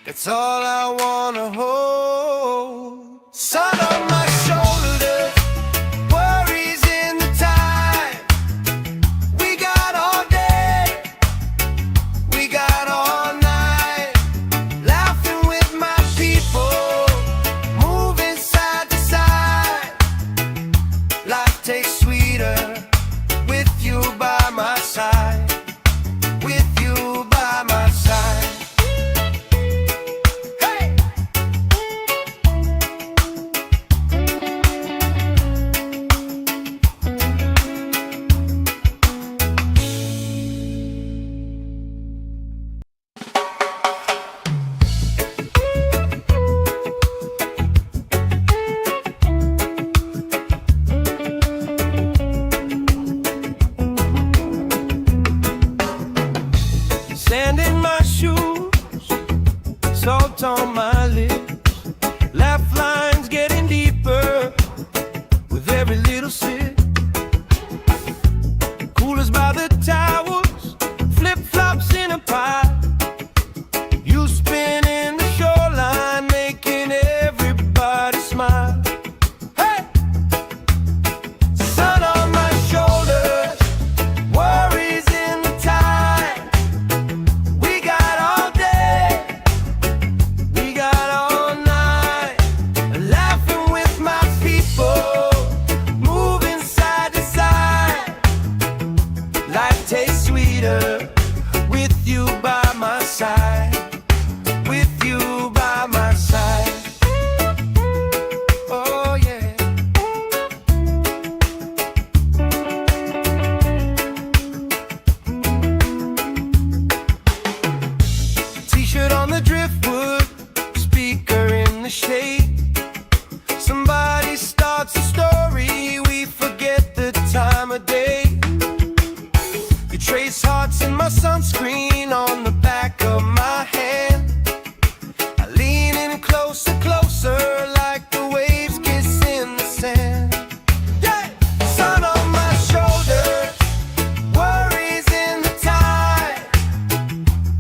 that's all I wanna hold. Sun on my shoulders, worries in the tide. We got all day, we got all night, laughing with my people, moving side to side. Life tastes sweeter with you by my side, with you by my side. Hey! Sand in my shoes, salt on my lips, laugh lines getting deeper with every little sip. Coolers by the towels, flip-flops in a pie. You spinning the shoreline, making everybody smile. Hey! Sun on my shoulders, worries in the tide. We got all day, we got all night, laughing with my people, moving side to side. Life tastes sweeter with you by my side, with you by my side. Oh yeah. T-shirt on the driftwood, speaker in the shade. Somebody starts a story, we forget the time of day. You trace hearts in my sunscreen on the back of my hand. I lean in closer, closer, like the waves kiss in the sand. Yeah! Sun on my shoulders, worries in the tide.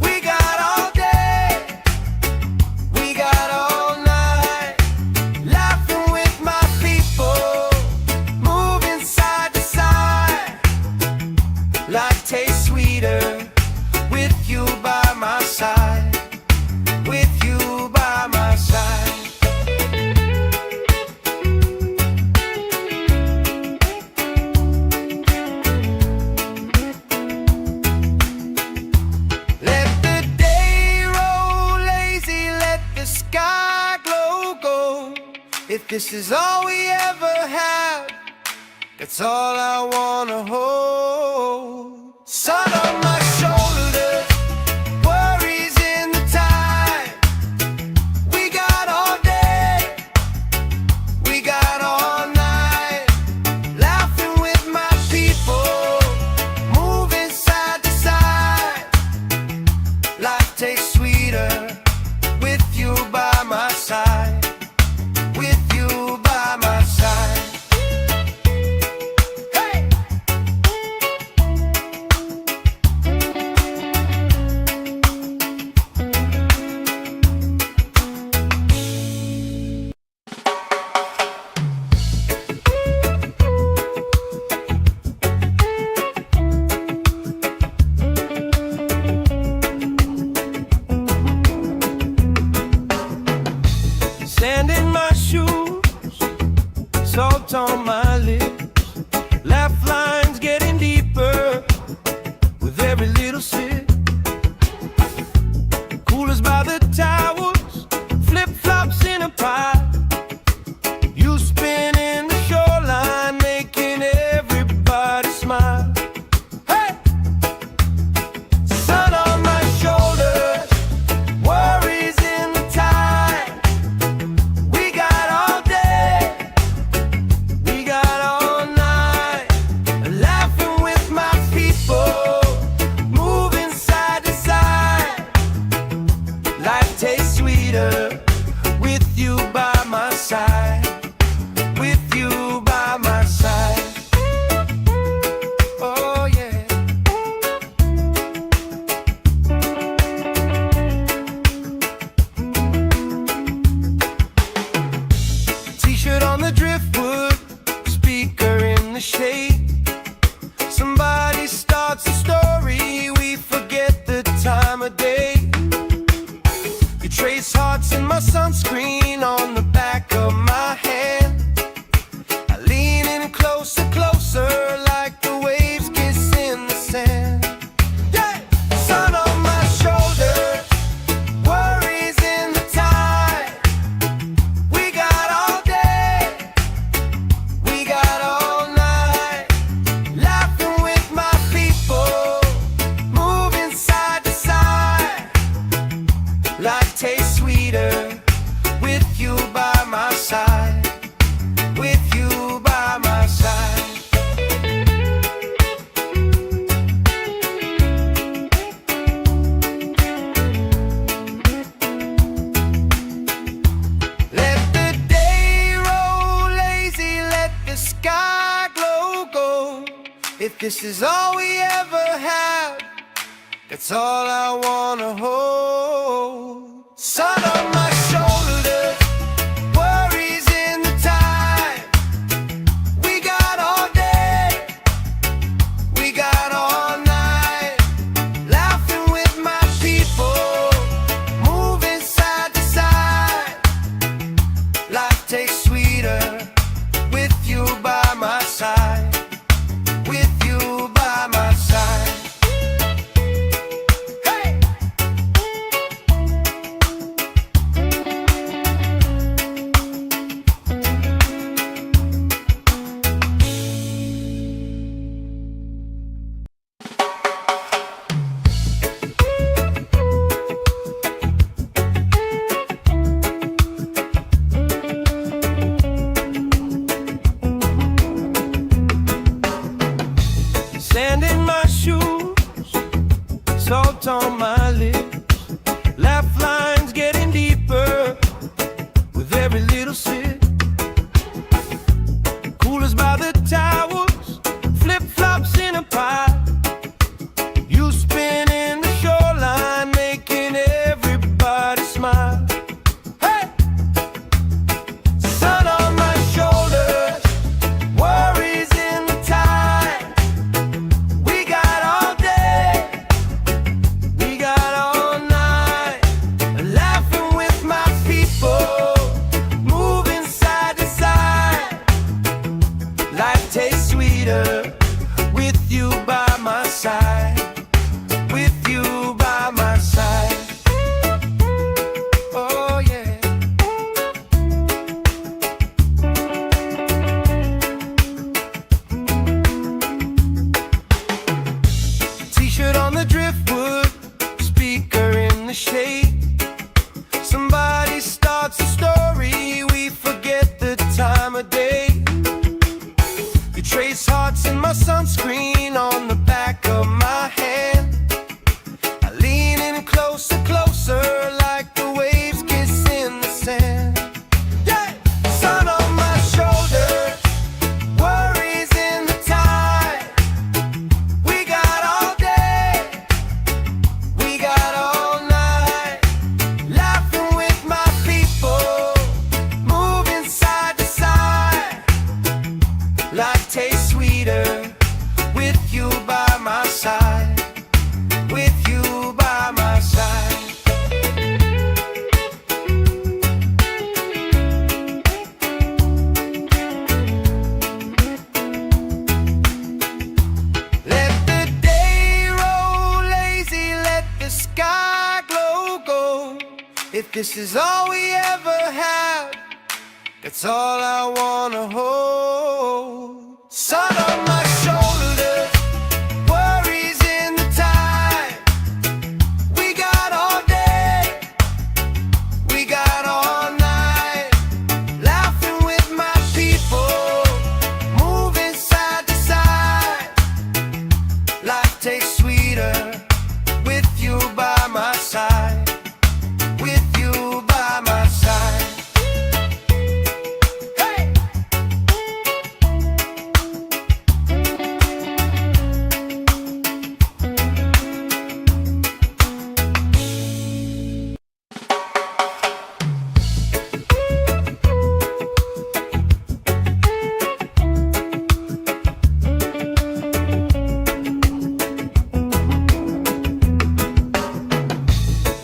We got all day, we got all night, laughing with my people, moving side to side. Life tastes sweeter with you by my side, with you by my side. Let the day roll lazy, let the sky glow gold. If this is all we ever had, that's all I wanna hold. Sun on my shoulders, worries in the tide. We got all day, we got all night, laughing with my people, moving side to side. Life tastes sweeter with you by my side, with you by my side. Hey! Sand in my shoes, salt on my lips, laugh lines getting deeper with every little sip. Coolers by the towels, flip-flops in a pie. You spinning the shoreline, making everybody smile. Hey! Sun on my shoulders, worries in the tide. We got all day, we got all night, laughing with my people, moving side to side. Life tastes sweeter with you by my side, with you by my side. Oh yeah. trace hearts in my sunscreen on the back of my hand. I lean in closer, closer, like the waves kiss in the sand. Yeah! Sun on my shoulder, worries in the tide. We got all day, we got all night, laughing with my people, moving side to side. Life tastes sweeter with you by my side, with you by my side. Let the day roll lazy, let the sky glow gold. If this is all we ever have, that's all I wanna hold. Sun on my shoulders, worries in the tide. We got all day, we got all night, laughing with my people, moving side to side. Life tastes sweeter with you by my side, with you by my side. Sand in my shoes, salt on my lips, laugh lines getting deeper with every little sip. Coolers by the towers, flip-flops in a pile. You spin in the shoreline, making everybody smile. Hey! Sun on my shoulders, worries in the tide. We got all day, we got all night, laughing with my people, moving side to side. Life tastes sweeter with you by my side, with you by my side. Oh yeah. T-shirt on the driftwood, speaker in the shade. Somebody starts a story, we forget the time of day. You trace hearts in my sunscreen on the back of my hand. I lean in closer, closer, like the waves kiss in the sand. Yeah! Sun on my shoulders, worries in the tide. We got all day, we got all night, laughing with my people, moving side to side. Life tastes sweeter with you by my side, with you by my side. Let the day roll lazy, let the sky glow gold. If this is all we ever have, that's all I wanna hold. Sun on my shoulders, worries in the tide. We got all day, we got all night, laughing with my people, moving side to side. Life tastes sweeter with you by my side, with you by my side. Hey!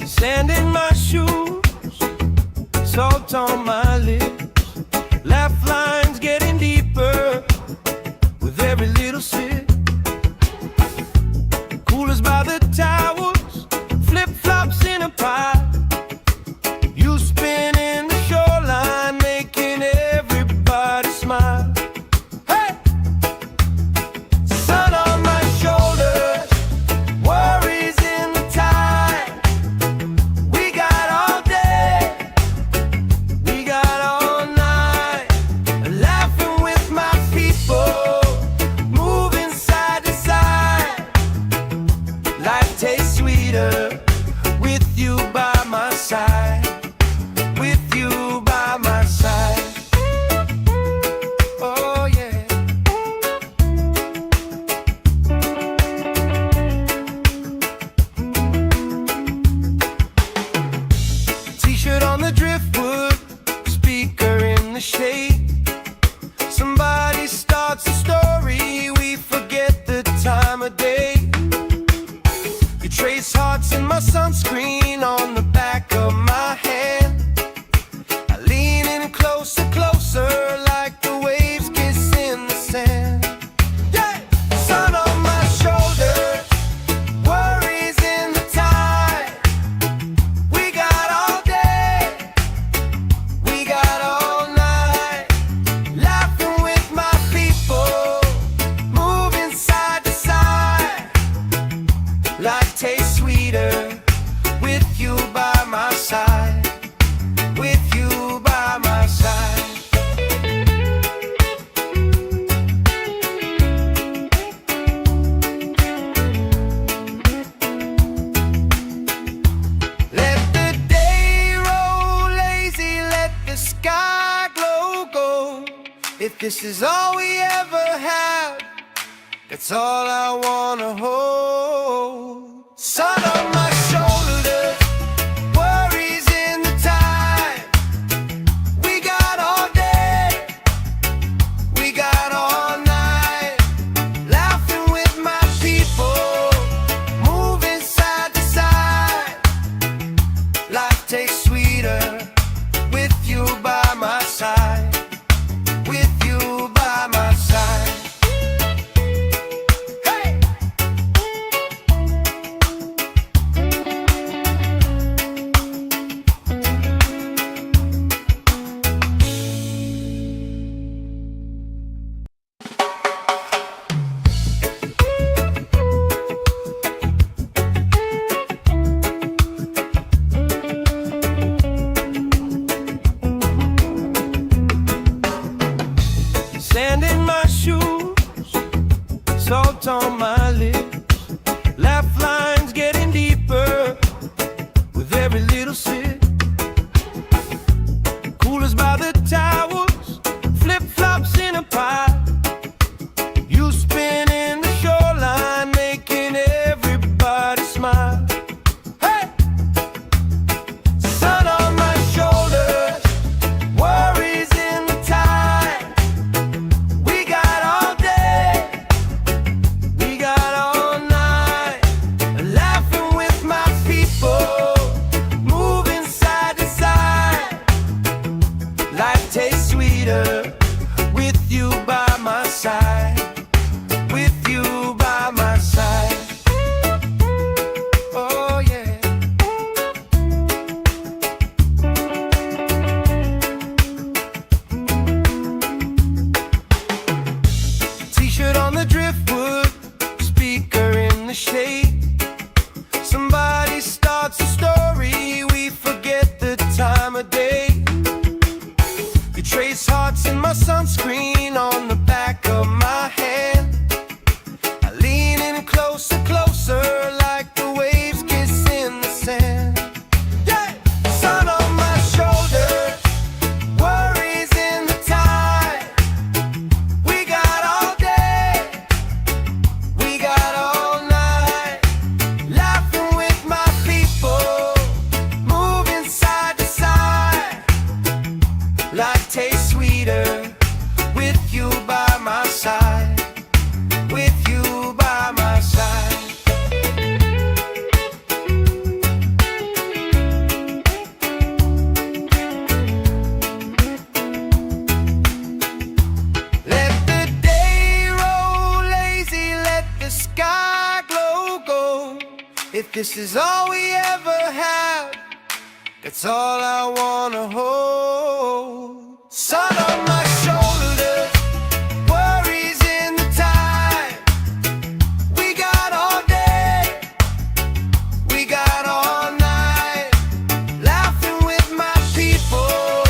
Sand in my shoes, salt on my lips. Laugh lines getting deeper with every little sip. Coolers by the towers, flip-flops in a pie. You spin in the shoreline, making everybody smile. Hey! Sun on my shoulders, worries in the tide. We got all day, we got all night. Laughing with my people, moving side to side. Life tastes sweeter with you by my side. With you by my side. Oh yeah. T-shirt on the driftwood, speaker in the shade. Somebody starts a story, we forget the time of day. You trace hearts in my sunscreen on the back of my hand. I lean in closer, closer, like the waves kiss in the sand. Yeah! Sun on my shoulders, worries in the tide. We got all day, we got all night. Laughing with my people, moving side to side. Life tastes sweeter with you by my side. With you by my side. Let the day roll lazy, let the sky glow gold. If this is all we ever have, that's all I wanna hold. Sun on my shoulders, worries in the tide. We got all day, we got all night. Laughing with my people, moving side to side. Life tastes sweeter with you by my side. With you by my side. Hey! this is all we ever have, that's all I wanna hold. Sun on my shoulders, worries in the tide. We got all day, we got all night, laughing with my people,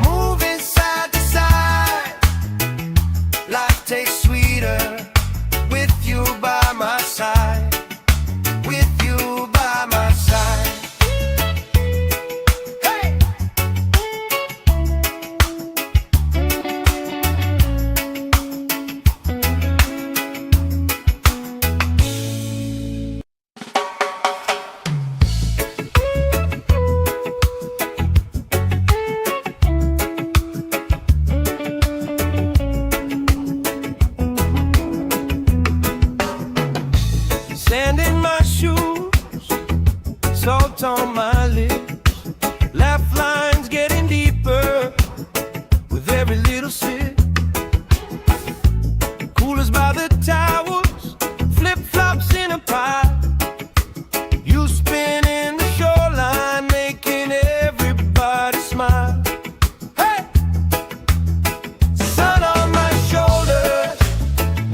moving side to side. Life tastes sweeter with you by my side. With you by my side. Hey! Sand in my shoes, salt on my lips, laugh lines getting deeper with every little sip. Coolers by the towels, flip-flops in a pile. You spinning the shoreline, making everybody smile. Hey! Sun on my shoulders,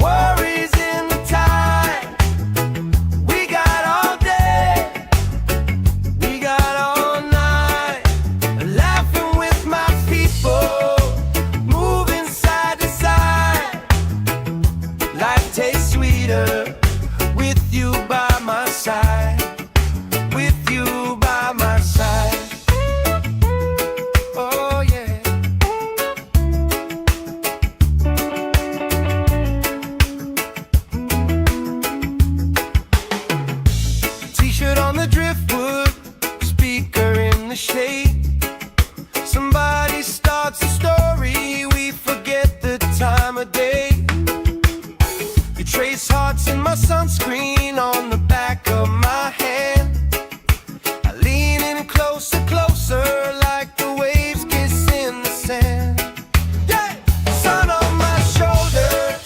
worries in the tide. We got all day, we got all night, laughing with my people, moving side to side. Life tastes sweeter with you by my side. With you by my side. Oh yeah. T-shirt on the driftwood, speaker in the shade. Somebody starts a story, we forget the time of day. You trace hearts in my sunscreen on the back of my hand. I lean in closer, closer, like the waves kiss in the sand. Yeah! Sun on my shoulders,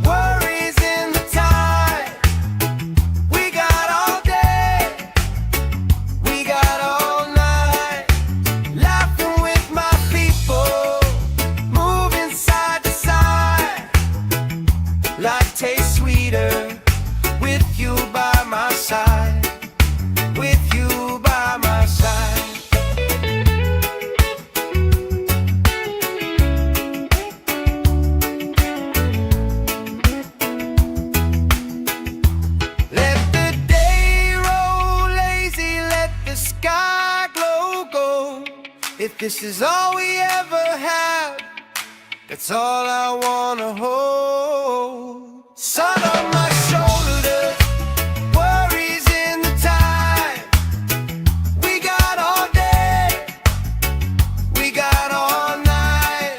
worries in the tide. We got all day, we got all night, laughing with my people, moving side to side. Life tastes sweeter with you by my side. With you by my side. Let the day roll lazy, let the sky glow gold. If this is all we ever have, that's all I wanna hold. Sun on my shoulders, worries in the tide. We got all day, we got all night,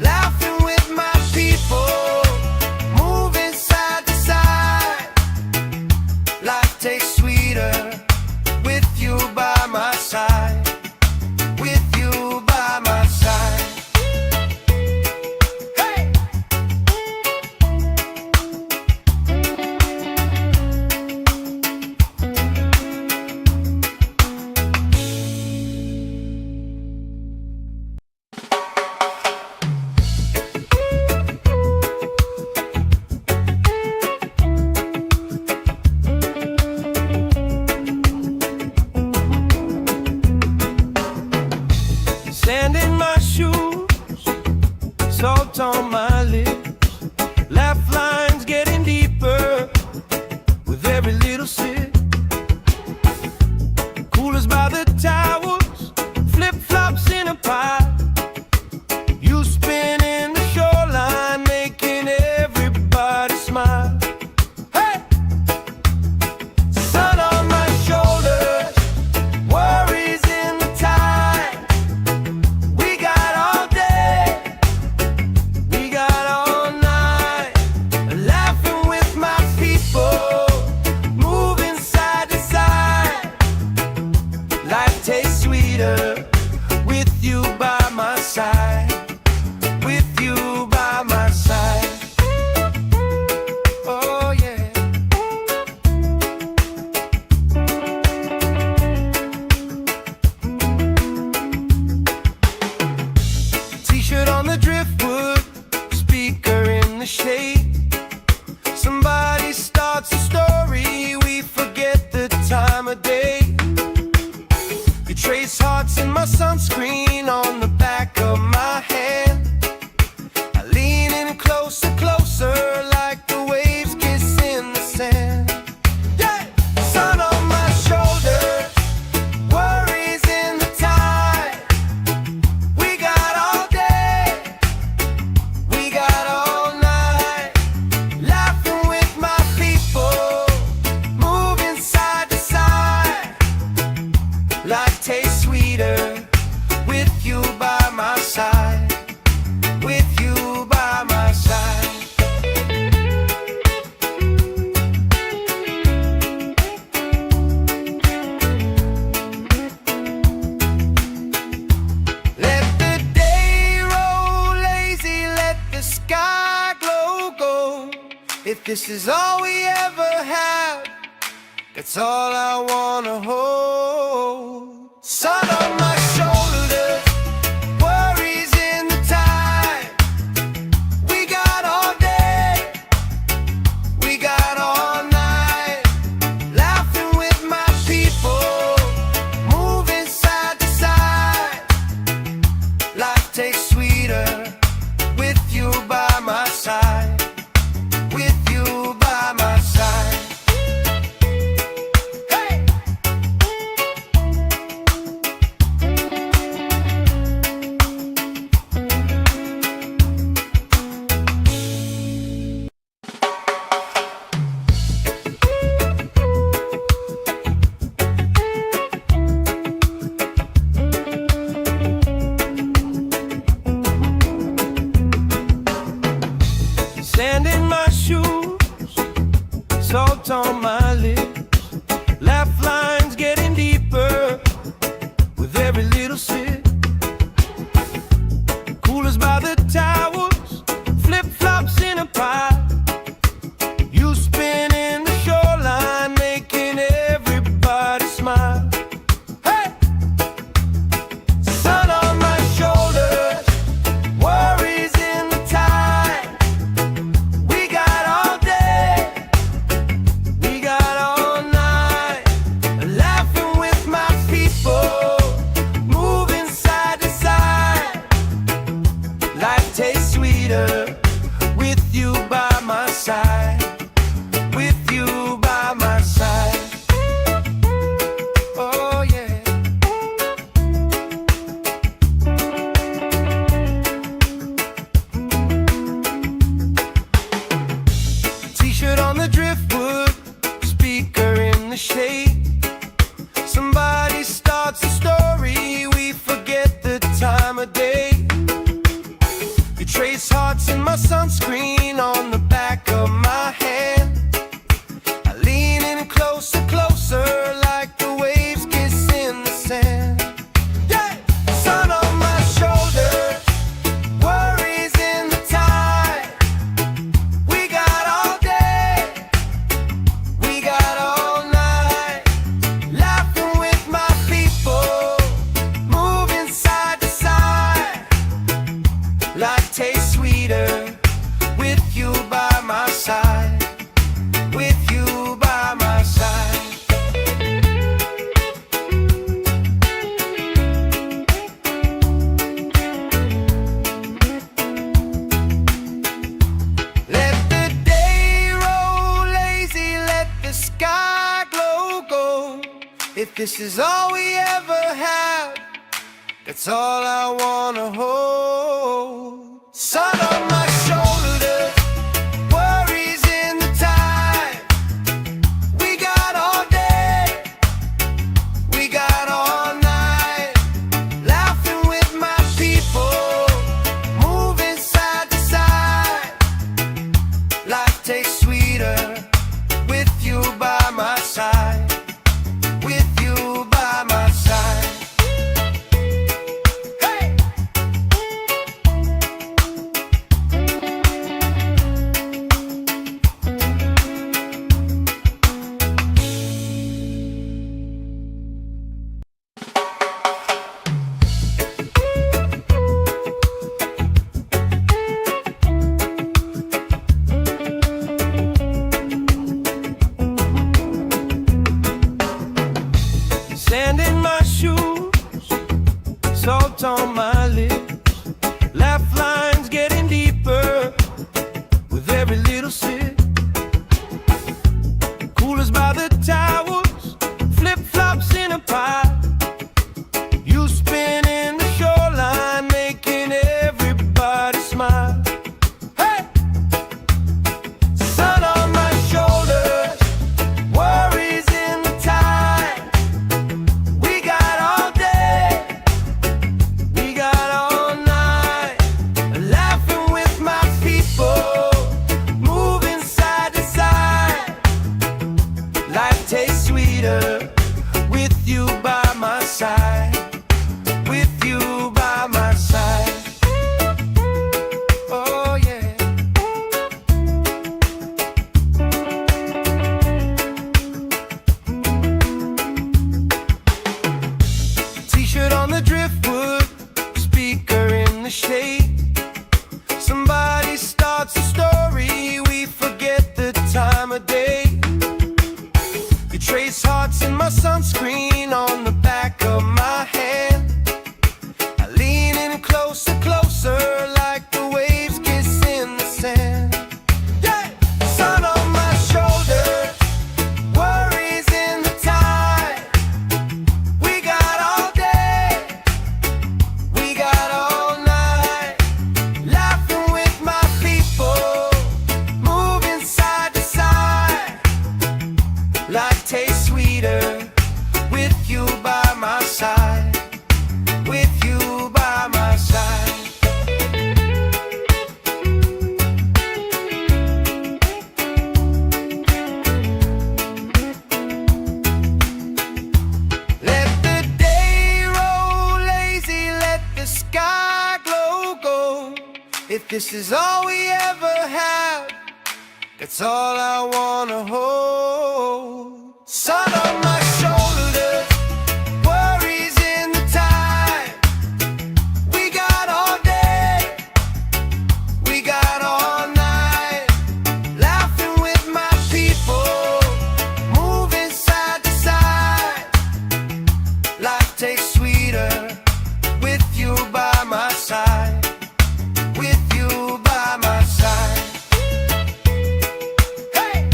laughing with my people, moving side to side. Life tastes sweeter with you by my side. With you by my side. Hey! Sand in my shoes, salt on my lips, laugh lines getting deeper with every little sip. Coolers by the towels, flip-flops in a pile. You spinning the shoreline, making everybody smile. Hey! Sun on my shoulders, worries in the tide. We got all day, we got all night, laughing with my people, moving side to side. Life tastes sweeter with you by my side. With you by my side. Oh yeah. You trace hearts in my sunscreen on the back of my hand. I lean in closer, closer, like the waves kiss in the sand. Yeah! Sun on my shoulders, worries in the tide. We got all day, we got all night, laughing with my people, moving side to side. Life tastes sweeter with you by my side, with you by my side. Let the day roll lazy, let the sky glow gold. If this is all we ever have, that's all I wanna hold. Sun on my shoulders, worries in the tide. We got all day, we got all night, laughing with my people, moving side to side. Life tastes sweeter with you by my side, with you by my side. Sand in my shoes, salt on my lips, laugh lines getting deeper with every little sip. Coolers by the towels, flip-flops in a pile. You spin in the shoreline, making everybody smile. Hey! Sun on my shoulders, worries in the tide. We got all day, we got all night, laughing with my people, moving side to side. Life tastes sweeter with you by my side, with you by my side. Oh yeah. T-shirt on the driftwood, speaker in the shade. Somebody starts a story, we forget the time of day. You trace hearts in my sunscreen on the back of my hand. I lean in closer, closer, like the waves kiss in the sand. Yeah! Sun on my shoulders, worries in the tide. We got all day, we got all night, laughing with my people, moving side to side. Life tastes sweeter with you by my side, with you by my side. Let the day roll lazy, let the sky glow gold. If this is all we ever have, that's all I wanna hold. Sun on my shoulders, worries in the tide. We got all day, we got all night, laughing with my people, moving side to side. Life tastes sweeter with you by my side, with you by my side. Hey! salt on my lips, laugh lines getting deeper with every little sip. Coolers by the towers, flip-flops in a pie. You spin in the shoreline, making everybody smile. Hey! Sun on my shoulders, worries in the tide. We got all day, we got all night, laughing with my people, moving side to side. Life tastes sweeter with you by my side, with you by my side. Oh yeah. T-shirt on the driftwood, speaker in the shade. Somebody starts a story, we forget the time of day. You trace hearts in my sunscreen on the back of my hand. I lean in closer, closer, like the waves kiss in the sand. Yeah! Sun on my shoulders, worries in the tide. We got all day, we got all night, laughing with my people, moving side to side. Life tastes sweeter with you by my side, with you by my side. Let the day roll lazy, let the sky glow gold. If this is all we ever have, that's all I wanna hold. Sun on my shoulders, worries in the tide. We got all day, we got all night, laughing with my people, moving side to side. Life tastes sweeter with you by my side, with you by my side. Hey!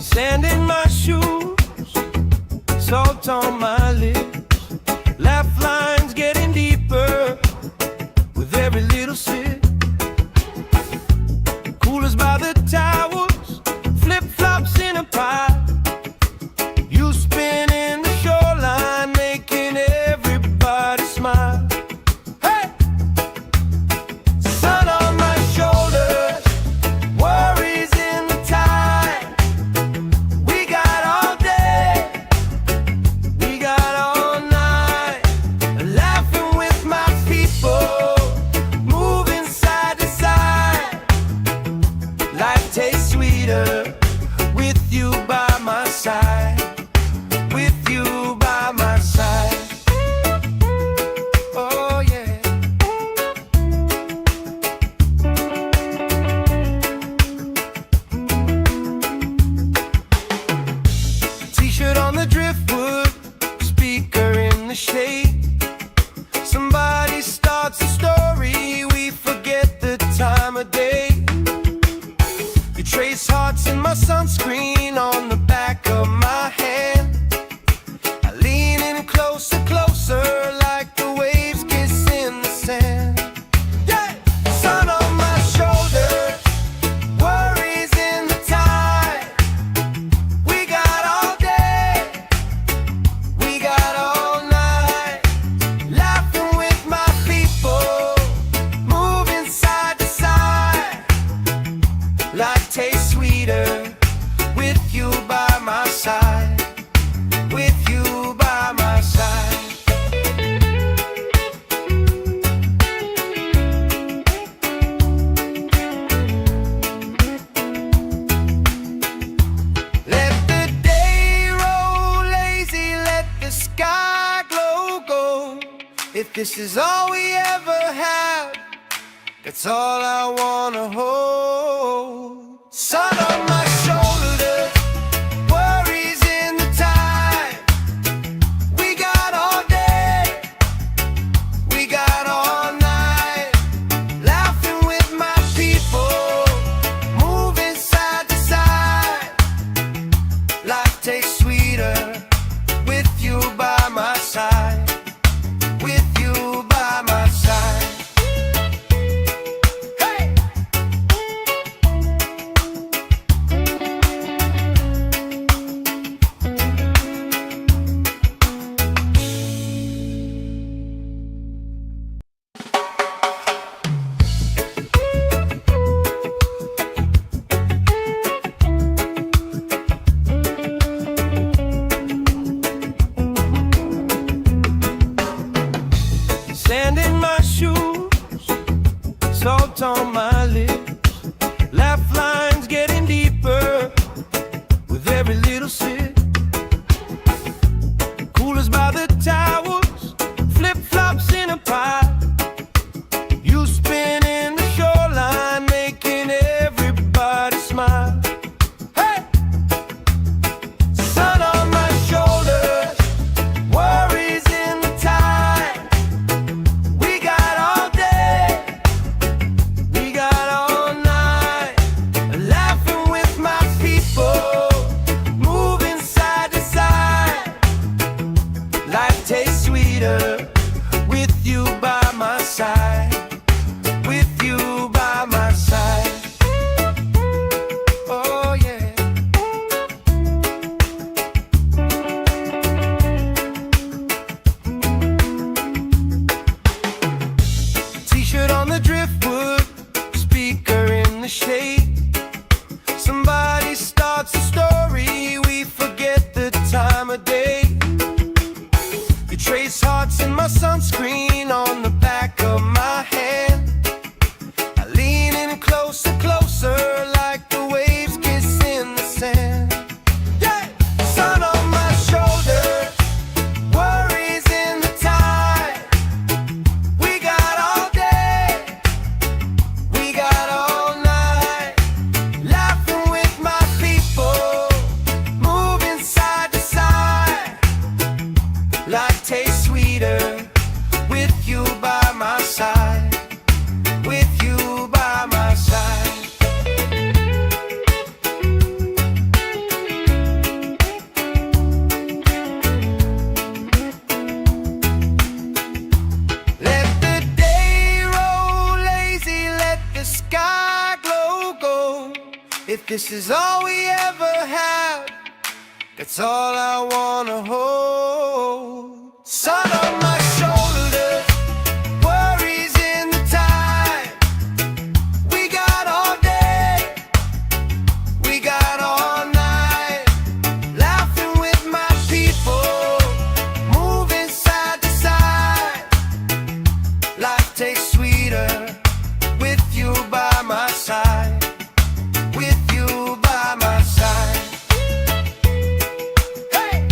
Sand in my shoes, salt on my lips, laugh lines getting deeper with every little sip. Coolers by the towers, flip-flops in a pie. You spin in the shoreline, making everybody smile. Hey! Sun on my shoulders, worries in the tide. We got all day, we got all night, laughing with my people, moving side to side. Life tastes sweeter with you by my side, with you by my side. Oh yeah. T-shirt on the driftwood, speaker in the shade. Somebody starts a story, we forget the time of day. You trace hearts in my sunscreen on the back of my hand. I lean in closer, closer, like the waves kiss in the sand. Yeah! Sun on my shoulders, worries in the tide. We got all day, we got all night, laughing with my people, moving side to side. Life tastes sweeter with you by my side, with you by my side. this is all we ever have, that's all I wanna hold. Sun on my shoulders, worries in the tide. We got all day, we got all night, laughing with my people, moving side to side. Life tastes sweeter with you by my side. With you by my side. Hey! Sand in my shoes, salt on my lips, laugh lines getting deeper with every little sip. Coolers by the towers, flip-flops in a pie. You spinning the shoreline, making everybody smile. Hey! Sun on my shoulders, worries in the tide. We got all day, we got all night, laughing with my people, moving side to side. Life tastes sweeter with you by my side. With you by my side. Oh yeah. T-shirt on the driftwood, speaker in the shade. Somebody starts a story, we forget the time of day. You trace hearts in my sunscreen on the back of my hand. I lean in closer, closer, like the waves kiss in the sand. Yeah! Sun on my shoulders, worries in the tide. We got all day, we got all night, laughing with my people, moving side to side. Life tastes sweeter with you by my side. With you by my side. Let the day roll lazy, let the sky glow gold. If this is all we ever have, that's all I wanna hold. Sun on my shoulders, worries in the tide. We got all day, we got all night, laughing with my people, moving side to side. Life tastes sweeter with you by my side. With you by my side. Hey!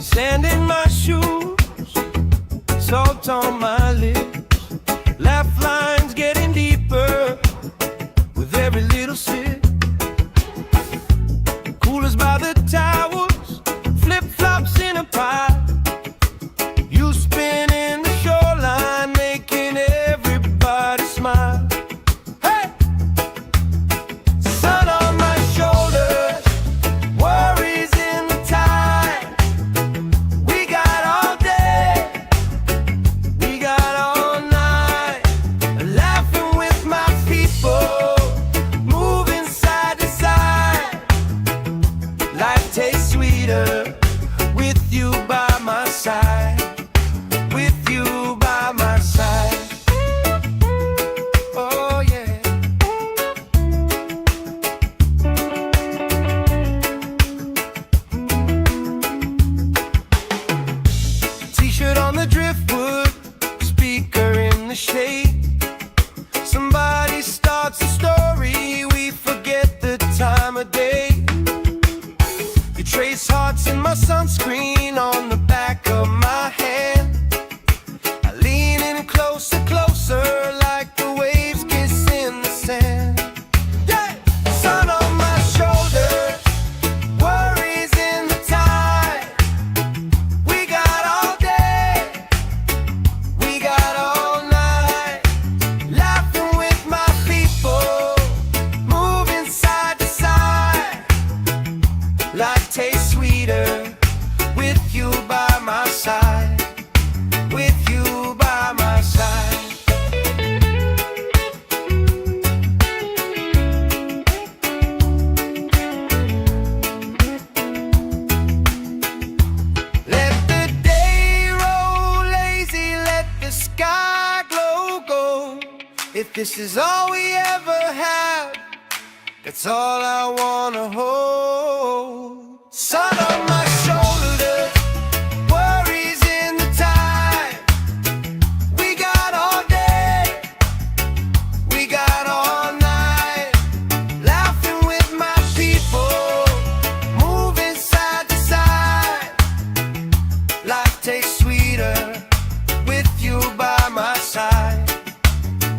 Sand in my shoes, salt on my lips, laugh lines getting deeper with every little sip. Coolers by the towers, flip-flops in a pie. You spinning the shoreline, making everybody smile. Hey! Sun on my shoulders, worries in the tide. We got all day, we got If this is all we ever have, that's all I wanna hold. Sun on my shoulders, worries in the tide. We got all day, we got all night, laughing with my people, moving side to side. Life tastes sweeter with you by my side,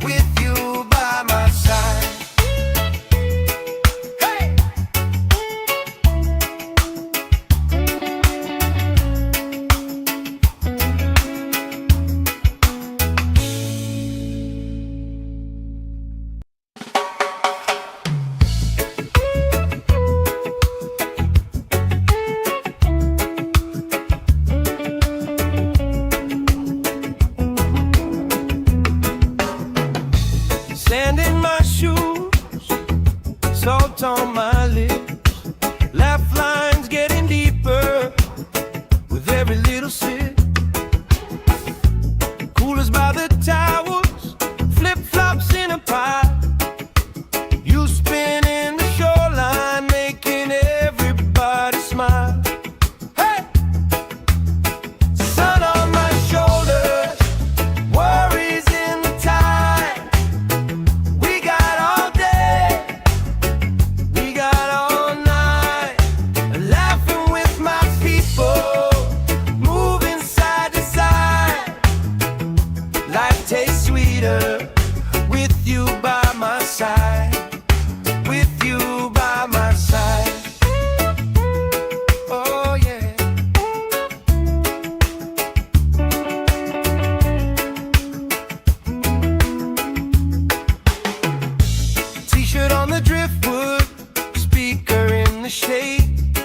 with you by my side. Hey! Sand in my shoes, salt on my lips, laugh lines getting deeper with every little sip. Coolers by the towers, flip-flops in a pile. You spinning the shoreline, making everybody smile. Hey! Sun on my shoulders, worries in the tide. We got all day, we got all night, laughing with my people, moving side to side. Life tastes sweeter with you by my side, with you by my side. Oh yeah. T-shirt on the driftwood, speaker in the shade.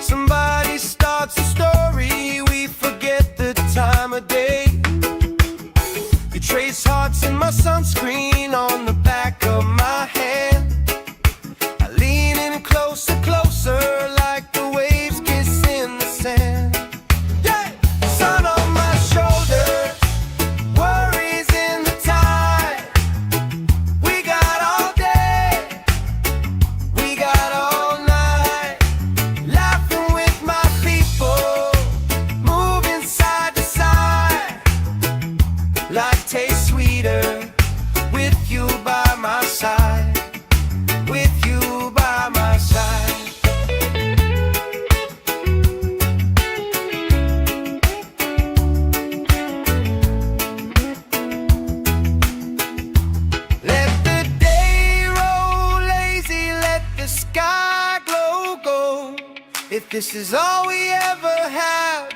Somebody starts a story, we forget the time of day. You trace hearts in my sunscreen on the back of my hand. I lean in closer, closer, like the waves kiss in the sand. Yeah! Sun on my shoulders, worries in the tide. We got all day, we got all night, laughing with my people, moving side to side. Life tastes sweeter with you by my side, with you by my side. Let the day roll lazy, let the sky glow gold. If this is all we ever have,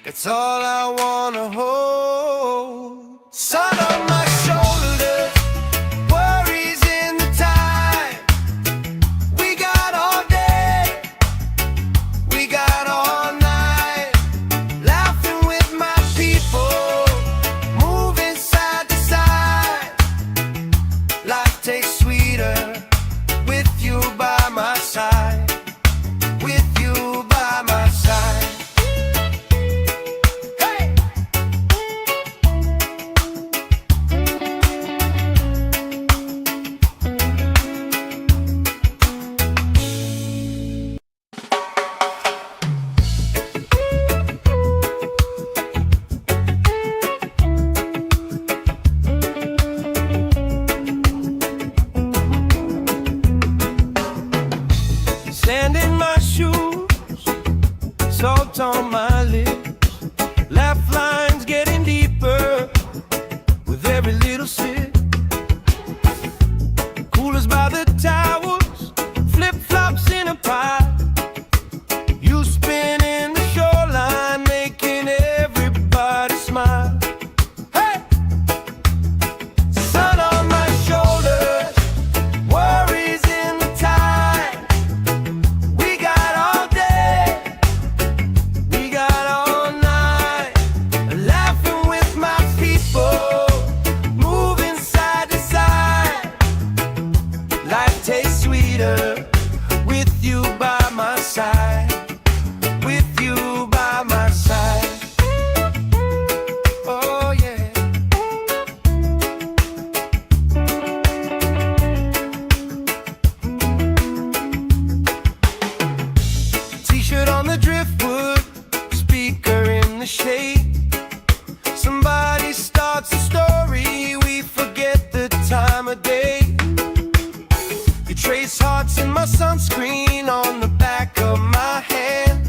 that's all I wanna hold. Sun on my shoulders, worries in the tide. We got all day, we got all night, laughing with my people, moving side to side. Life tastes sweeter with you by my side, with you by my side. Hey! the shade. Somebody starts a story, we forget the time of day. You trace hearts in my sunscreen on the back of my hand.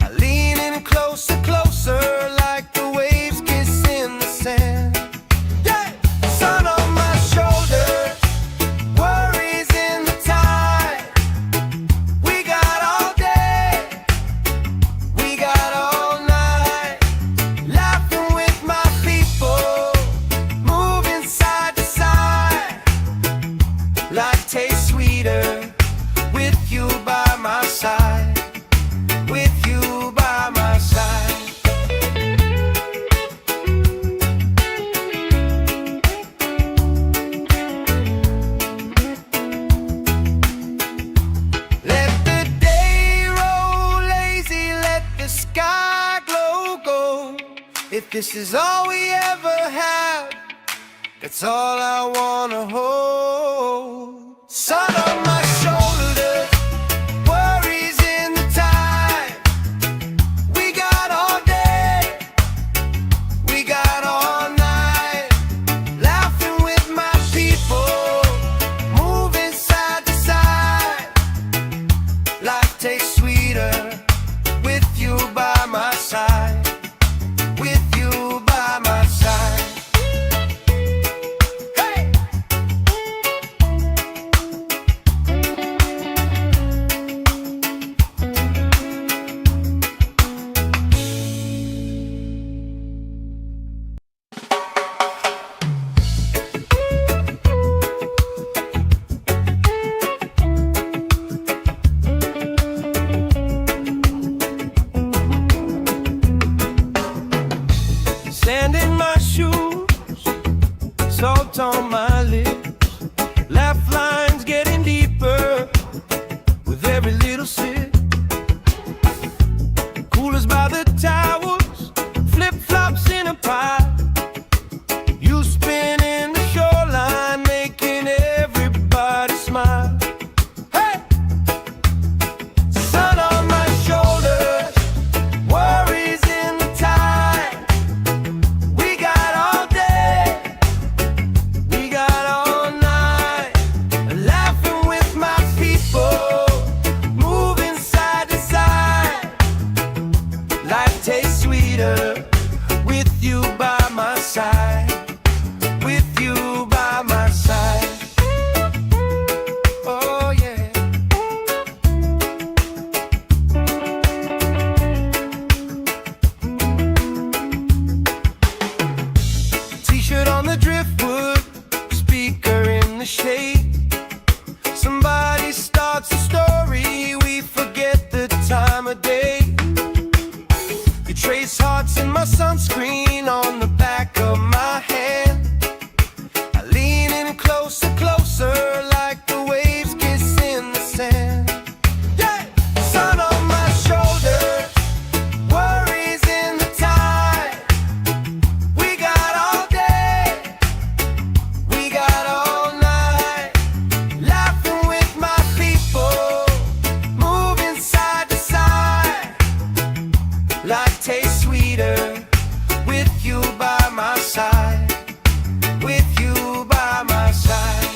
I lean in closer, closer, like the waves kiss in the sand. Yeah! Sun on my shoulders, worries in the tide. We got all day, we got all night, laughing with my people, moving side to side. Life tastes sweeter with you by my side, with you by my side. Let the day roll lazy, let the sky glow gold. If this is all we ever have, that's all I wanna hold. Sun on my shoulders, worries in the tide. We got all day, we got all night, laughing with my people, moving side to side. Life tastes sweeter with you by my side, with you by my side. Sand in my shoes, salt on my lips, laugh lines getting deeper with every little sip. Coolers by the towers, flip-flops in a pile. You spinning the shoreline, making everybody smile. Hey! Sun on my shoulders, worries in the tide. We got all day, we got all night, laughing with my people, moving side to side. Life tastes sweeter with you by my side, with you by my side. Oh yeah. T-shirt on the driftwood, speaker in the shade. Somebody starts a story, we forget the time of day. You trace hearts in my sunscreen on the back of my hand. I lean in closer, closer, like the waves kiss in the sand. Yeah! Sun on my shoulders, worries in the tide. We got all day, we got all night, laughing with my people, moving side to side. Life tastes sweeter with you by my side, with you by my side.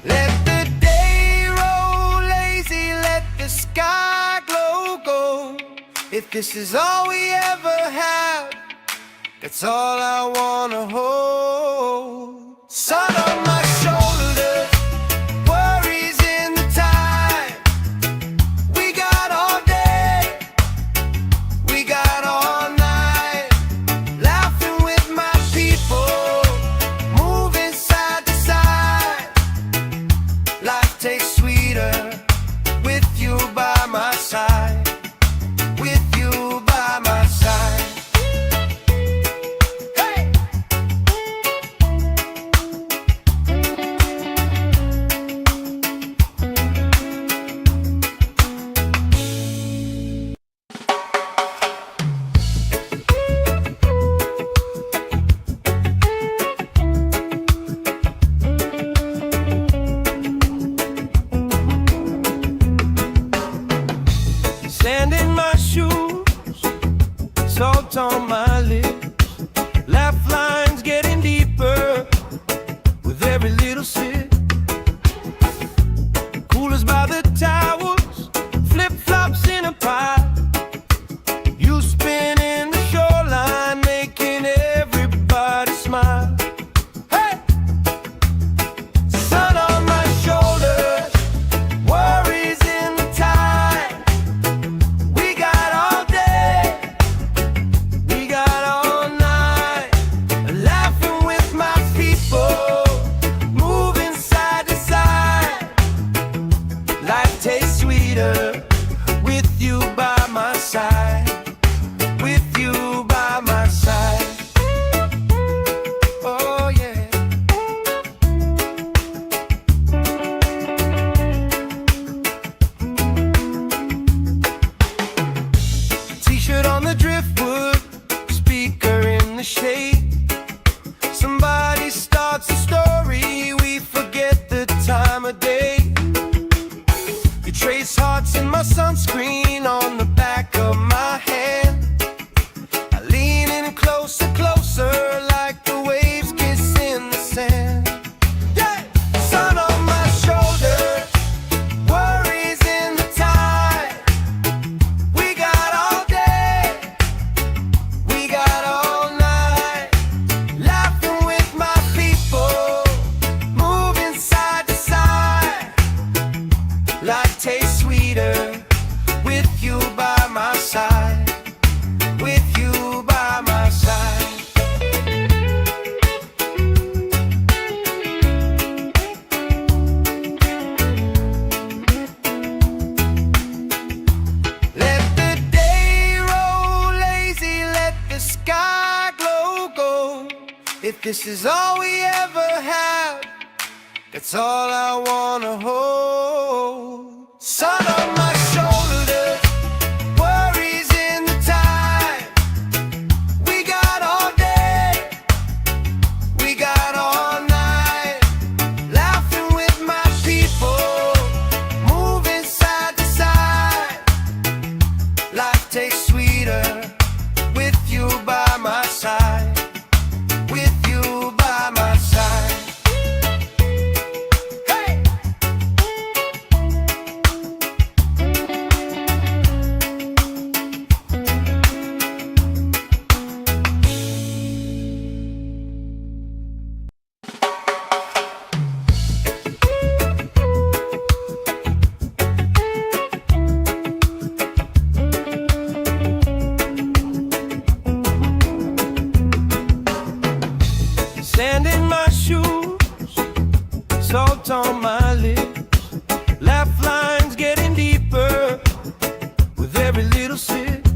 Let the day roll lazy, let the sky glow gold. If this is all we ever have, that's all I wanna hold. Sun on my shoulders, worries in the tide. We got all day, we got all night, laughing with my people, moving side to side. Life tastes sweeter with you by my side, with you by my side. Hey! this is all we ever have, that's all I wanna hold. Sun on my shoulders, worries in the time. We got all day, we got all night, laughing with my people, moving side to side. Life tastes sweeter with you by my side. With you by my side. Hey! Sand in my shoes, salt on my lips, laugh lines getting deeper with every little sip.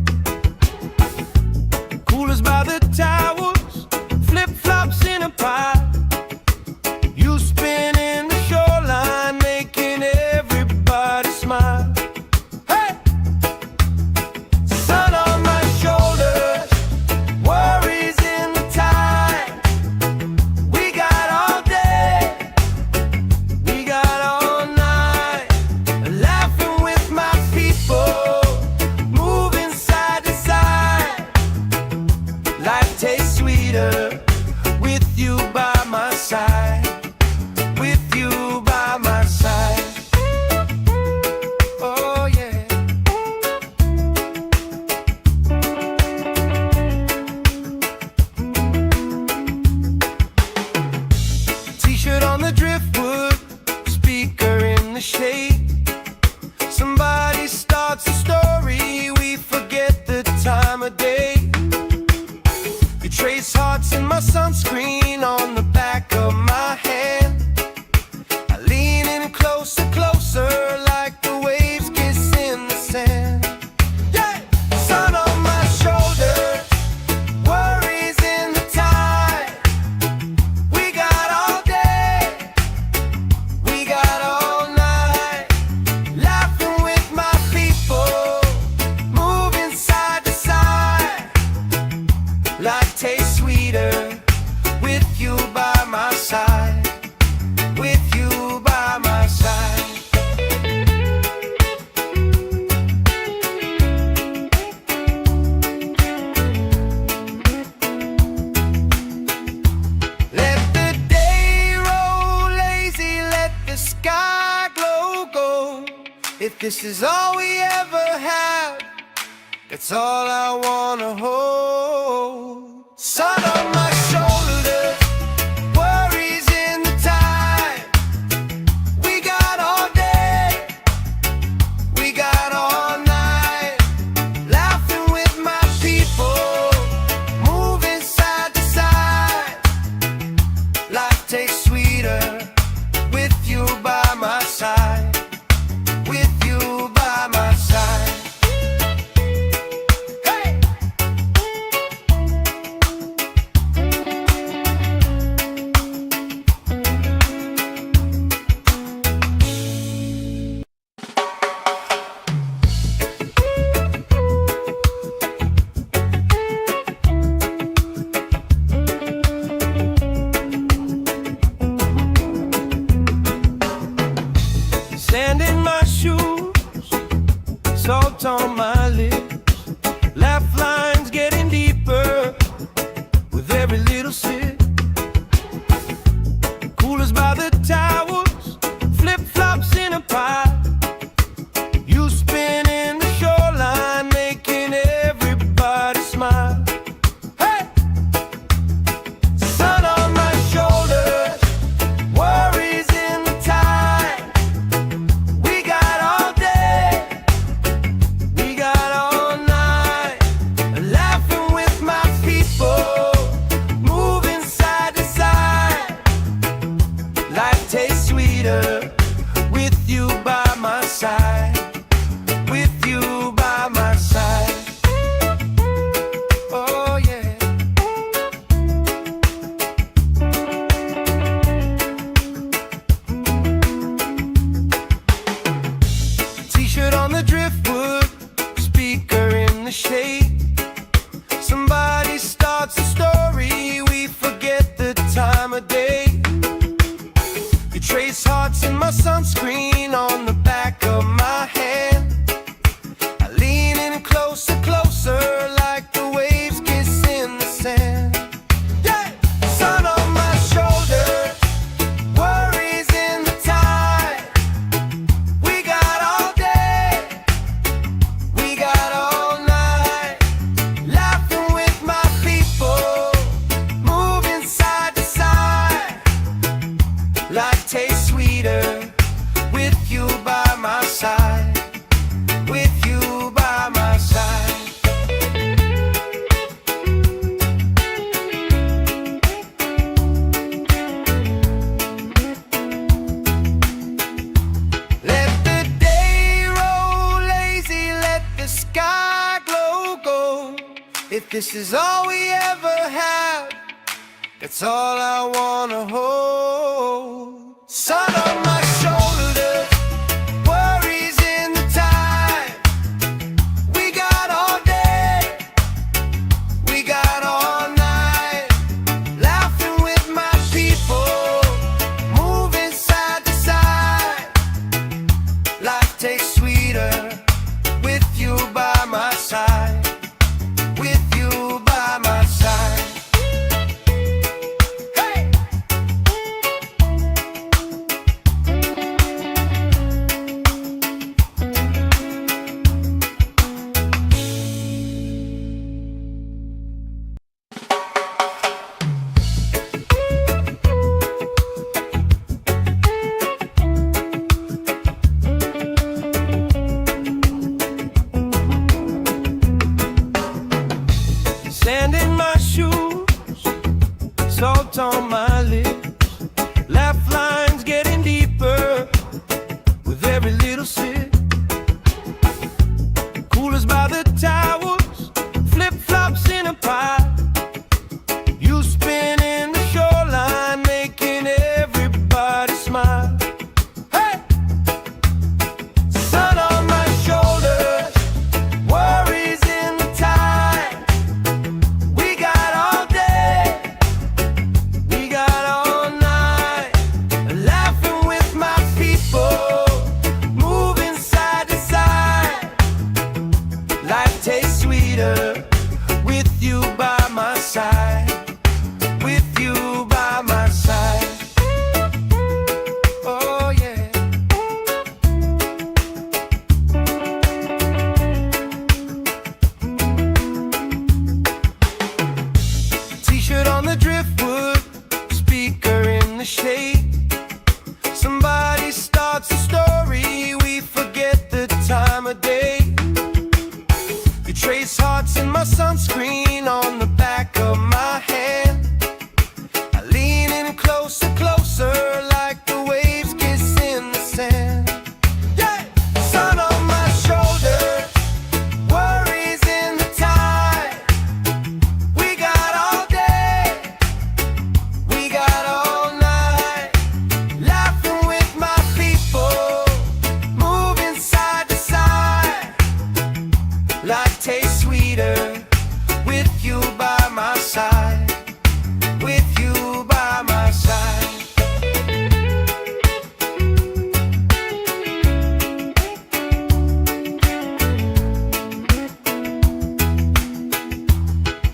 Coolers by the towels, flip-flops in a pile. You spin in the shoreline, making everybody smile. Hey! Sun on my shoulders, worries in the tide. We got all day, we got all night, laughing with my people, moving side to side. Life tastes sweeter with you by my side. With you by my side. Oh yeah. T-shirt on the driftwood, speaker in the shade. Somebody starts a story, we forget the time of day. You trace hearts in my sunscreen on the back of my hand. I lean in closer, closer, like the waves kiss in the sand. Yeah! Sun on my shoulders, worries in the tide. We got all day, we got all night, laughing with my people, moving side to side. Life tastes sweeter with you by my side. With you by my side. Let the day roll lazy, let the sky glow gold. If this is all we ever have, that's all I wanna hold. Sun on my shoulders, worries in the tide. We got all day, we got all night, laughing with my people, moving side to side. Life tastes sweeter with you by my side. With you by my side. Hey! Sand in my shoes, salt on my lips, laugh lines getting deeper with every little sip. Coolers by the towels, flip-flops in a pile. You spin in the shoreline, making everybody smile. Hey! Sun on my shoulders, worries in the tide. We got all day, we got all night, laughing with my people, moving side to side. Life shade. Somebody starts a story, we forget the time of day. You trace hearts in my sunscreen on the back of my hand. I lean in closer, closer, like the waves kiss in the sand. Yeah! Sun on my shoulders, worries in the tide. We got all day, we got all night, laughing with my people, moving side to side. Life tastes sweeter with you by my side, with you by my side. Let the day roll lazy, let the sky glow gold. If this is all we ever have, that's all I wanna hold. Sun on my shoulders, worries in the tide. We got all day, we got all night, laughing with my people, moving side to side. Life tastes sweeter with you by my side, with you by my side. Hey! Sand in my shoes, salt on my lips, laugh lines getting deeper with every little sip. Coolers by the towers, flip-flops in a pile. You spin in the shoreline, making everybody smile. Hey! Sun on my shoulders, worries in the tide. We got all day, we got all night, laughing with my people, moving side to side. Life tastes sweeter with you by my side, with you by my side. Oh yeah. T-shirt on the driftwood, speaker in the shade. Somebody starts a story, we forget the time of day. You trace hearts in my sunscreen on the back of my hand. I lean in closer, closer, like the waves kiss in the sand. Yeah! Sun on my shoulders, worries in the tide. We got all day, we got all night, laughing with my people, moving side to side. Life tastes sweeter with you by my side, with you by my side.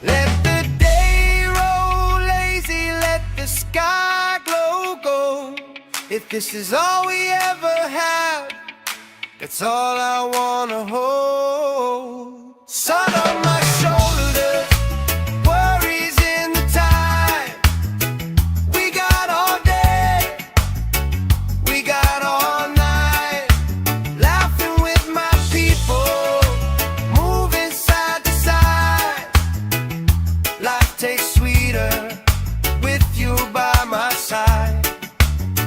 Let the day roll lazy, let the sky glow gold. If this is all we ever have, that's all I wanna hold. Sun on my shoulders, worries in the tide. We got all day, we got all night, laughing with my people, moving side to side. Life tastes sweeter with you by my side,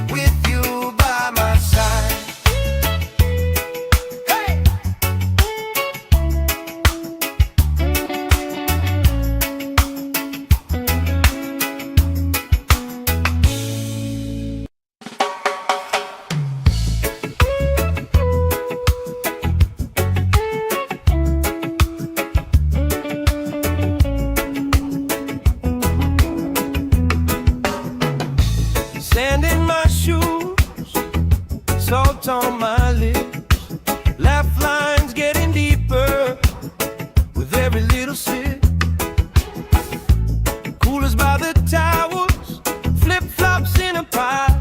with you by my side. Hey! salt on my lips, laugh lines getting deeper with every little sip. Coolers by the towers, flip-flops in a pie.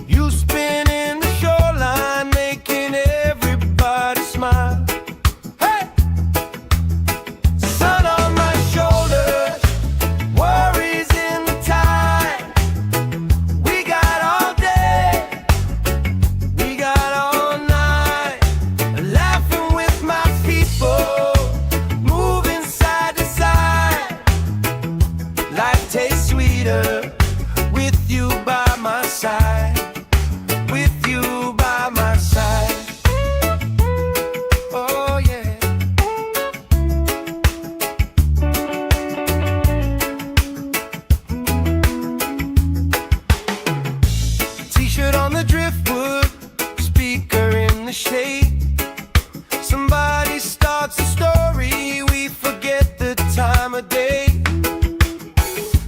You spin in the shoreline, making everybody smile. Hey! Sun on my shoulders, worries in the tide. We got all day, we got all night, laughing with my people, moving side to side. Life tastes sweeter with you by my side, with you by my side. Oh yeah. T-shirt on the driftwood, speaker in the shade. Somebody starts a story, we forget the time of day.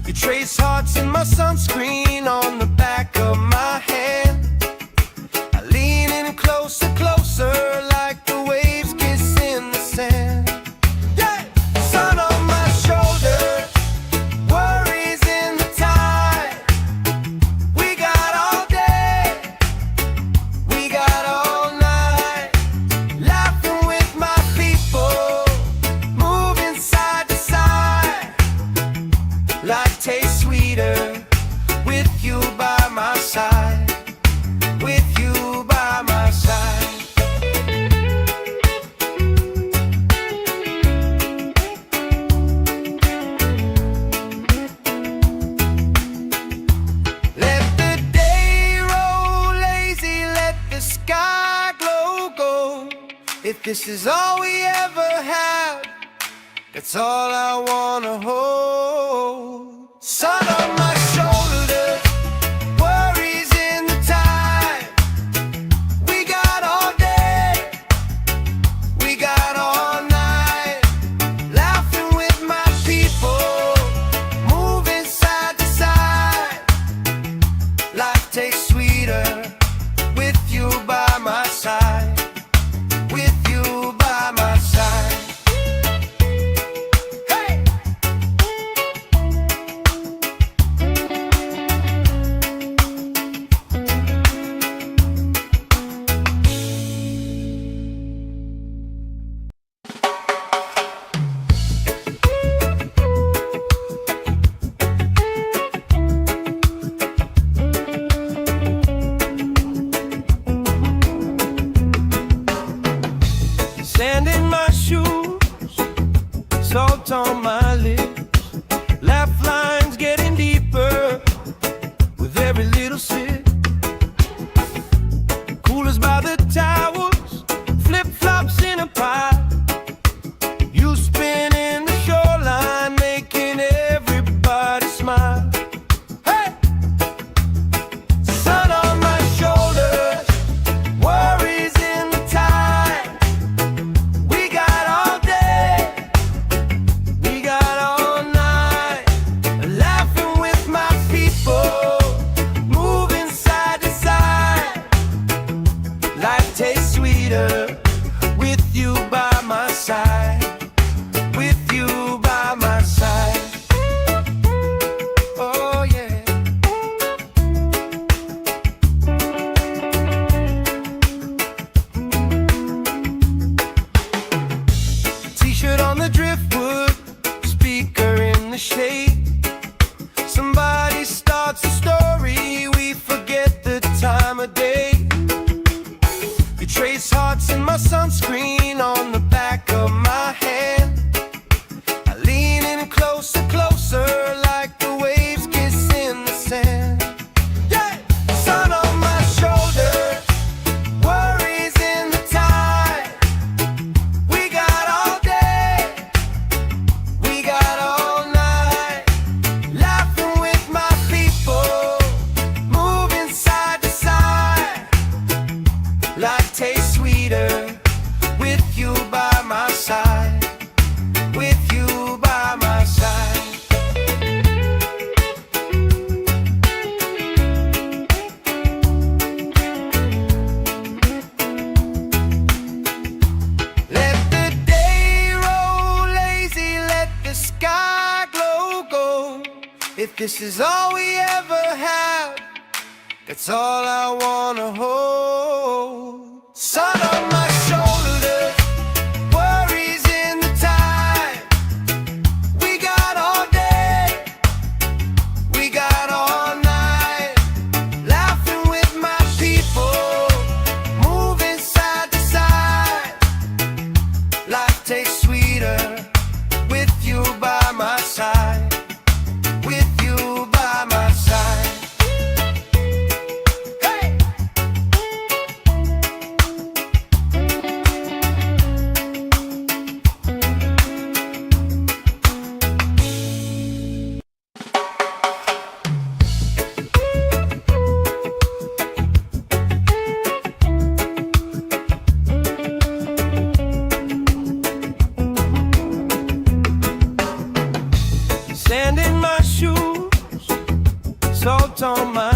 You trace hearts in my sunscreen on the back of my hand. I lean in closer, closer, like the waves kiss in the sand. Yeah! Sun on my shoulders, worries in the tide. We got all day, we got all night, laughing with my people, moving side to side. Life tastes sweeter with you by my side, with you by my side. Let the day roll lazy, let the sky glow gold. If this is all we ever have, that's all I wanna hold. Sun on my shoulders, worries in the tide. We got all day, we got all night, laughing with my people, moving side to side. Life tastes sweeter with you by my side, with you by my side. Hey! Sand in my shoes, salt on my lips, laugh lines getting deeper with every little sip. Coolers by the towers, flip-flops in a pie. You spin in the shoreline, making everybody smile. Hey! Sun on my shoulders, worries in the tide. We got all day, we got all night, laughing with my people, moving side to side. Life tastes sweeter with you by my side, with you by my side. Oh yeah. T-shirt on the driftwood, speaker in the shade. Somebody starts a story, we forget the time of day. You trace hearts in my sunscreen on the back of my hand. I lean in closer, closer, like the waves kiss in the sand. Yeah! Sun on my shoulders, worries in the tide. We got all day, we got all night, laughing with my people, moving side to side. Life tastes sweeter with If this is all we ever have, that's all I wanna hold. Sun on my shoulders, worries in the tide. We got all day, we got all night. Laughing with my people, moving side to side. Life tastes sweeter with you by my side. With you by my side. Hey! Sand in my shoes, salt on my